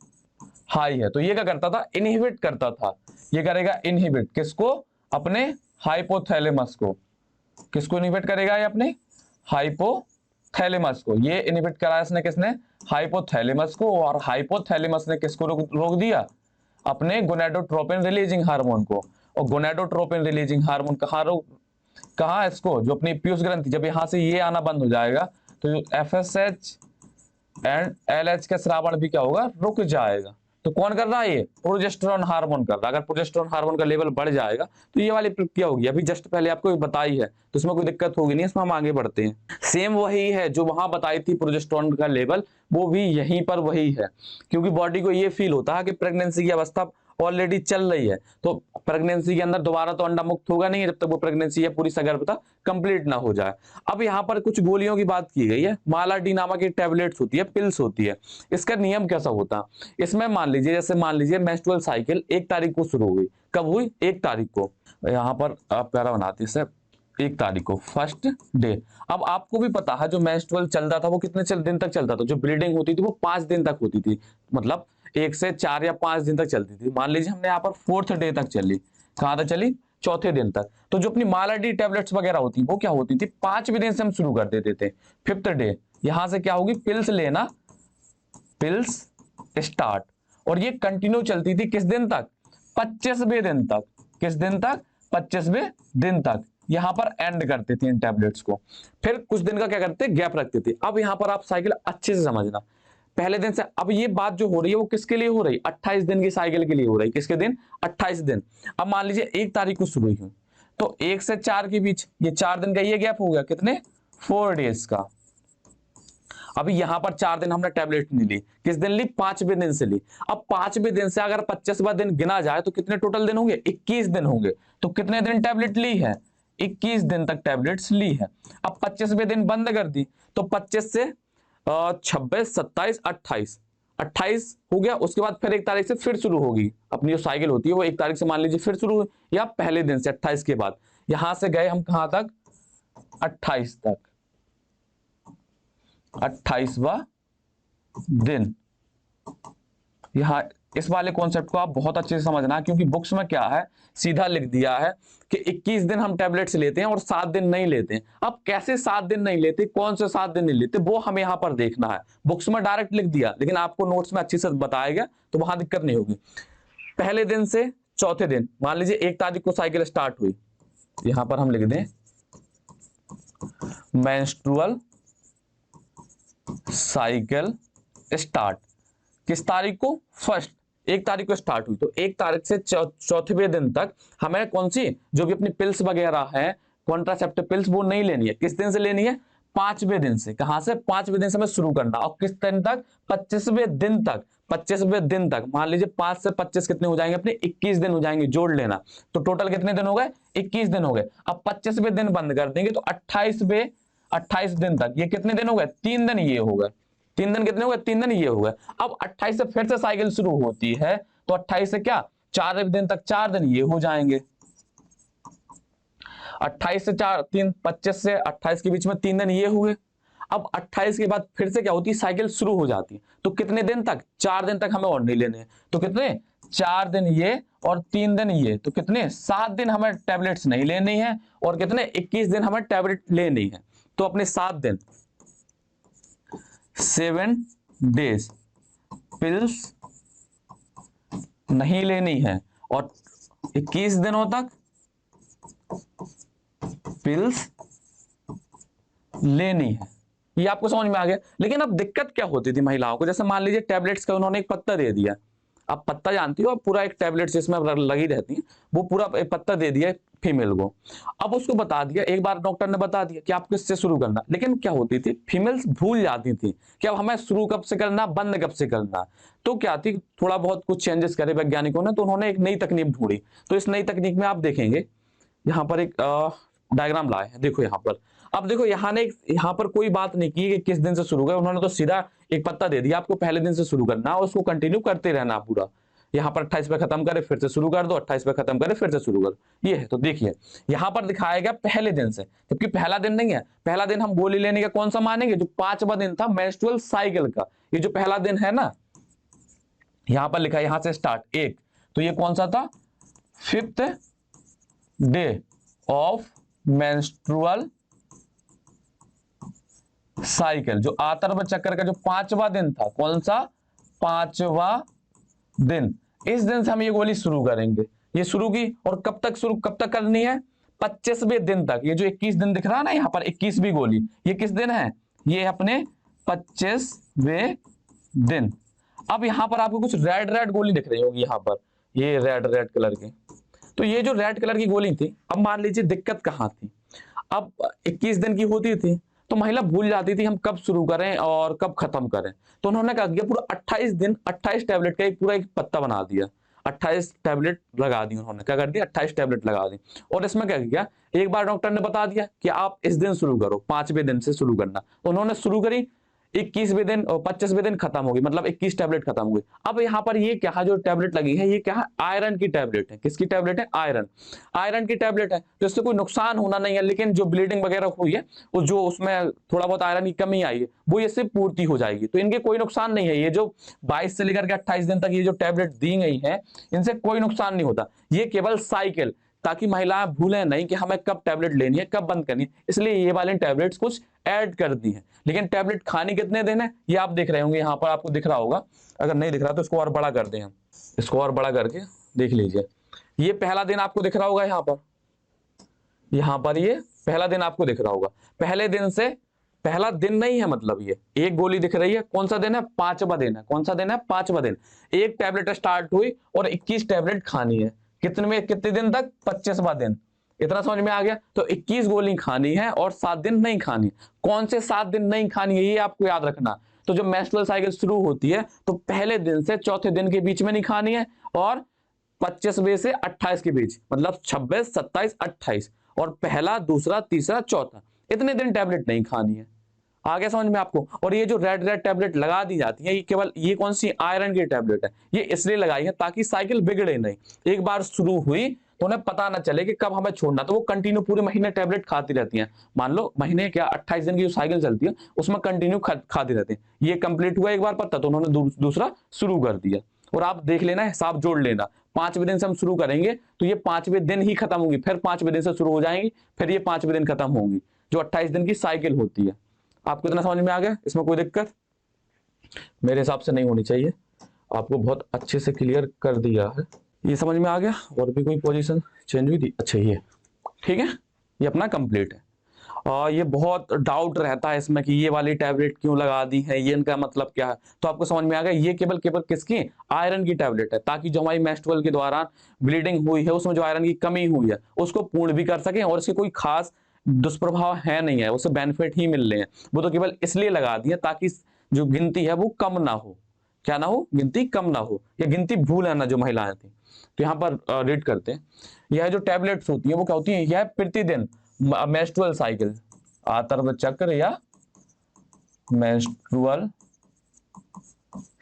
हाई है, तो ये क्या करता था, इनहिबिट करता था। ये करेगा इनहिबिट किसको, अपने हाइपोथैलेमस को। किसको इनहिबिट करेगा, ये अपने हाइपोथैलेमस को। ये इनहिबिट कराया इसने, किसने, हाइपोथैलेमस को। और हाइपोथैलेमस ने किसको रोक दिया, अपने गोनाडोट्रोपिन रिलीजिंग हार्मोन को। और गोनाडोट्रोपिन रिलीजिंग हार्मोन कहाँ इसको, जो अपनी पीयूष ग्रंथि, जब यहां से ये आना बंद हो जाएगा तो जो एफएसएच एंड एलएच का स्रावण भी क्या होगा, रुक जाएगा। तो कौन कर रहा है, ये प्रोजेस्टेरोन हार्मोन कर रहा है। अगर प्रोजेस्टेरोन हार्मोन का लेवल बढ़ जाएगा तो ये वाली प्रक्रिया होगी, अभी जस्ट पहले आपको बताई है, तो इसमें कोई दिक्कत होगी नहीं, इसमें हम आगे बढ़ते हैं। सेम वही है जो वहां बताई थी प्रोजेस्टेरोन का लेवल, वो भी यहीं पर वही है, क्योंकि बॉडी को ये फील होता है कि प्रेगनेंसी की अवस्था ऑलरेडी चल रही है, तो प्रेगनेंसी के अंदर दोबारा तो अंडा मुक्त होगा नहीं जब तक वो प्रेगनेंसी या पूरी सगर्भता कंप्लीट ना हो जाए। अब यहाँ पर कुछ गोलियों की बात की गई है, माला डी नामक एक टैबलेट्स होती है, पिल्स होती है। इसका नियम कैसा होता है, इसमें मान लीजिए, जैसे मान लीजिए मेंस्ट्रुअल साइकिल 1 तारीख को शुरू हुई, कब हुई, 1 तारीख को। यहाँ पर आप प्यारा बनाते हैं सर, 1 तारीख को फर्स्ट डे। अब आपको भी पता है जो मेंस्ट्रुअल चलता था वो कितने दिन तक चलता था, जो ब्लीडिंग होती थी वो 5 दिन तक होती थी, मतलब 1 से 4 या 5 दिन तक चलती थी। मान लीजिए हमने यहाँ पर 4th डे तक चली, कहाँ तक चली, 4थे दिन तक। तो जो अपनी माला डी टैबलेट्स वगैरह होती वो क्या होती थी, 5वें दिन से हम शुरू कर देते थे। 5th डे यहां से क्या होगी, पिल्स लेना, पिल्स स्टार्ट, और ये कंटिन्यू चलती थी किस दिन तक, 25वें दिन तक। किस दिन तक, 25वें दिन तक। यहां पर एंड करते थे इन टैबलेट्स को, फिर कुछ दिन का क्या करते, गैप रखते थे। अब यहां पर आप साइकिल अच्छे से समझना, पहले दिन से, अब ये बात जो हो रही है वो किसके लिए हो रही, 28 दिन की साइकिल के लिए हो रही, किसके दिन, 28 दिन। अब मान लीजिए 1 तारीख को शुरू हुई, तो 1 से 4 के बीच ये 4 दिन का ये गैप हो गया, कितने, 4 डेज का। अभी यहां पर 4 दिन हमने टैबलेट नहीं ली, किस दिन ली, 5वें दिन से ली। अब 5वें दिन से अगर 25वां दिन गिना जाए तो कितने टोटल दिन होंगे, 21 दिन होंगे। तो कितने दिन टैबलेट ली है, 21 दिन तक टैबलेट्स ली है। अब 25वें दिन बंद कर दी, तो 25 से 26, 27, 28, 28 हो गया। उसके बाद फिर 1 तारीख से फिर शुरू होगी अपनी जो साइकिल होती है, वो 1 तारीख से मान लीजिए फिर शुरू हुई, या पहले दिन से 28 के बाद। यहां से गए हम कहां तक, 28 तक, 28वां दिन। यहां इस वाले कॉन्सेप्ट को आप बहुत अच्छे से समझना, क्योंकि बुक्स में क्या है, सीधा लिख दिया है कि 21 दिन हम टैबलेट्स लेते हैं और 7 दिन नहीं लेते हैं। अब कैसे 7 दिन नहीं लेते, कौन से 7 दिन नहीं लेते, वो हमें यहां पर देखना है। बुक्स में डायरेक्ट लिख दिया, लेकिन आपको नोट्स में अच्छे से बताया गया, तो वहां दिक्कत नहीं होगी। पहले दिन से चौथे दिन, मान लीजिए 1 तारीख को साइकिल स्टार्ट हुई, यहां पर हम लिख दें मेंस्ट्रुअल साइकिल स्टार्ट, किस तारीख को, फर्स्ट, 1 तारीख को स्टार्ट हुई, तो 1 तारीख से 4वें दिन तक हमें कौन सी, जो भी अपनी पिल्स वगैरह है, कॉन्ट्रासेप्टिव पिल्स, वो नहीं लेनी है। किस दिन से लेनी है, 5वें दिन से। कहां से? 5वें दिन से हमें शुरू करना, और किस दिन तक? 25वें दिन तक। 25वें दिन तक मान लीजिए 5 से 25 कितने हो जाएंगे अपने? 21 दिन हो जाएंगे, जोड़ लेना। तो टोटल कितने दिन हो गए? 21 दिन हो गए। अब 25वें दिन बंद कर देंगे तो 28 दिन तक ये कितने दिन हो गए? 3 दिन ये हो गए। 3 दिन कितने हो गए? 3 दिन ये हो गए। अब 28 से फिर से साइकिल शुरू होती है, तो 28 से क्या 4 दिन तक 4 दिन ये हो जाएंगे। 28 से 4 3 25 से 28 के बीच में 3 दिन ये हुए। अब 28 के बाद फिर से क्या होती है? साइकिल शुरू हो जाती है। तो कितने दिन तक? 4 दिन तक हमें और नहीं लेने हैं। तो कितने? 4 दिन ये और 3 दिन ये, तो कितने? 7 दिन हमें टैबलेट्स नहीं लेनी है, और कितने? 21 दिन हमें टैबलेट लेनी है। तो अपने 7 दिन 7 डेज पिल्स नहीं लेनी है, और 21 दिनों तक पिल्स लेनी है। ये आपको समझ में आ गया। लेकिन अब दिक्कत क्या होती थी महिलाओं को? जैसे मान लीजिए टैबलेट्स का उन्होंने एक पत्ता दे दिया, आप पत्ता जानती हो, पूरा एक टैबलेट जिसमें लगी रहती है, वो पूरा एक पत्ता दे दिया फीमेल को। अब उसको बता दिया, एक बार डॉक्टर ने बता दिया कि आपको इससे शुरू करना, लेकिन क्या होती थी फीमेल्स भूल जाती थी कि अब हमें शुरू कब से करना, बंद कब से करना। तो क्या थी, थोड़ा बहुत कुछ चेंजेस करे वैज्ञानिकों ने, तो उन्होंने एक नई तकनीक ढूंढी। तो इस नई तकनीक में आप देखेंगे यहाँ पर एक डायग्राम लाए हैं, देखो यहाँ पर। अब देखो यहाँ पर कोई बात नहीं की कि किस दिन से शुरू करें, उन्होंने तो सीधा एक पत्ता दे दिया, आपको पहले दिन से शुरू करना और उसको कंटिन्यू करते रहना पूरा। यहाँ पर 28 पे खत्म करे फिर से शुरू कर दो, 28 पे खत्म करे फिर से शुरू करो, ये है। तो देखिए यहाँ पर दिखाया गया पहले दिन से, जबकि पहला दिन नहीं है। पहला दिन हम गोली लेने का कौन सा मानेंगे? जो 5वां दिन था मेंस्ट्रुअल साइकिल का, ये जो पहला दिन है ना, यहाँ पर लिखा है यहाँ से स्टार्ट 1, तो ये कौन सा था? 5th day of menstrual cycle. जो आतर्व चक्र का जो 5वां दिन था, कौन सा? 5वां दिन। इस दिन से हम ये गोली शुरू करेंगे। ये शुरू की, और कब तक करनी है? 25वें दिन तक। ये जो 21 दिन दिख रहा है ना यहाँ पर, 21वीं गोली, ये किस दिन है? ये अपने 25वें दिन। अब यहाँ पर आपको कुछ रेड गोली दिख रही होगी यहाँ पर, ये रेड कलर की। तो ये जो रेड कलर की गोली थी, अब मान लीजिए दिक्कत कहाँ थी? अब 21 दिन की होती थी तो महिला भूल जाती थी हम कब शुरू करें और कब खत्म करें। तो उन्होंने क्या किया, पूरा 28 दिन 28 टैबलेट का पूरा एक पत्ता बना दिया, 28 टैबलेट लगा दी। उन्होंने क्या कर दिया? 28 टैबलेट लगा दी। और इसमें क्या किया, एक बार डॉक्टर ने बता दिया कि आप इस दिन शुरू करो, 5वें दिन से शुरू करना। उन्होंने शुरू करी, 21वें दिन और 25वें दिन खत्म होगी, मतलब 21 टैबलेट खत्म हुई। अब यहाँ पर ये क्या है, जो टैबलेट लगी है ये क्या है? आयरन की टैबलेट है। किसकी टैबलेट है? आयरन की टैबलेट है। तो इससे कोई नुकसान होना नहीं है, लेकिन जो ब्लीडिंग वगैरह हुई है, वो जो उसमें थोड़ा बहुत आयरन की कमी आई है, वो इससे पूर्ति हो जाएगी। तो इनके कोई नुकसान नहीं है। ये जो 22 से लेकर के 28 दिन तक ये जो टैबलेट दी गई है, इनसे कोई नुकसान नहीं होता। ये केवल साइकिल, ताकि महिलाएं भूलें नहीं कि हमें कब टैबलेट लेनी है, कब बंद करनी है, इसलिए ये वाले टैबलेट्स कुछ ऐड कर दी है। लेकिन टैबलेट खानी कितने दिन है ये आप देख रहे होंगे, यहाँ पर आपको दिख रहा होगा। अगर नहीं दिख रहा तो इसको और बड़ा कर दें हम, इसको और बड़ा करके देख लीजिए। ये पहला दिन आपको दिख रहा होगा यहाँ पर ये पहला दिन आपको दिख रहा होगा। पहले दिन से, पहला दिन नहीं है मतलब, ये एक गोली दिख रही है, कौन सा दिन है? 5वां दिन है। कौन सा दिन है? 5वां दिन। एक टैबलेट स्टार्ट हुई और 21 टैबलेट खानी है। कितने दिन तक? 25वां दिन। इतना समझ में आ गया? तो 21 गोली खानी है और 7 दिन नहीं खानी। कौन से 7 दिन नहीं खानी है ये आपको याद रखना। तो जब मेंस्ट्रुअल साइकिल शुरू होती है तो पहले दिन से चौथे दिन के बीच में नहीं खानी है, और 25वें से 28 के बीच, मतलब 26, 27, 28, और पहला, दूसरा, तीसरा, चौथा, इतने दिन टैबलेट नहीं खानी है। आगे समझ में आपको? और ये जो रेड टैबलेट लगा दी जाती है, ये केवल ये कौन सी? आयरन की टैबलेट है। ये इसलिए लगाई है ताकि साइकिल बिगड़े नहीं। एक बार शुरू हुई तो उन्हें पता ना चले कि कब हमें छोड़ना, तो वो कंटिन्यू पूरे महीने टैबलेट खाती रहती हैं। मान लो महीने क्या 28 दिन की जो साइकिल चलती है उसमें कंटिन्यू खाती रहती है। ये कंप्लीट हुआ एक बार पत्ता, तो उन्होंने दूसरा शुरू कर दिया। और आप देख लेना, हिसाब जोड़ लेना, 5वें दिन से हम शुरू करेंगे तो ये 5वें दिन ही खत्म होगी, फिर 5वें दिन से शुरू हो जाएंगी, फिर ये 5वें दिन खत्म होगी, जो 28 दिन की साइकिल होती है। आपको इतना समझ में आ गया? इसमें कोई दिक्कत मेरे हिसाब से नहीं होनी चाहिए। आपको बहुत अच्छे से क्लियर कर दिया है। ये समझ में आ गया? और भी कोई पोजीशन चेंज हुई थी? अच्छा, ये ठीक है, ये अपना कंप्लीट है। और ये बहुत डाउट रहता है इसमें कि ये वाली टैबलेट क्यों लगा दी है, ये इनका मतलब क्या है। तो आपको समझ में आ गया, ये केवल किसकी? आयरन की टैबलेट है, ताकि जो हमारी मेंस्ट्रुअल के दौरान ब्लीडिंग हुई है उसमें जो आयरन की कमी हुई है उसको पूर्ण भी कर सके, और इसके कोई खास दुष्प्रभाव है नहीं है, उसे बेनिफिट ही मिल रहे हैं। वो तो केवल इसलिए लगा दिया ताकि जो गिनती है वो कम ना हो। क्या ना हो? गिनती कम ना हो, या गिनती भूल है ना जो महिलाएं थी। तो यहाँ पर रीड करते हैं, यह जो टैबलेट्स होती है वो क्या होती है? यह प्रतिदिन मेंस्ट्रुअल साइकिल, आतर्व चक्र या मेंस्ट्रुअल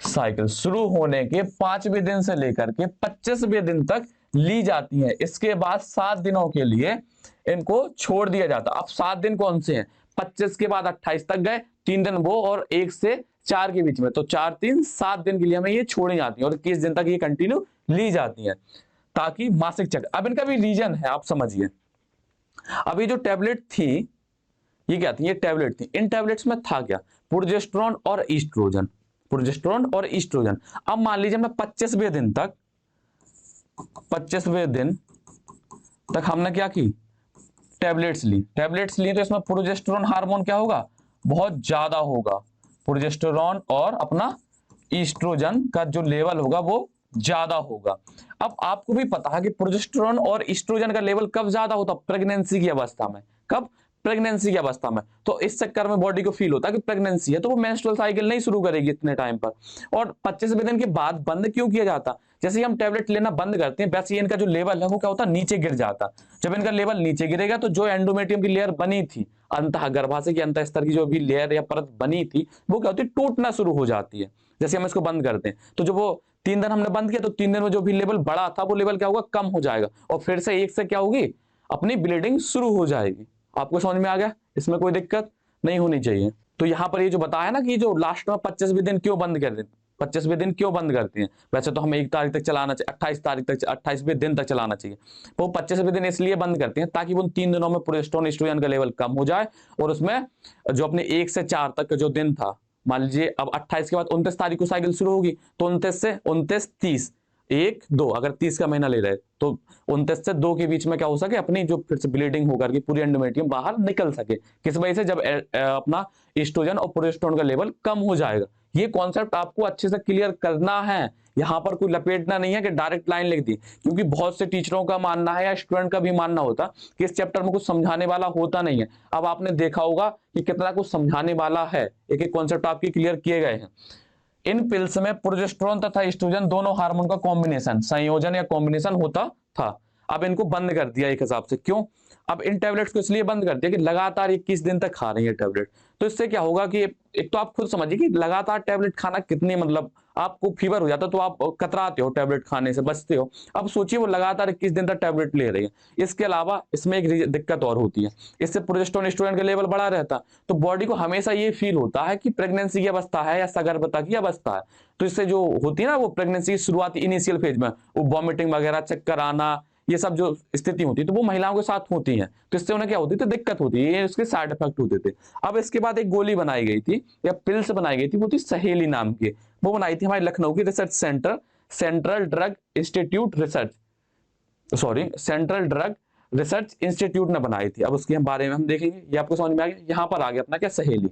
साइकिल शुरू होने के 5वें दिन से लेकर के 25वें दिन तक ली जाती है। इसके बाद 7 दिनों के लिए इनको छोड़ दिया जाता। अब 7 दिन कौन से हैं? 25 के बाद 28 तक गए, 3 दिन वो, और 1 से 4 के बीच में, तो 4 3 7 दिन के लिए हमें ये छोड़ी जाती है और 21 दिन तक ये कंटिन्यू ली जाती है, ताकि मासिक चक्र। अब इनका भी रीजन है, आप समझिए। अभी जो टैबलेट थी, ये क्या थी? ये टैबलेट थी। इन टैबलेट्स में था क्या? प्रोजेस्टेरोन और ईस्ट्रोजन, प्रोजेस्टेरोन और ईस्ट्रोजन। अब मान लीजिए हमने 25वें दिन तक, 25वें दिन तक हमने क्या की? टैबलेट्स ली। टैबलेट्स ली तो इसमें प्रोजेस्टेरोन हार्मोन क्या होगा? बहुत ज्यादा होगा। प्रोजेस्टेरोन और अपना ईस्ट्रोजन का जो लेवल होगा वो ज्यादा होगा। अब आपको भी पता है कि प्रोजेस्टेरोन और ईस्ट्रोजन का लेवल कब ज्यादा होता? प्रेगनेंसी की अवस्था में। कब? प्रेगनेंसी की अवस्था में। तो इस चक्कर में बॉडी को फील होता है कि प्रेगनेंसी है, तो वो मेंस्ट्रुअल साइकिल नहीं शुरू करेगी इतने टाइम पर। और 25वें दिन के बाद बंद क्यों किया जाता? जैसे ही हम टैबलेट लेना बंद करते हैं, वैसे ही इनका जो लेवल है वो क्या होता? नीचे गिर जाता। जब इनका लेवल नीचे गिरेगा तो जो एंडोमेट्रियम की लेयर बनी थी, अंतः गर्भाशय की अंत स्तर की जो भी लेयर या परत बनी थी, वो क्या होती है? टूटना शुरू हो जाती है। जैसे हम इसको बंद करते हैं, तो जो वो 3 दिन हमने बंद किया, तो 3 दिन में जो भी लेवल बढ़ा था वो लेवल क्या होगा? कम हो जाएगा, और फिर से 1 से क्या होगी? अपनी ब्लीडिंग शुरू हो जाएगी। आपको समझ में आ गया? इसमें कोई दिक्कत नहीं होनी चाहिए। तो यहाँ पर ये जो बताया ना कि जो लास्ट में 25वें दिन क्यों बंद कर देते, 25वें दिन क्यों बंद करते हैं? वैसे तो हमें 1 तारीख तक चलाना चाहिए, 28 तारीख तक, 28वें दिन तक चलाना चाहिए। वो 25वें दिन इसलिए बंद करते हैं ताकि उन 3 दिनों में प्रोजेस्टेरोन एस्ट्रोजन का लेवल कम हो जाए, और उसमें जो अपने 1 से 4 तक का जो दिन था, मान लीजिए अब 28 के बाद 29 तारीख को साइकिल शुरू होगी, तो 29 से 29 30 1 2, अगर 30 का महीना ले रहे तो 29 से 2 के बीच में क्या हो सके? अपनी जो फिर से ब्लीडिंग होकर के पूरी एंडोमेट्रियम बाहर निकल सके। किस वजह से? जब अपना एस्ट्रोजन और प्रोजेस्टेरोन का लेवल कम हो जाएगा। ये कॉन्सेप्ट आपको अच्छे से क्लियर करना है। यहाँ पर कोई लपेटना नहीं है कि डायरेक्ट लाइन लिख दी, क्योंकि बहुत से टीचरों का मानना है या स्टूडेंट का भी मानना होता कि इस चैप्टर में कुछ समझाने वाला होता नहीं है। अब आपने देखा होगा कि कितना कुछ समझाने वाला है, एक एक कॉन्सेप्ट आपके क्लियर किए गए हैं। इन पिल्स में प्रोजेस्टेरोन तथा एस्ट्रोजन दोनों हार्मोन का कॉम्बिनेशन, संयोजन या कॉम्बिनेशन होता था। अब इनको बंद कर दिया एक हिसाब से। क्यों? अब इन टैबलेट्स को इसलिए बंद कर दिया कि लगातार 21 दिन तक खा रही है टैबलेट। तो इससे क्या होगा कि एक तो आप खुद समझिए कि लगातार टैबलेट खाना कितनी, मतलब आपको फीवर हो जाता है तो आप कतराते हो टैबलेट खाने से, बचते हो। अब सोचिए वो लगातार 21 दिन तक टैबलेट ले रही है। इसके अलावा इसमें एक दिक्कत और होती है, इससे प्रोजेस्टेरोन एस्ट्रोजन का लेवल बढ़ा रहता, तो बॉडी को हमेशा ये फील होता है कि प्रेगनेंसी की अवस्था है या सगर्भता की अवस्था है। तो इससे जो होती है ना वो प्रेगनेंसी की शुरुआती इनिशियल फेज में वो वॉमिटिंग वगैरह, चक्कर आना, ये सब जो स्थिति होती है तो वो महिलाओं के साथ होती है। तो इससे उन्हें क्या होती थी? दिक्कत होती है, ये उसके साइड इफेक्ट होते थे। अब इसके बाद एक गोली बनाई गई थी या पिल्स बनाई गई थी, वो थी सहेली नाम की। वो बनाई थी हमारे लखनऊ की research centre, central drug institute research, sorry central drug research institute ने बनाई थी। अब उसके बारे में हम देखेंगे। ये आपको समझ में आ गया? यहाँ पर आ गया अपना क्या? सहेली।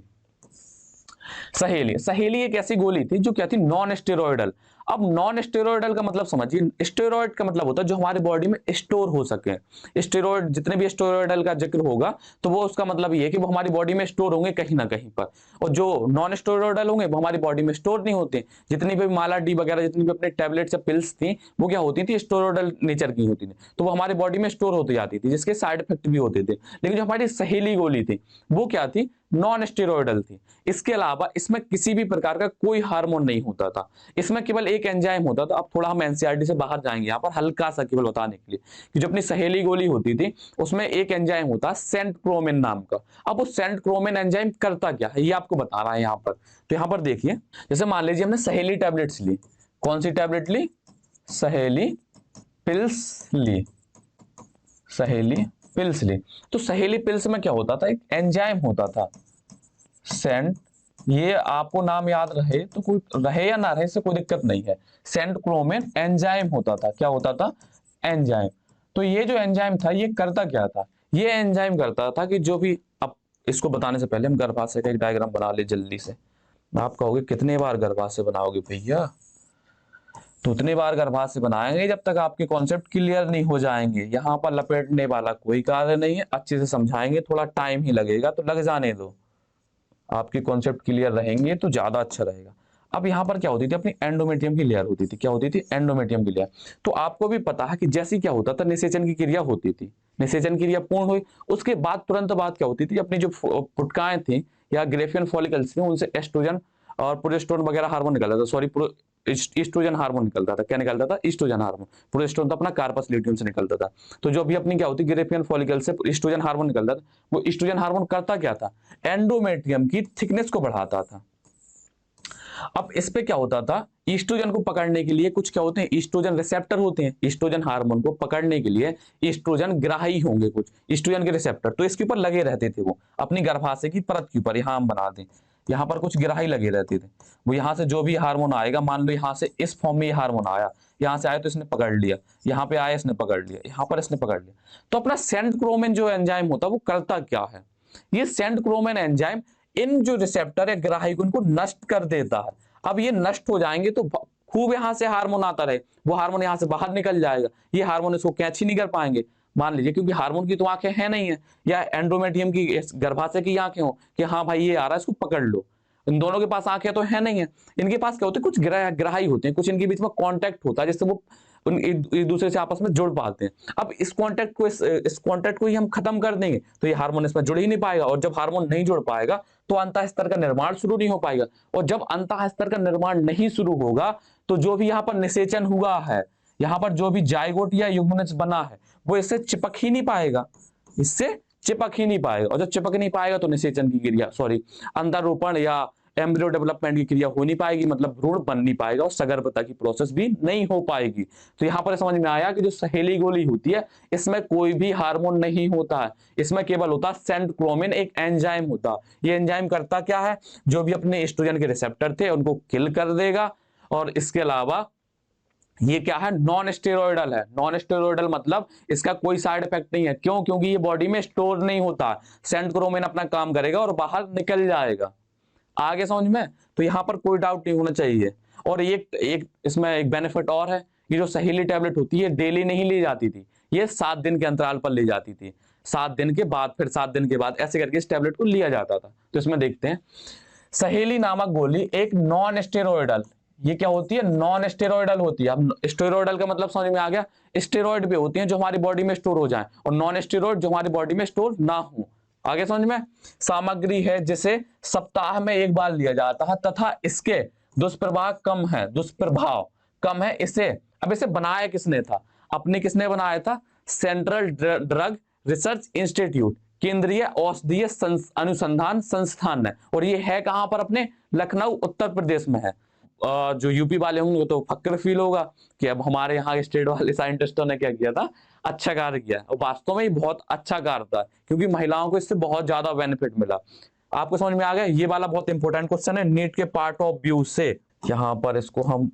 सहेली, सहेली एक ऐसी गोली थी जो क्या थी? Non steroidal. अब नॉन स्टेरॉयडल का मतलब समझिए, स्टेरॉयड का मतलब होता है जो हमारे बॉडी में स्टोर हो सके। स्टेरॉयड, जितने भी स्टेरॉयडल का जिक्र होगा तो वो उसका मतलब ये है कि वो हमारी बॉडी में स्टोर होंगे कहीं ना कहीं पर, और जो नॉन स्टेरॉयडल होंगे वो हमारी बॉडी में स्टोर नहीं होते। जितनी भी माला डी वगैरह, जितनी भी अपने टैबलेट्स या पिल्स थी, वो क्या होती थी? स्टेरॉयडल नेचर की होती थी, तो वो हमारी बॉडी में स्टोर होती जाती थी, जिसके साइड इफेक्ट भी होते थे। लेकिन जो हमारी सहेली गोली थी वो क्या थी? नॉन स्टेरॉयडल थी। इसके अलावा इसमें किसी भी प्रकार का कोई हार्मोन नहीं होता था, इसमें केवल एक एंजाइम होता था। अब थोड़ा हम एनसीईआरटी से बाहर जाएंगे यहाँ पर हल्का सा केवल बताने के लिए कि जो अपनी सहेली गोली होती थी उसमें एक एंजाइम होता है सेंटक्रोमेन नाम का। अब वो सेंटक्रोमेन एंजाइम करता क्या है ये आपको बता रहा है यहाँ पर। तो यहाँ पर देखिए, जैसे मान लीजिए हमने सहेली टैबलेट्स ली। कौन सी टैबलेट ली? सहेली पिल्स ली, सहेली पिल्स ली। तो सहेली पिल्स में क्या होता था? एक एंजाइम होता था सेंट, ये आपको नाम याद रहे तो कोई रहे या ना रहे इससे कोई दिक्कत नहीं है। सेंटक्रोमेन एंजाइम होता था। क्या होता था? एंजाइम। तो ये जो एंजाइम था ये करता क्या था? ये एंजाइम करता था कि जो भी, अब इसको बताने से पहले हम गर्भाशय का एक डायग्राम बना ले जल्दी से। आप कहोगे कितने बार गर्भाशय बनाओगे भैया? तो उतनी बार गर्भाशय बनाएंगे जब तक आपके कॉन्सेप्ट क्लियर नहीं हो जाएंगे। यहाँ पर लपेटने वाला कोई कार्य नहीं है, अच्छे से समझाएंगे, थोड़ा टाइम ही लगेगा तो लग जाने दो, आपके कॉन्सेप्ट क्लियर रहेंगे तो ज्यादा अच्छा रहेगा। अब यहाँ पर क्या होती थी, अपनी एंडोमेट्रियम की लेयर होती थी। क्या होती थी? एंडोमेट्रियम की लेयर। तो आपको भी पता है कि जैसी क्या होता था, निषेचन की क्रिया होती थी, निषेचन क्रिया पूर्ण हुई, उसके बाद तुरंत बाद क्या होती थी, अपनी जो पुटकाएं थी या ग्रेफियन फॉलिकल्स थे उनसे एस्ट्रोजन और प्रोजेस्टेरोन वगैरह हार्मोन निकलता था। सॉरी, ईस्ट्रोजन हार्मोन निकलता था। क्या निकलता था? Oestrogen hormone. प्रोजेस्टेरोन तो अपना कार्पस ल्यूटियम से निकलता था। तो जो भी अपनी क्या होती, ग्रेफियन फॉलिकल से ईस्ट्रोजन हार्मोन निकलता था। वो ईस्ट्रोजन हार्मोन करता क्या था? एंडोमेट्रियम की थिकनेस को बढ़ाता था। अब इस पे क्या होता था, ईस्ट्रोजन को पकड़ने के लिए कुछ क्या होते हैं, ईस्ट्रोजन रिसेप्टर होते हैं। ईस्ट्रोजन हार्मोन को पकड़ने के लिए ईस्ट्रोजन ग्राही होंगे कुछ ईस्ट्रोजन के रिसेप्टर, तो इसके ऊपर लगे रहते थे। वो अपनी गर्भाशय की परत के ऊपर, यहां हम बना दें, यहाँ पर कुछ ग्राही लगे रहते थे। वो यहाँ से जो भी हार्मोन आएगा, मान लो यहाँ से इस फॉर्म में ये हार्मोन आया, यहाँ से आया तो इसने पकड़ लिया, यहाँ पे आया इसने पकड़ लिया, यहाँ पर इसने पकड़ लिया। तो अपना सेंट क्रोमेन जो एंजाइम होता है वो करता क्या है, ये सेंट क्रोमेन एंजाइम इन जो रिसेप्टर है ग्राही उनको नष्ट कर देता है। अब ये नष्ट हो जाएंगे तो खूब यहाँ से हार्मोन आता रहे, वो हार्मोन यहाँ से बाहर निकल जाएगा, ये हार्मोन इसको कैच ही नहीं कर पाएंगे। मान लीजिए क्योंकि हार्मोन की तो आंखें हैं नहीं है, या एंड्रोमेट्रियम की गर्भाशय की आंखें हो कि हाँ भाई ये आ रहा है इसको पकड़ लो, इन दोनों के पास आंखें तो है नहीं है। इनके पास क्या होते हैं, कुछ ग्राही होते हैं, कुछ इनके बीच में कांटेक्ट होता है जिससे वो एक दूसरे से आपस में जुड़ पाते हैं। अब इस कांटेक्ट को ही हम खत्म कर देंगे तो ये हार्मोन इसमें जुड़ ही नहीं पाएगा, और जब हार्मोन नहीं जुड़ पाएगा तो अंतः स्तर का निर्माण शुरू नहीं हो पाएगा, और जब अंतः स्तर का निर्माण नहीं शुरू होगा तो जो भी यहाँ पर निषेचन हुआ है, यहाँ पर जो भी जाइगोट या युग्मनज बना है वो इससे चिपक ही नहीं पाएगा, इससे चिपक ही नहीं पाएगा। और जब चिपक नहीं पाएगा तो निषेचन की क्रिया, सॉरी, अंडारोपण या एम्ब्रियो डेवलपमेंट की क्रिया हो नहीं पाएगी, मतलब भ्रूण बन नहीं पाएगा, और सगर्भता की प्रोसेस भी नहीं हो पाएगी। तो यहाँ पर समझ में आया कि जो सहेली गोली होती है इसमें कोई भी हार्मोन नहीं होता है, इसमें केवल होता है सेंट क्रोमेन, एक एंजाइम होता है। ये एंजाइम करता क्या है, जो भी अपने एस्ट्रोजन के रिसेप्टर थे उनको किल कर देगा, और इसके अलावा ये क्या है, नॉन स्टेरॉइडल है। नॉन स्टेरॉइडल मतलब इसका कोई साइड इफेक्ट नहीं है। क्यों? क्योंकि ये बॉडी में स्टोर नहीं होता, सेंट क्रोमेन अपना काम करेगा और बाहर निकल जाएगा। आगे समझ में? तो यहाँ पर कोई डाउट नहीं होना चाहिए। और एक इसमें एक बेनिफिट और है, ये जो सहेली टैबलेट होती है डेली नहीं ली जाती थी, ये 7 दिन के अंतराल पर ली जाती थी। 7 दिन के बाद, फिर 7 दिन के बाद, ऐसे करके इस टैबलेट को लिया जाता था। तो इसमें देखते हैं, सहेली नामक गोली एक नॉन स्टेरॉइडल, ये क्या होती है, नॉन स्टेरॉइडल होती है। अब स्टेरॉइडल का मतलब समझ में आ गया, स्टेरॉइड भी होती हैं जो हमारी बॉडी में स्टोर हो जाए, और नॉन स्टेरॉइड जो हमारी बॉडी में स्टोर ना हो। आगे समझ में? सामग्री है जिसे सप्ताह में एक बार लिया जाता है तथा इसके दुष्प्रभाव कम है इसे। अब इसे बनाया किसने था, अपने किसने बनाया था, सेंट्रल ड्रग रिसर्च इंस्टीट्यूट, केंद्रीय औषधीय अनुसंधान संस्थान ने। और ये है कहां पर, अपने लखनऊ उत्तर प्रदेश में है। जो यूपी वाले होंगे तो फक्र फील होगा कि अब हमारे यहाँ स्टेट वाले साइंटिस्टों ने क्या किया था, अच्छा कार्य किया। और वास्तव में ये बहुत अच्छा कार्य था, क्योंकि महिलाओं को इससे बहुत ज्यादा बेनिफिट मिला। आपको समझ में आ गया? ये वाला बहुत इंपॉर्टेंट क्वेश्चन है नीट के पार्ट ऑफ व्यू से। यहाँ पर इसको हम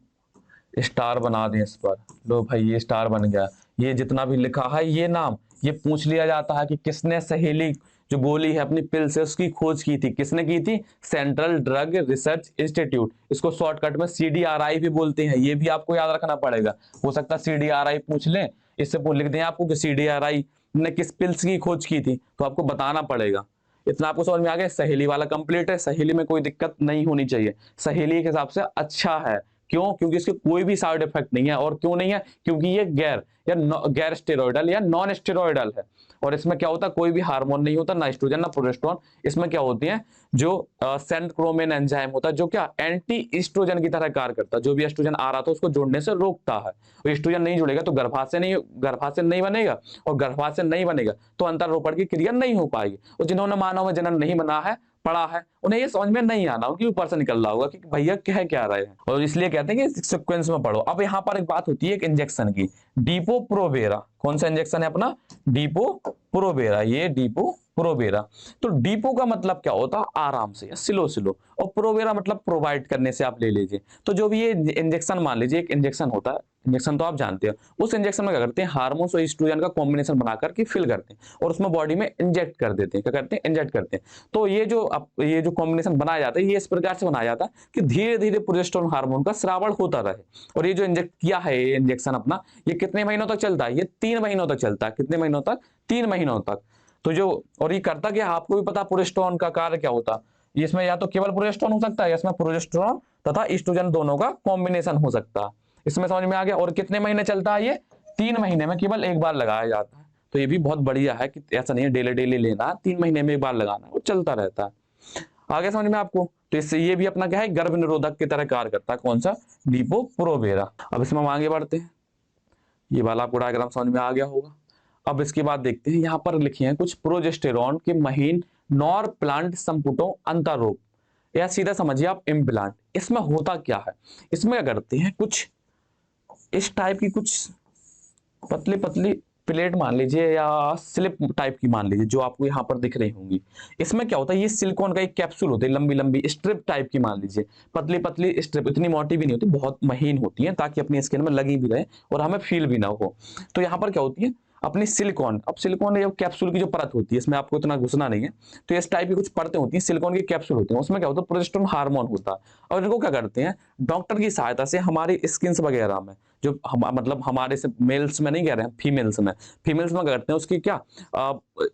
स्टार बना दें इस पर, लो भाई ये स्टार बन गया। ये जितना भी लिखा है ये नाम, ये पूछ लिया जाता है कि किसने सहेली जो गोली है अपनी पिल से उसकी खोज की थी, किसने की थी, सेंट्रल ड्रग रिसर्च इंस्टीट्यूट। इसको शॉर्टकट में CDRI भी बोलते हैं, ये भी आपको याद रखना पड़ेगा। हो सकता है CDRI पूछ लें, इससे लिख दें आपको कि CDRI ने किस पिल्स की खोज की थी, तो आपको बताना पड़ेगा। इतना आपको समझ में आ गया? सहेली वाला कंप्लीट है, सहेली में कोई दिक्कत नहीं होनी चाहिए, सहेली के हिसाब से अच्छा है। क्यों? क्योंकि इसके कोई भी साइड इफेक्ट नहीं है। और क्यों नहीं है? क्योंकि ये गैर स्टेरॉइडल या नॉन स्टेरॉइडल है। और इसमें क्या होता है, कोई भी हार्मोन नहीं होता, ना एस्ट्रोजन ना प्रोजेस्टेरोन। इसमें क्या होती है, जो सेंट क्रोमेन एंजाइम होता है, जो क्या एंटी एस्ट्रोजन की तरह कार्य करता है। जो भी एस्ट्रोजन आ रहा था उसको जोड़ने से रोकता है। और एस्ट्रोजन नहीं जुड़ेगा तो गर्भाशय नहीं बनेगा, और गर्भाशय नहीं बनेगा तो अंतरोपण की क्रिया नहीं हो पाएगी। और जिन्होंने मानव में जनन नहीं बना है, पढ़ा है, उन्हें ये समझ में नहीं आना, उनके ऊपर से निकल रहा होगा कि भैया कह क्या रहे हैं, और इसलिए कहते हैं कि सीक्वेंस में पढ़ो। अब यहाँ पर एक बात होती है एक इंजेक्शन की, डीपो प्रोवेरा। कौन सा इंजेक्शन है अपना, डीपो प्रोवेरा। ये डीपो प्रोवेरा। तो डीपो का मतलब क्या होता है, आराम से या स्लो स्लो, और प्रोवेरा मतलब प्रोवाइड करने से आप ले लीजिए। तो जो भी ये इंजेक्शन, मान लीजिए एक इंजेक्शन होता है, इंजेक्शन तो आप जानते हो, उस इंजेक्शन में क्या करते हैं, हार्मोन्स और एस्ट्रोजन का कॉम्बिनेशन बना करके फिल करते हैं और उसमें बॉडी में इंजेक्ट कर देते हैं। क्या करते हैं, इंजेक्ट करते हैं। तो ये जो कॉम्बिनेशन बनाया जाता है, ये इस प्रकार से बनाया जाता है कि धीरे धीरे प्रोजेस्टेरोन हार्मोन का स्रावण होता रहे। और ये जो इंजेक्ट किया है, ये इंजेक्शन अपना, ये कितने महीनों तक चलता है, ये 3 महीनों तक चलता है। कितने महीनों तक, 3 महीनों तक। तो जो, और ये करता क्या, आपको भी पता प्रोजेस्टेरोन का कार्य क्या होता है, इसमें या तो केवल प्रोजेस्टेरोन हो सकता है, या इसमें प्रोजेस्टेरोन तथा एस्ट्रोजन दोनों का कॉम्बिनेशन हो सकता है। इसमें समझ में आ गया। और कितने महीने चलता है, ये 3 महीने में केवल एक बार लगाया जाता है। तो ये भी बहुत बढ़िया है कि ऐसा नहीं है डेली डेली लेना, 3 महीने में एक बार लगाना, वो चलता रहता है। आगे समझ में आपको। तो इससे ये भी अपना क्या है, गर्भ निरोधक की तरह कार्य करता है। कौन सा, डीपो प्रोवेरा। अब इसमें हम आगे बढ़ते हैं। ये वाला आपको डायग्राम समझ में आ गया होगा। अब इसके बाद देखते हैं, यहाँ पर लिखे हैं कुछ प्रोजेस्टेरॉन के महीन नॉर प्लांट संपुटों अंतरोप, या सीधा समझिए आप इम्प्लांट। इसमें होता क्या है, इसमें क्या करते हैं, कुछ इस टाइप की कुछ पतली पतली प्लेट मान लीजिए, या स्लिप टाइप की मान लीजिए, जो आपको यहाँ पर दिख रही होंगी। इसमें क्या होता है, ये सिलिकॉन का एक कैप्सूल होता है, लंबी लंबी स्ट्रिप टाइप की मान लीजिए, पतली पतली स्ट्रिप, इतनी मोटी भी नहीं होती, बहुत महीन होती है, ताकि अपनी स्किन में लगी भी रहे और हमें फील भी ना हो। तो यहाँ पर क्या होती है, अपनी सिलिकॉन, अब सिलिकॉन ये कैप्सूल की जो परत होती है, इसमें आपको इतना घुसना नहीं है, तो इस टाइप की कुछ परतें होती हैं, सिलिकॉन की कैप्सूल होते हैं, उसमें क्या होता है, प्रोजेस्टेरोन हार्मोन होता है। और इनको क्या करते हैं, डॉक्टर की सहायता से हमारी स्किन वगैरह में, जो मतलब हमारे से मेल्स में नहीं कह रहे हैं, फीमेल्स में, फीमेल्स में क्या करते हैं, उसकी क्या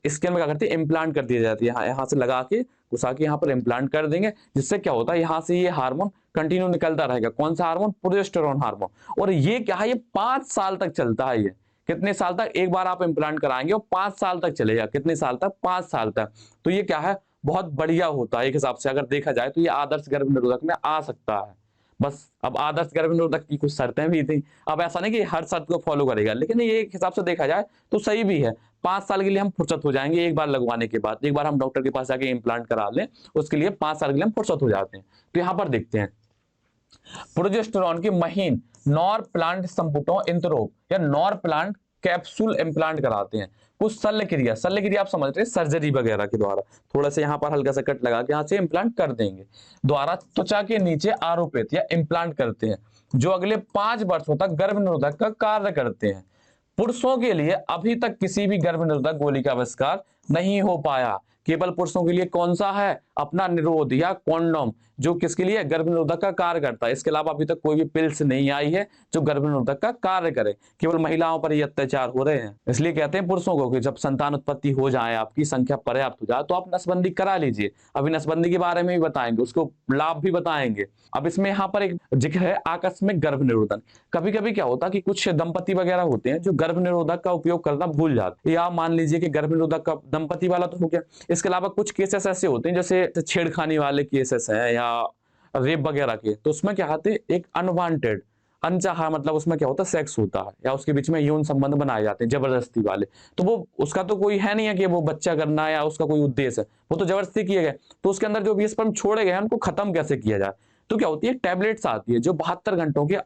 स्किन में क्या करते हैं, इम्प्लांट कर दी जाती है, यहाँ से लगा के घुसा के यहाँ पर इम्प्लांट कर देंगे, जिससे क्या होता है, यहाँ से ये हार्मोन कंटिन्यू निकलता रहेगा। कौन सा हार्मोन, प्रोजेस्टेरोन हार्मोन। और ये क्या है, ये 5 साल तक चलता है। ये कितने साल तक, एक बार आप इम्प्लांट कराएंगे और 5 साल तक चलेगा। कितने साल तक, 5 साल तक। तो ये क्या है, बहुत बढ़िया होता है एक हिसाब से अगर देखा जाए तो। ये आदर्श गर्भ निरोधक में आ सकता है। बस अब आदर्श गर्भ निरोधक की कुछ शर्तें भी थी। अब ऐसा नहीं कि हर शर्त को फॉलो करेगा, लेकिन ये एक हिसाब से देखा जाए तो सही भी है। 5 साल के लिए हम फुर्सत हो जाएंगे, एक बार लगवाने के बाद, एक बार हम डॉक्टर के पास जाके इम्प्लांट करा लें, उसके लिए 5 साल के लिए हम फुर्सत हो जाते हैं। तो यहाँ पर देखते हैं, प्रोजेस्टेरॉन की महीन नॉर प्लांट संपुटों इंतरोप, या नॉर प्लांट कैप्सूल इम्प्लांट कराते हैं। कुछ शल्य क्रिया, शल्य क्रिया आप समझ रहे हैं, सर्जरी वगैरह के द्वारा, थोड़ा सा यहाँ पर हल्का सा कट लगा के यहाँ से इम्प्लांट कर देंगे, द्वारा त्वचा के नीचे आरोपित या इम्प्लांट करते हैं, जो अगले 5 वर्षों तक गर्भ निरोधक का कार्य करते हैं। पुरुषों के लिए अभी तक किसी भी गर्भ निरोधक गोली का आविष्कार नहीं हो पाया। केवल पुरुषों के लिए कौन सा है, अपना निरोध या कॉन्डोम, जो किसके लिए, गर्भ निरोधक का कार्य करता है। इसके अलावा अभी तक कोई भी पिल्स नहीं आई है जो गर्भ निरोधक का कार्य करे। केवल महिलाओं पर ये अत्याचार हो रहे हैं। इसलिए कहते हैं पुरुषों को कि जब संतान उत्पत्ति हो जाए, आपकी संख्या पर्याप्त हो जाए, तो आप नसबंदी करा लीजिए। अभी नसबंदी के बारे में भी बताएंगे, उसको लाभ भी बताएंगे। अब इसमें यहाँ पर एक जिक्र है आकस्मिक गर्भ निरोधन। कभी कभी क्या होता है कि कुछ दंपति वगैरह होते हैं जो गर्भ निरोधक का उपयोग करना भूल जाते हैं, या मान लीजिए कि गर्भ निरोधक का दंपति वाला तो हो गया, इसके अलावा कुछ केसेस ऐसे होते हैं जैसे छेड़खानी वाले केसेस हैं या रेप वगैरह के, तो उसमें क्या आते हैं, एक अनवांटेड, अनचाहा, मतलब उसमें क्या होता है, सेक्स होता है, या उसके बीच में यौन संबंध बनाए जाते हैं जबरदस्ती वाले। तो वो उसका तो कोई है नहीं है कि वो बच्चा करना है या उसका कोई उद्देश्य है, वो तो जबरदस्ती किए गए। तो उसके अंदर जो भी स्पर्म छोड़े गए हैं उनको खत्म कैसे किया जाए। तो क्या होती है, टैबलेट्स आती है जो 72 घंटों के,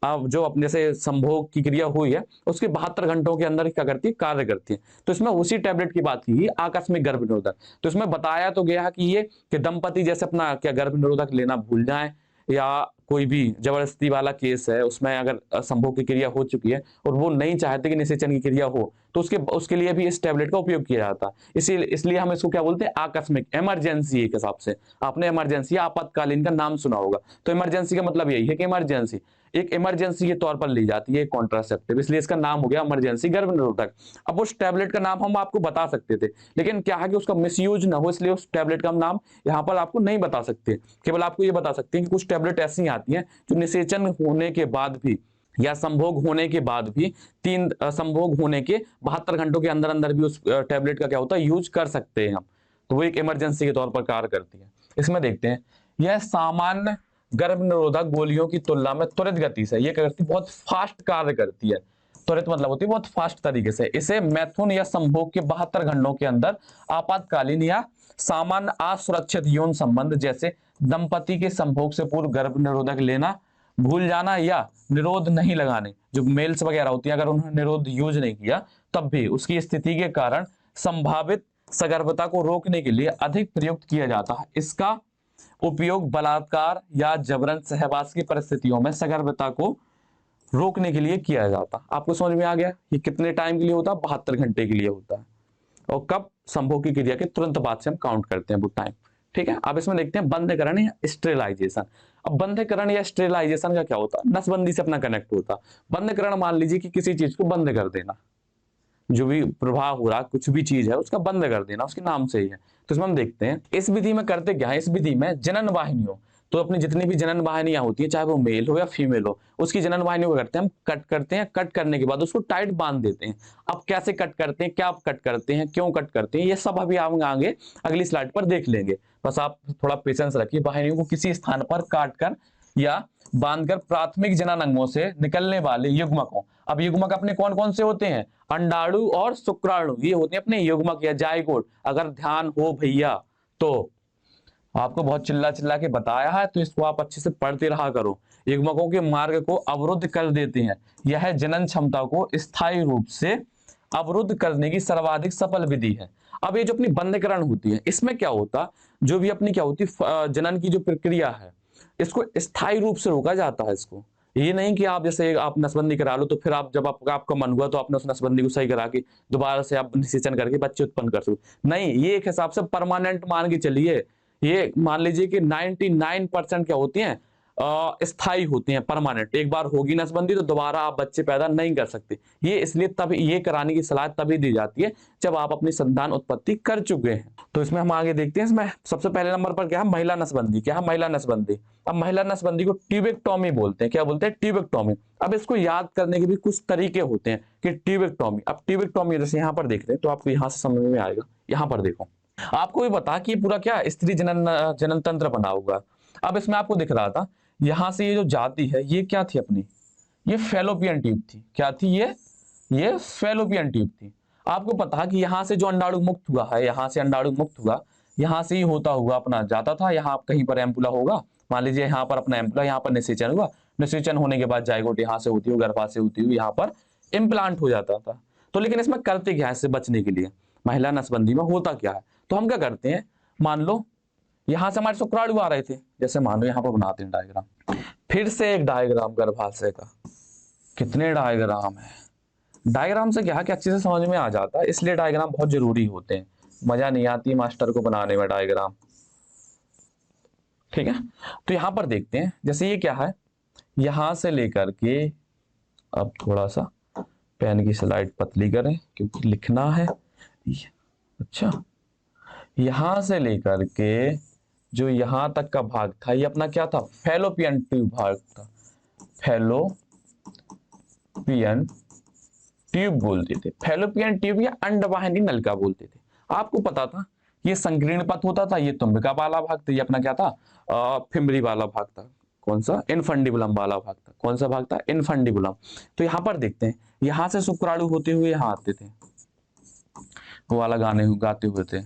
जो अपने से संभोग की क्रिया हुई है उसके 72 घंटों के अंदर क्या करती है, कार्य करती है। तो इसमें उसी टैबलेट की बात की, आकस्मिक गर्भ निरोधक। तो इसमें बताया तो गया कि ये कि दंपति जैसे अपना क्या गर्भ निरोधक लेना भूल जाए, या कोई भी जबरदस्ती वाला केस है, उसमें अगर संभोग की क्रिया हो चुकी है और वो नहीं चाहते कि निषेचन की क्रिया हो, तो उसके लिए भी इस टैबलेट का उपयोग किया जाता है। इसलिए हम इसको क्या बोलते हैं, आकस्मिक, इमरजेंसी। एक हिसाब से आपने इमरजेंसी, आपातकालीन का नाम सुना होगा। तो इमरजेंसी का मतलब यही है कि इमरजेंसी, एक इमरजेंसी के तौर पर ली जाती है कॉन्ट्रासेप्टिव, इसलिए इसका नाम हो गया इमरजेंसी गर्भ निरोधक। अब उस टैबलेट का नाम हम आपको बता सकते थे, लेकिन क्या है कि उसका मिसयूज ना हो, इसलिए उस टैबलेट का हम नाम यहाँ पर आपको नहीं बता सकते। केवल आपको ये बता सकते हैं कि कुछ टैबलेट ऐसी आती हैं जो निषेचन होने के बाद भी या संभोग होने के बाद भी, संभोग होने के 72 घंटों के अंदर अंदर भी उस टैबलेट का क्या होता है, यूज कर सकते हैं हम। तो वो एक इमरजेंसी के तौर पर कार्य करती है। इसमें देखते हैं, यह सामान्य गर्भ निरोधक गोलियों की तुलना में त्वरित गति से, ये क्या करती है, बहुत फास्ट कार्य करती है। त्वरित मतलब होती है बहुत फास्ट तरीके से। इसे मैथुन या संभोग के 72 घंटों के अंदर आपातकालीन या सामान्य असुरक्षित यौन संबंध, जैसे दंपति के संभोग से पूर्व गर्भ निरोधक लेना भूल जाना या निरोध नहीं लगाने, जो मेल्स वगैरह होती है, अगर उन्होंने निरोध यूज नहीं किया तब भी उसकी स्थिति के कारण संभावित सगर्भता को रोकने के लिए अधिक प्रयुक्त किया जाता है। इसका उपयोग बलात्कार या जबरन सहवास की परिस्थितियों में सगर्भता को रोकने के लिए किया जाता। आपको समझ में आ गया ये कितने टाइम के लिए होता है? 72 घंटे के लिए होता है। और कब? संभोग की क्रिया के तुरंत बाद से हम काउंट करते हैं वो टाइम। ठीक है, अब इसमें देखते हैं बंधकरण या स्टेरिलाइजेशन। अब बंधकरण या स्टेरिलाइजेशन का क्या होता है? नसबंदी से अपना कनेक्ट होता। बंधकरण मान लीजिए कि किसी चीज को बंद कर देना, जो भी प्रभाव हो रहा कुछ भी चीज है उसका बंद कर देना, उसके नाम से ही है। तो इसमें हम देखते हैं इस विधि में करते क्या है। इस विधि में जनन वाहिनियों, तो अपनी जितनी भी जनन वाहिनियां होती है, चाहे वो मेल हो या फीमेल हो, उसकी जनन वाहिनियों को करते हैं हम कट करते हैं। कट करने के बाद उसको टाइट बांध देते हैं। अब कैसे कट करते हैं, क्या कट करते हैं, क्यों कट करते हैं, ये सब अभी हम आगे अगली स्लाइड पर देख लेंगे। बस आप थोड़ा पेशेंस रखिए। वाहिनियों को किसी स्थान पर काट कर या बांधकर प्राथमिक जनन अंगों से निकलने वाले युग्मकों, अब युग्मक अपने कौन कौन से होते हैं? अंडाणु और शुक्राणु, ये होते हैं अपने युग्मक या जाइगोट। अगर ध्यान हो भैया तो आपको बहुत चिल्ला चिल्ला के बताया है, तो इसको आप अच्छे से पढ़ते रहा करो। युग्मकों के मार्ग को अवरुद्ध कर देते हैं। यह जनन क्षमता को स्थायी रूप से अवरुद्ध करने की सर्वाधिक सफल विधि है। अब ये जो अपनी बंधकरण होती है, इसमें क्या होता, जो भी अपनी क्या होती जनन की जो प्रक्रिया है, इसको स्थायी रूप से रोका जाता है। इसको ये नहीं कि आप जैसे आप नसबंदी करा लो, तो फिर आप जब आपका मन हुआ तो आपने उस नसबंदी को सही करा के दोबारा से आप निषेचन करके बच्चे उत्पन्न कर सकते। नहीं, ये एक हिसाब से परमानेंट मान के चलिए। ये मान लीजिए कि 99% क्या होती हैं, स्थायी होती हैं, परमानेंट। एक बार होगी नसबंदी तो दोबारा आप बच्चे पैदा नहीं कर सकते। ये इसलिए तब ये कराने की सलाह तभी दी जाती है जब आप अपनी संतान उत्पत्ति कर चुके हैं। तो इसमें हम आगे देखते हैं। इसमें सबसे पहले नंबर पर क्या है? महिला नसबंदी। क्या है? महिला नसबंदी। अब महिला नसबंदी को ट्यूबेक्टोमी बोलते हैं। क्या बोलते हैं? ट्यूबेक्टोमी। अब इसको याद करने के भी कुछ तरीके होते हैं कि ट्यूबेक्टोमी। अब ट्यूबेक्टोमी जैसे यहाँ पर देख रहे हैं तो आपको यहाँ से समझ में आएगा। यहाँ पर देखो, आपको भी बता कि पूरा क्या स्त्री जनन तंत्र बना हुआ। अब इसमें आपको दिख रहा था यहां से ये जो जाति है ये क्या थी अपनी? ये फैलोपियन ट्यूब थी। क्या थी ये फैलोपियन ट्यूब थी। आपको पता कि यहां से जो अंडाणु मुक्त हुआ है, यहां से अंडाणु मुक्त हुआ, यहां से ही होता हुआ अपना जाता था। यहाँ कहीं पर एम्पुला होगा, मान लीजिए यहाँ पर अपना एम्पुला, यहाँ पर निषेचन हुआ। निषेचन होने के बाद जाइगोट यहाँ से होती हुई, गर्भाशय होती हुई यहाँ पर इम्प्लांट हो जाता था। तो लेकिन इसमें करते क्या है इससे बचने के लिए? महिला नसबंदी में होता क्या है, तो हम क्या करते हैं, मान लो यहां से हमारे शुक्राणु आ रहे थे, जैसे मान लो यहाँ पर बनाते हैं डायग्राम। फिर से एक डायग्राम गर्भाशय का। कितने डायग्राम है? डायग्राम से क्या अच्छे से समझ में आ जाता है, इसलिए डायग्राम बहुत जरूरी होते हैं। मजा नहीं आती मास्टर को बनाने में डायग्राम। ठीक है, तो यहां पर देखते हैं। जैसे ये क्या है, यहां से लेकर के, अब थोड़ा सा पेन की स्लाइड पतली करें क्योंकि लिखना है। अच्छा, यहां से लेकर के जो यहां तक का भाग था ये अपना क्या था? फैलोपियन ट्यूब भाग था। फैलोपियन ट्यूब बोलते थे। फैलोपियन ट्यूब या अंडवाहिनी नलिका बोलते थे। आपको पता था ये संकीर्ण पथ होता था, ये तुम्बिका वाला भाग था, ये अपना क्या था? फिमरी वाला भाग था। कौन सा? इनफंडिबुलम वाला भाग था। कौन सा भाग था? इनफंडिबुलम। तो यहां पर देखते हैं, यहां से शुक्राणु होते हुए यहां आते थे, वो वाला गाने गाते हुए थे,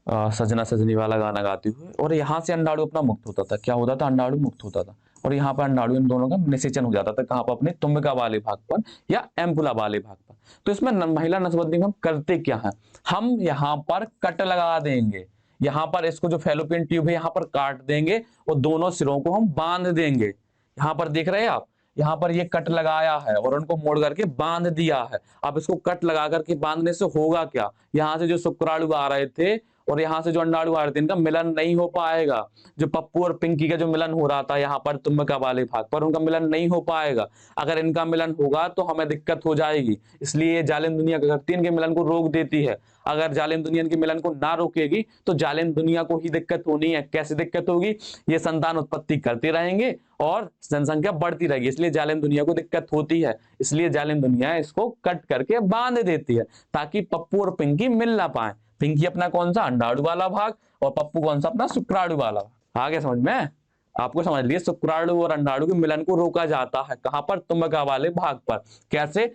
सजना सजनी वाला गाना गाते हुए, और यहाँ से अंडाणु अपना मुक्त होता था। क्या होता था? अंडाणु मुक्त होता था, और यहाँ पर अंडाणु इन दोनों का निषेचन हो जाता था। कहाँ पर? अपने तुम्बिका वाले भाग पर या एम्पुला वाले भाग पर। तो इसमें महिला नसबंदी में हम करते क्या है, हम यहाँ पर कट लगा देंगे। यहाँ पर इसको जो फैलोपियन ट्यूब है यहाँ पर काट देंगे और दोनों सिरों को हम बांध देंगे। यहाँ पर देख रहे हैं आप, यहाँ पर ये कट लगाया है और उनको मोड़ करके बांध दिया है। अब इसको कट लगा करके बांधने से होगा क्या? यहाँ से जो शुक्राणु आ रहे थे और यहाँ से जो अंडाणु आ रहे थे, इनका मिलन नहीं हो पाएगा। जो पप्पू और पिंकी का जो मिलन हो रहा था यहाँ पर तुम्बिका वाले भाग पर, उनका मिलन नहीं हो पाएगा। अगर इनका मिलन होगा तो हमें दिक्कत हो जाएगी। इसलिए जालिम दुनिया क्या करती है? इनके मिलन को रोक देती है। अगर जालिम दुनिया इनके मिलन को ना रोकेगी तो जालिम दुनिया को ही दिक्कत होनी है। कैसे दिक्कत होगी? ये संतान उत्पत्ति करते रहेंगे और जनसंख्या बढ़ती रहेगी, इसलिए जालिम दुनिया को दिक्कत होती है। इसलिए जालिम दुनिया इसको कट करके बांध देती है ताकि पप्पू और पिंकी मिल ना पाए। पिंकी अपना कौन सा? अंडाणु वाला भाग, और पप्पू कौन सा? अपना शुक्राणु वाला भाग। आगे समझ में? आपको समझ लिए, शुक्राणु और अंडाणु के मिलन को रोका जाता है। कहां पर? तुम्बिका वाले भाग पर। कैसे?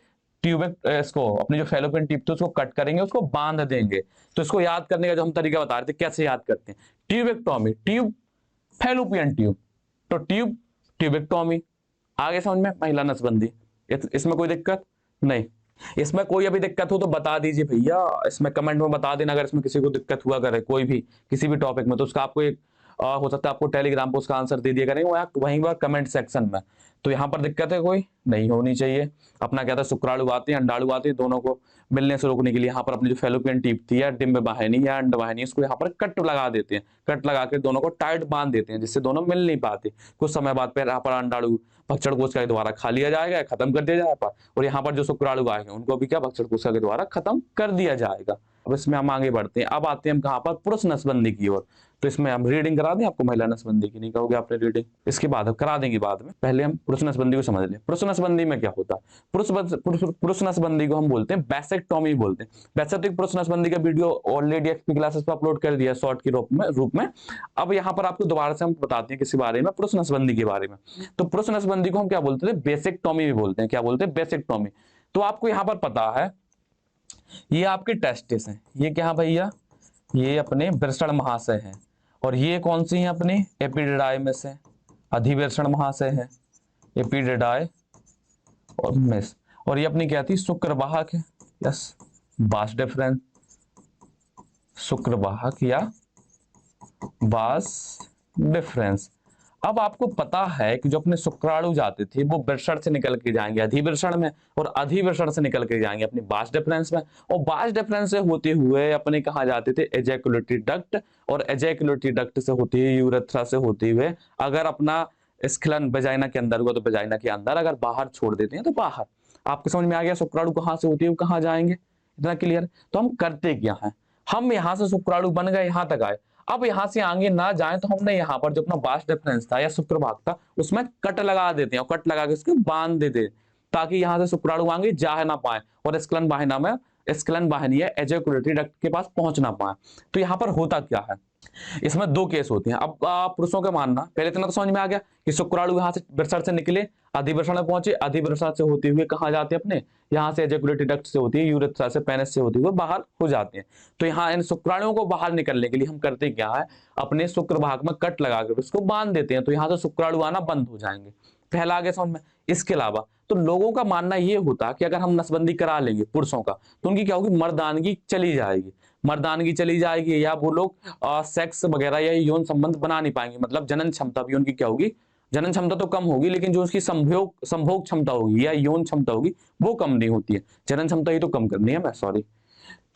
ट्यूब, इसको अपनी जो फैलोपियन ट्यूब थी उसको कट करेंगे, उसको बांध देंगे। तो इसको याद करने का जो हम तरीका बता रहे थे, कैसे याद करते हैं? ट्यूबेक्टोमी, ट्यूब, फैलोपियन ट्यूब, तो ट्यूब, ट्यूबेक्टोमी। आगे समझ में? महिला नसबंदी, इसमें कोई दिक्कत नहीं। इसमें कोई अभी दिक्कत हो तो बता दीजिए भैया, इसमें कमेंट में बता देना अगर इसमें किसी को दिक्कत हुआ करे कोई भी किसी भी टॉपिक में, तो उसका आपको एक हो सकता है आपको टेलीग्राम पे उसका आंसर दे दिया करेंगे वहीं पर कमेंट सेक्शन में। तो यहाँ पर दिक्कत है कोई नहीं होनी चाहिए। अपना क्या था, शुक्राणु आते हैं अंडाणु आते हैं, दोनों को मिलने से रोकने के लिए यहाँ पर अपनी जो फेलोपियन टीप थी या डिंब वाहिनी या अंड वाहिनी, इसको यहाँ पर कट लगा देते हैं। कट लगा के दोनों को टाइट बांध देते हैं जिससे दोनों मिल नहीं पाते। कुछ समय बाद फिर यहाँ पर अंडाणु भक्षण कोशिका के द्वारा खा लिया जाएगा, खत्म कर दिया जाएगा, और यहाँ पर जो शुक्राणु आएंगे उनको भी क्या भक्षण कोशिका के द्वारा खत्म कर दिया जाएगा। अब इसमें हम आगे बढ़ते हैं। अब आते हैं हम कहाँ पर, पुरुष नसबंदी की ओर। तो इसमें हम रीडिंग करा दें आपको महिला नसबंदी की, नहीं कहोगे आपने रीडिंग, इसके बाद हम करा देंगे बाद में, पहले हम पुरुष नसबंदी को समझ लें। पुरुष नसबंदी में क्या होता है, पुरुष नसबंदी को हम बोलते हैं वैसेक्टोमी बोलते हैं। वैसे तो पुरुष नसबंदी का वीडियो ऑलरेडी एक्सपी क्लासेस पर अपलोड कर दिया शॉर्ट के रूप में। अब यहाँ पर आपको दोबारा से हम बताते हैं किसी बारे में, पुरुष नसबंदी के बारे में। तो पुरुष नसबंदी को हम क्या बोलते थे, बेसिक्टोमी भी बोलते हैं। क्या बोलते हैं, बेसिक्टोमी। तो आपको यहाँ पर पता है ये आपके टेस्टिस हैं, ये क्या है भैया, ये अपने वृषण महाशय हैं, और ये कौन सी हैं अपने एपिडिडाई में से, अधिवृषण महाशय है, एपिडिडाई और मिस, और ये अपनी क्या थी, शुक्रवाहक है, यस बास डिफरेंस, शुक्रवाहक या बास डिफरेंस। अब आपको पता है कि जो अपने शुक्राणु जाते थे वो वृषण से निकल के जाएंगे अधिवृषण में, और अधिवृषण से निकल के जाएंगे अपनी बास डिफरेंस में, और बास डिफरेंस से होते हुए अपने कहा जाते थे एजैकुलेटरी डक्ट, और एजैकुलेटरी डक्ट से होते हुए यूरेथ्रा से होते हुए अगर अपना स्खलन वजाइना के अंदर हुआ तो वजाइना के अंदर, अगर बाहर छोड़ देते हैं तो बाहर। आपको समझ में आ गया शुक्राणु कहाँ से होती है कहाँ जाएंगे, इतना क्लियर। तो हम करते क्या है, हम यहाँ से शुक्राणु बन गए यहाँ तक आए, अब यहां से आगे ना जाए तो हमने यहाँ पर जो अपना बास डिफरेंस था या शुक्रभाग था उसमें कट लगा देते हैं, और कट लगा के उसको बांध देते हैं ताकि यहाँ से शुक्राणु आगे जा ना पाए और स्खलन वाहिनी में, स्खलन वाहिनी है एजैकुलेटरी डक्ट के पास पहुंच ना पाए। तो यहाँ पर होता क्या है, इसमें दो केस होते हैं। अब पुरुषों का मानना, पहले इतना तो समझ में आ गया कि शुक्राणु यहाँ से वृषण से निकले अधिवृषण में पहुंचे, अधिवृषण से होते हुए कहाँ जाते हैं अपने, यहाँ से एजैकुलेटरी डक्ट से होती है यूरेथ्रा से पेनिस से होते हुए बाहर हो जाते हैं। तो यहाँ इन शुक्राणुओं को बाहर निकलने के लिए हम करते क्या है, अपने शुक्र भाग में कट लगाकर उसको बांध देते हैं, तो यहाँ से शुक्राणु आना बंद हो जाएंगे। पहला आगे समझ में। इसके अलावा तो लोगों का मानना ये होता कि अगर हम नसबंदी करा लेंगे पुरुषों का तो उनकी क्या होगी, मर्दानगी चली जाएगी, मर्दानगी चली जाएगी, या वो लोग सेक्स वगैरह या यौन संबंध बना नहीं पाएंगे, मतलब जनन क्षमता भी उनकी क्या होगी, जनन क्षमता तो कम होगी लेकिन जो उसकी संभोग क्षमता होगी या यौन क्षमता होगी वो कम नहीं होती है। जनन क्षमता ही तो कम करनी है, मैं सॉरी।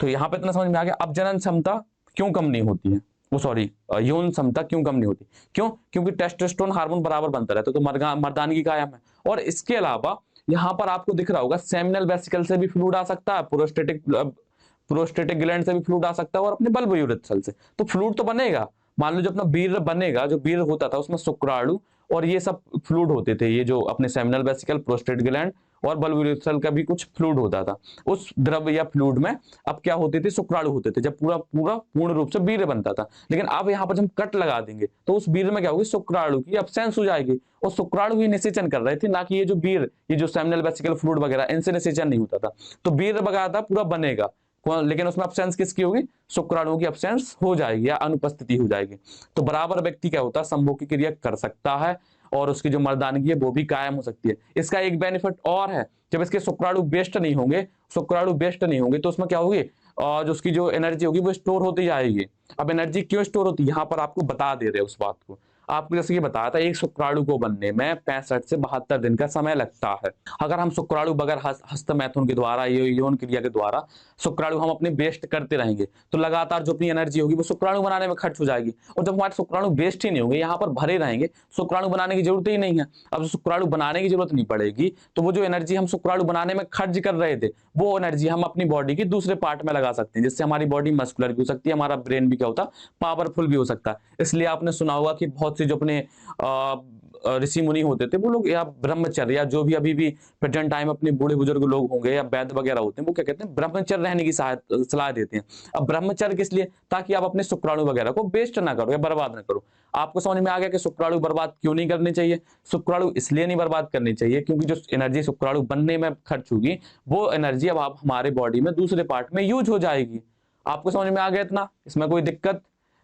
तो यहाँ पे इतना समझ में आ गया। अब जनन क्षमता क्यों कम नहीं होती है, वो सॉरी यौन क्षमता क्यों कम नहीं होती, क्यों, क्योंकि टेस्टोस्टेरोन हार्मोन बराबर बनता रहता है, तो मर्दानगी कायम है। और इसके अलावा यहाँ पर आपको दिख रहा होगा सेमिनल वेसिकल से भी फ्लूइड आ सकता है, प्रोस्टेटिक ग्लैंड से भी फ्लूइड आ सकता है, और अपने बल्ब यूरेथ्रल से। तो फ्लूइड तो बनेगा, मान लो जो अपना वीर्य बनेगा, जो वीर्य होता था उसमें शुक्राणु और ये सब फ्लूइड होते थे, ये जो अपने सेमिनल वेसिकल, प्रोस्टेट ग्लैंड और बल्ब यूरेथ्रल का भी कुछ फ्लूइड होता था। उस द्रव्य या फ्लूइड में अब क्या होते थे, शुक्राणु होते थे, जब पूर्ण रूप से वीर्य बनता था। लेकिन अब यहाँ पर जब हम कट लगा देंगे तो उस वीर्य में क्या होगी, शुक्राणु की अब्सेंस हो जाएगी, और शुक्राणु ही निषेचन कर रहे थे, ना कि ये जो वीर्य, ये जो सेमिनल वेसिकल फ्लूइड वगैरह, इनसे निषेचन नहीं होता था। तो वीर्य वगैरह पूरा बनेगा लेकिन उसमें अब्सेंस किसकी होगी, शुक्राणुओं की अब्सेंस हो जाएगी या अनुपस्थिति हो जाएगी। तो बराबर व्यक्ति क्या होता है, संभोग की क्रिया कर सकता है और उसकी जो मर्दानगी है वो भी कायम हो सकती है। इसका एक बेनिफिट और है, जब इसके शुक्राणु बेस्ट नहीं होंगे, तो उसमें क्या होगी, जो उसकी जो एनर्जी होगी वो स्टोर होती जाएगी। अब एनर्जी क्यों स्टोर होती है, यहाँ पर आपको बता दे रहे हैं उस बात को। आपको जैसे ये बताया था, एक शुक्राणु को बनने में 65 से 72 दिन का समय लगता है। अगर हम शुक्राणु बगैर हस्त मैथुन के द्वारा, यौन क्रिया के द्वारा शुक्राणु हम अपने वेस्ट करते रहेंगे तो लगातार जो अपनी एनर्जी होगी वो शुक्राणु बनाने में खर्च हो जाएगी। और जब हमारे शुक्राणु वेस्ट ही नहीं होंगे, यहाँ पर भरे रहेंगे, शुक्राणु बनाने की जरूरत ही नहीं है। अब शुक्राणु बनाने की जरूरत नहीं पड़ेगी तो वो जो एनर्जी हम शुक्राणु बनाने में खर्च कर रहे थे वो एनर्जी हम अपनी बॉडी की दूसरे पार्ट में लगा सकते हैं, जिससे हमारी बॉडी मस्कुलर भी हो सकती है, हमारा ब्रेन भी क्या होता है, पावरफुल भी हो सकता है। इसलिए आपने सुना होगा कि बहुत से जो अपने ऋषि मुनि होते थे वो लोग, या ब्रह्मचर्य, या जो भी अभी भी प्रेजेंट टाइम अपने बूढ़े बुजुर्ग लोग होंगे या वैद्य वगैरह होते हैं, वो क्या कहते हैं, ब्रह्मचर्य रहने की सलाह देते हैं। अब ब्रह्मचर्य किस लिए, ताकि आप अपने शुक्राणु वगैरह को वेस्ट ना करो या बर्बाद ना करो। आपको समझ में आ गया कि शुक्राणु बर्बाद क्यों नहीं करनी चाहिए। शुक्राणु इसलिए नहीं बर्बाद करनी चाहिए क्योंकि जो एनर्जी शुक्राणु बनने में खर्च होगी वो एनर्जी अब आप हमारे बॉडी में दूसरे पार्ट में यूज हो जाएगी। आपको समझ में आ गया इतना, इसमें कोई दिक्कत,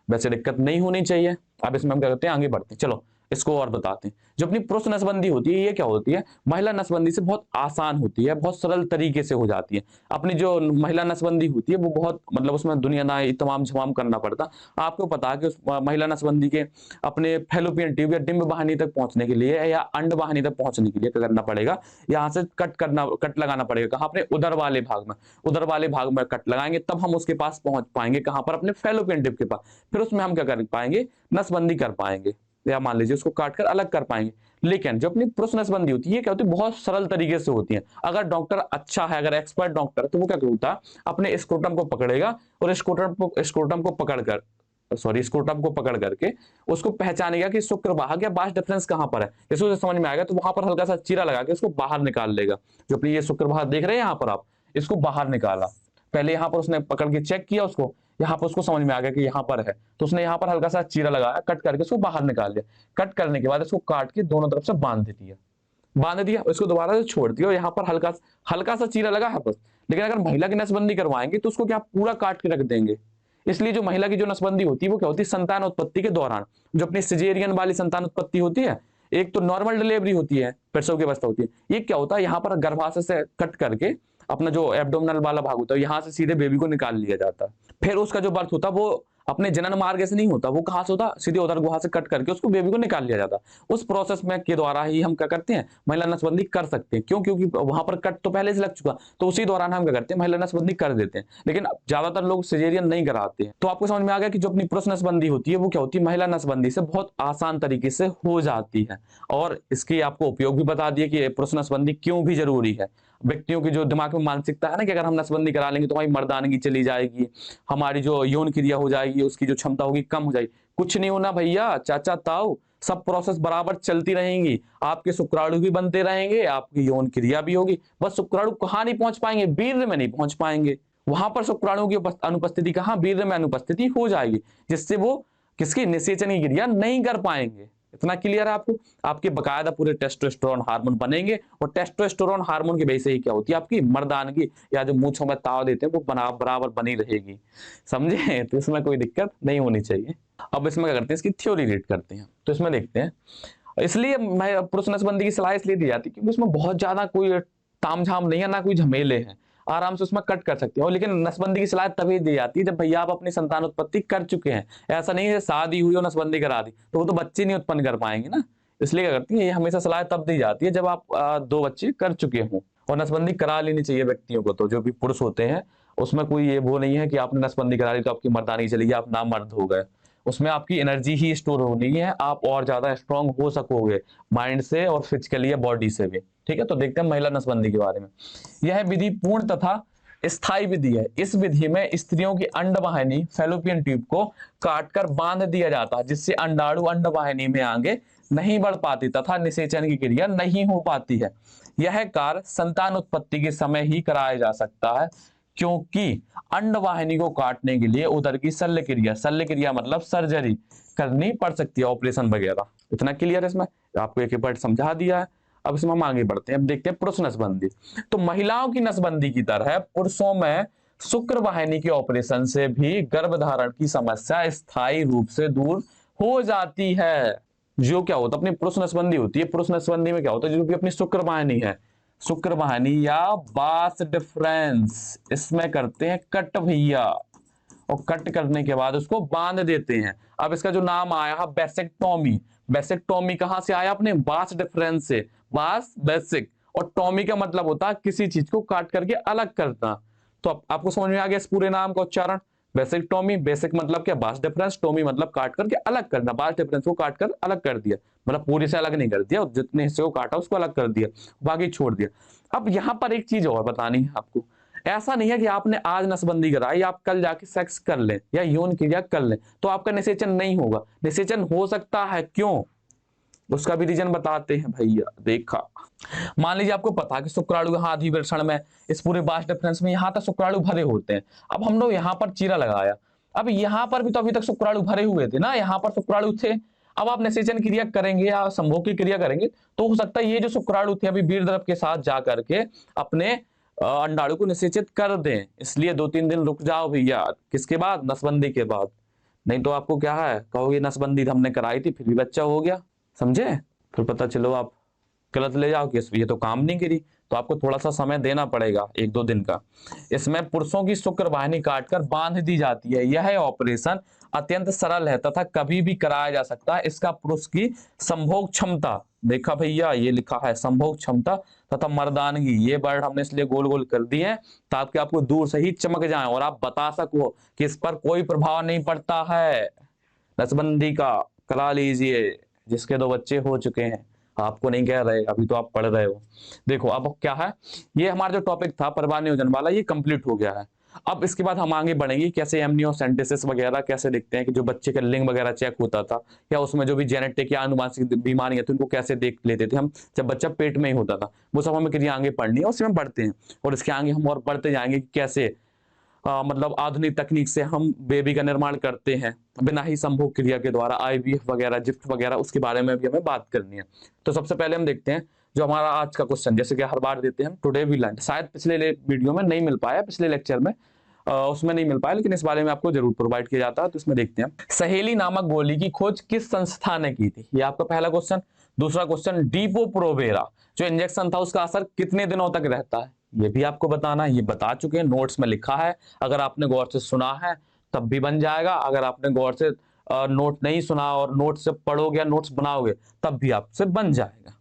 वैसे दिक्कत नहीं होनी चाहिए। अब इसमें हम क्या करते हैं, आगे बढ़ते हैं। चलो इसको और बताते हैं। जो अपनी पुरुष नसबंदी होती है ये क्या होती है, महिला नसबंदी से बहुत आसान होती है, बहुत सरल तरीके से हो जाती है। अपनी जो महिला नसबंदी होती है वो बहुत मतलब उसमें दुनियादारी तमाम झमाम करना पड़ता। आपको पता है कि उस महिला नसबंदी के अपने फेलोपियन ट्यूब या डिंब वाहिनी तक पहुंचने के लिए या अंड वाहिनी तक पहुंचने के लिए क्या करना पड़ेगा, यहाँ से कट लगाना पड़ेगा। कहाँ, अपने उदर वाले भाग में, उदर वाले भाग में कट लगाएंगे तब हम उसके पास पहुंच पाएंगे। कहाँ पर, अपने फेलोपियन ट्यूब के पास। फिर उसमें हम क्या कर पाएंगे, नसबंदी कर पाएंगे, या मान लीजिए उसको काट कर अलग कर पाएंगे। लेकिन जो अपनी पुरुष नसबंदी होती है ये क्या होती है, बहुत सरल तरीके से होती है। अगर डॉक्टर अच्छा है, अगर एक्सपर्ट डॉक्टर है, तो वो क्या होता है, अपने स्क्रोटम को पकड़ेगा और स्क्रोटम को पकड़कर स्क्रोटम को पकड़ करके उसको पहचानेगा कि शुक्रवाहक या बास डिफरेंस कहां पर है। जैसे उसे समझ में आएगा तो वहां पर हल्का सा चीरा लगा के उसको बाहर निकाल लेगा। जो अपनी ये शुक्रवाहक देख रहे हैं यहाँ पर आप, इसको बाहर निकाला। पहले यहाँ पर उसने पकड़ के चेक किया उसको, यहाँ पर उसको समझ में आ गया कि यहाँ पर है, तो उसने यहाँ पर हल्का सा चीरा लगाया, कट करके उसको बाहर निकाल लिया। कट करने के बाद इसको काट के दोनों तरफ से बांध दिया, इसको दोबारा से छोड़ दिया और यहाँ पर हल्का सा चीरा लगा है बस। लेकिन अगर महिला की नसबंदी करवाएंगे तो उसको क्या पूरा काट के रख देंगे। इसलिए जो महिला की जो नसबंदी होती है वो क्या होती है, संतान उत्पत्ति के दौरान। जो अपनी सिजेरियन वाली संतान उत्पत्ति होती है, एक तो नॉर्मल डिलीवरी होती है, प्रसव की अवस्था होती है, ये क्या होता है, यहाँ पर गर्भाशय से कट करके अपना जो एब्डोमिनल वाला भाग होता है यहाँ से सीधे बेबी को निकाल लिया जाता है। फिर उसका जो बर्थ होता है वो अपने जनन मार्ग से नहीं होता, वो कहां से होता, सीधे उधर गुहा से कट करके उसको बेबी को निकाल लिया जाता। उस प्रोसेस में के द्वारा ही हम क्या करते हैं, महिला नसबंदी कर सकते हैं। क्यों, क्योंकि वहां पर कट तो पहले से लग चुका, तो उसी दौरान हम क्या करते हैं, महिला नसबंदी कर देते हैं। लेकिन ज्यादातर लोग सिजेरियन नहीं कराते हैं। तो आपको समझ में आ गया कि जो अपनी पुरुष नसबंदी होती है वो क्या होती है, महिला नसबंदी से बहुत आसान तरीके से हो जाती है। और इसकी आपको उपयोग भी बता दिए कि पुरुष नसबंदी क्यों भी जरूरी है। व्यक्तियों की जो दिमाग में मानसिकता है ना कि अगर हम नसबंदी करा लेंगे तो हमारी मर्दानगी चली जाएगी, हमारी जो यौन क्रिया हो जाएगी, उसकी जो क्षमता होगी कम हो जाएगी। कुछ नहीं होना भैया, चाचा ताऊ, सब प्रोसेस बराबर चलती रहेंगी। आपके शुक्राणु भी बनते रहेंगे, आपकी यौन क्रिया भी होगी। बस शुक्राणु कहाँ नहीं पहुंच पाएंगे, वीर्य में नहीं पहुंच पाएंगे। वहां पर शुक्राणु की अनुपस्थिति कहाँ, वीर्य में अनुपस्थिति हो जाएगी, जिससे वो किसकी निषेचन की क्रिया नहीं कर पाएंगे। इतना क्लियर है आपको। आपके बकायदा पूरे टेस्टोस्टेरोन हार्मोन बनेंगे और टेस्टोस्टेरोन हार्मोन की वजह से ही क्या होती है, आपकी मर्दानगी या जो मूंछों में ताव देते हैं वो बराबर बनी रहेगी। समझे, तो इसमें कोई दिक्कत नहीं होनी चाहिए। अब इसमें क्या करते हैं, इसकी थ्योरी रीड करते हैं। तो इसमें देखते हैं, इसलिए पुरुष नसबंदी की सलाह इसलिए दी जाती है क्योंकि उसमें बहुत ज्यादा कोई तामझाम नहीं है, ना कोई झमेले हैं, आराम से उसमें कट कर सकते हो। लेकिन नसबंदी की सलाह तभी दी जाती है जब भैया आप अपनी संतान उत्पत्ति कर चुके हैं। ऐसा नहीं है शादी हुई और नसबंदी करा दी तो वो तो बच्चे नहीं उत्पन्न कर पाएंगे ना। इसलिए क्या करती है, ये हमेशा सलाह तब दी जाती है जब आप 2 बच्चे कर चुके हों। और नसबंदी करा लेनी चाहिए व्यक्तियों को, तो जो भी पुरुष होते हैं उसमें कोई ये वो नहीं है कि आपने नसबंदी करा ली तो आपकी मर्दानगी चली गई, आप नामर्द हो गए। उसमें आपकी एनर्जी ही स्टोर होनी है, आप और ज्यादा स्ट्रांग हो सकोगे माइंड से और फिजिकली या बॉडी से भी। ठीक है, तो देखते हैं महिला नसबंदी के बारे में। यह विधि पूर्ण तथा स्थायी विधि है। इस विधि में स्त्रियों की अंडवाहिनी फैलोपियन ट्यूब को काटकर बांध दिया जाता है, जिससे अंडाणु अंडवाहिनी में आगे नहीं बढ़ पाती तथा निषेचन की क्रिया नहीं हो पाती है। यह कार्य संतान उत्पत्ति के समय ही कराया जा सकता है, क्योंकि अंडवाहिनी को काटने के लिए उदर की शल्य क्रिया मतलब सर्जरी करनी पड़ सकती है, ऑपरेशन वगैरह। इतना क्लियर है इसमें, आपको एक बार समझा दिया है। अब इसमें हम आगे बढ़ते हैं, अब देखते हैं पुरुष नसबंदी। तो महिलाओं की नसबंदी की तरह पुरुषों में शुक्र वाहिनी के ऑपरेशन से भी गर्भधारण की समस्या स्थायी रूप से दूर हो जाती है। जो क्या होता है, अपनी पुरुष नसबंदी होती है, पुरुष नसबंदी में क्या होता है, जो भी अपनी शुक्र वाहिनी है, शुक्र वाहिनी या बास डिफरेंस, इसमें करते हैं कट भैया, और कट करने के बाद उसको बांध देते हैं। अब इसका जो नाम आया बेसेक्टोमी, बेसेक्टोमी कहां से आया, अपने बास डिफरेंस से, बास बेसिक, और टॉमी का मतलब होता है किसी चीज को काट करके अलग करना। तो आपको समझ में आ गया इस पूरे नाम का उच्चारण, बेसेक्टोमी। बेसिक मतलब क्या, बास डिफरेंस, टोमी मतलब काट करके अलग करना। बास डिफरेंस को काट कर अलग कर दिया, मतलब पूरे से अलग नहीं कर दिया, जितने हिस्से को काटा उसको अलग कर दिया, बाकी छोड़ दिया। अब यहां पर एक चीज और बतानी है आपको, ऐसा नहीं है कि आपने आज नसबंदी कराई, आप कल जाके सेक्स कर लें या यौन क्रिया कर लें तो आपका निषेचन नहीं होगा। निषेचन हो सकता है, क्यों, उसका भी रीजन बताते हैं भैया। देखा, मान लीजिए आपको पता है कि शुक्राणु यहाँ अधिवृषण में, इस पूरे बास डिफरेंस में यहाँ तक शुक्राणु भरे होते हैं। अब हम लोग यहाँ पर चीरा लगाया, अब यहाँ पर भी तो अभी तक शुक्राणु भरे हुए थे ना, यहाँ पर शुक्राणु थे। अब आप निषेचन क्रिया करेंगे या संभोग की क्रिया करेंगे तो हो सकता है ये जो शुक्राणु थे अभी वीर्य द्रव के साथ जा करके अपने अंडाणु को निषेचित कर दें। इसलिए 2-3 दिन रुक जाओ भैया, किसके बाद, नसबंदी के बाद। नहीं तो आपको क्या है, कहोगे नसबंदी हमने कराई थी फिर भी बच्चा हो गया। समझे? फिर पता चलो आप गलत ले जाओ कि ये तो काम नहीं करी, तो आपको थोड़ा सा समय देना पड़ेगा, 1-2 दिन का। इसमें पुरुषों की शुक्र वाहिनी काटकर बांध दी जाती है। यह ऑपरेशन अत्यंत सरल है तथा कभी भी कराया जा सकता है। इसका पुरुष की संभोग क्षमता, देखा भैया ये लिखा है संभोग क्षमता तथा मर्दानगी, ये वर्ड हमने इसलिए गोल गोल कर दिए हैं ताकि आपको दूर से ही चमक जाए और आप बता सको कि इस पर कोई प्रभाव नहीं पड़ता है नसबंदी का। करा लीजिए, जिसके 2 बच्चे हो चुके हैं, आपको नहीं कह रहे, अभी तो आप पढ़ रहे हो। देखो अब क्या है, ये हमारा जो टॉपिक था परिवार नियोजन वाला, ये कंप्लीट हो गया है। अब इसके बाद हम आगे बढ़ेंगे कैसे एमनियोसेंटेसिस वगैरह कैसे दिखते हैं, कि जो बच्चे का लिंग वगैरह चेक होता था, या उसमें जो भी जेनेटिक या आनुवांशिक बीमारियां थी उनको कैसे देख लेते थे हम जब बच्चा पेट में ही होता था। वो सब हमें क्रिया आगे पढ़नी है, उसमें बढ़ते हैं और इसके आगे हम और बढ़ते जाएंगे कि कैसे मतलब आधुनिक तकनीक से हम बेबी का निर्माण करते हैं बिना ही संभोग क्रिया के द्वारा, आईवीएफ वगैरह, जिफ्ट वगैरह, उसके बारे में भी हमें बात करनी है। तो सबसे पहले हम देखते हैं जो हमारा आज का क्वेश्चन, जैसे कि हर बार देते हैं टुडे वी लर्न, शायद पिछले वीडियो में नहीं मिल पाया, पिछले लेक्चर में उसमें नहीं मिल पाया, लेकिन इस बारे में आपको जरूर प्रोवाइड किया जाता है। तो इसमें देखते हैं सहेली नामक गोली की खोज किस संस्था ने की थी, ये आपका पहला क्वेश्चन। दूसरा क्वेश्चन डीपो प्रोवेरा जो इंजेक्शन था उसका असर कितने दिनों तक रहता है, ये भी आपको बताना है, ये बता चुके हैं, नोट्स में लिखा है। अगर आपने गौर से सुना है तब भी बन जाएगा, अगर आपने गौर से नोट नहीं सुना और नोट से पढ़ोगे या नोट्स बनाओगे तब भी आपसे बन जाएगा।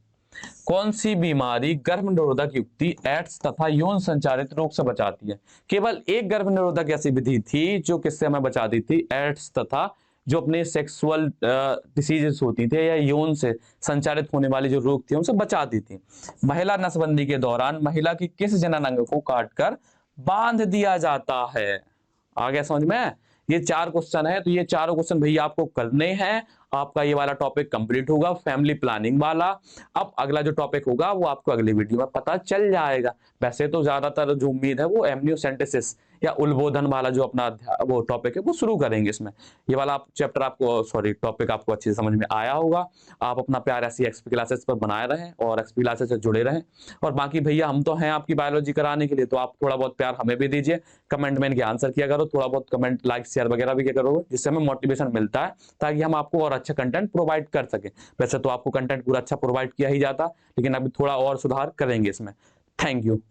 कौन सी बीमारी गर्भ निरोधक युक्ति एड्स तथा यौन संचारित रोग से बचाती है? केवल एक गर्भ निरोधक ऐसी विधि थी जो किससे हमें बचाती थी, एड्स तथा जो अपने सेक्सुअल डिसीजेस होती थी या यौन से संचारित होने वाली जो रोग थी उनसे बचाती थी। महिला नसबंदी के दौरान महिला की किस जनन अंग को काटकर बांध दिया जाता है? आ गया समझ में? ये 4 क्वेश्चन है, तो ये चारों क्वेश्चन भैया आपको करने हैं। आपका ये वाला टॉपिक कंप्लीट होगा, फैमिली प्लानिंग वाला। अब अगला जो टॉपिक होगा वो आपको अगली वीडियो में पता चल जाएगा। वैसे तो ज्यादातर जो उम्मीद है वो एमनियोसेंटेसिस या उद्बोधन वाला जो अपना वो टॉपिक है वो शुरू करेंगे इसमें। ये वाला चैप्टर आपको, सॉरी टॉपिक आपको अच्छे से समझ में आया होगा। आप अपना प्यार ऐसी एक्सपी क्लासेस पर बनाए रहें और एक्सपी क्लासेस से जुड़े रहें। और बाकी भैया हम तो हैं आपकी बायोलॉजी कराने के लिए, तो आप थोड़ा बहुत प्यार हमें भी दीजिए, कमेंट में इनके आंसर किया करो, थोड़ा बहुत कमेंट लाइक शेयर वगैरह भी किया करो, जिससे हमें मोटिवेशन मिलता है ताकि हम आपको और अच्छा कंटेंट प्रोवाइड कर सके। वैसे तो आपको कंटेंट पूरा अच्छा प्रोवाइड किया ही जाता, लेकिन अभी थोड़ा और सुधार करेंगे इसमें। Thank you.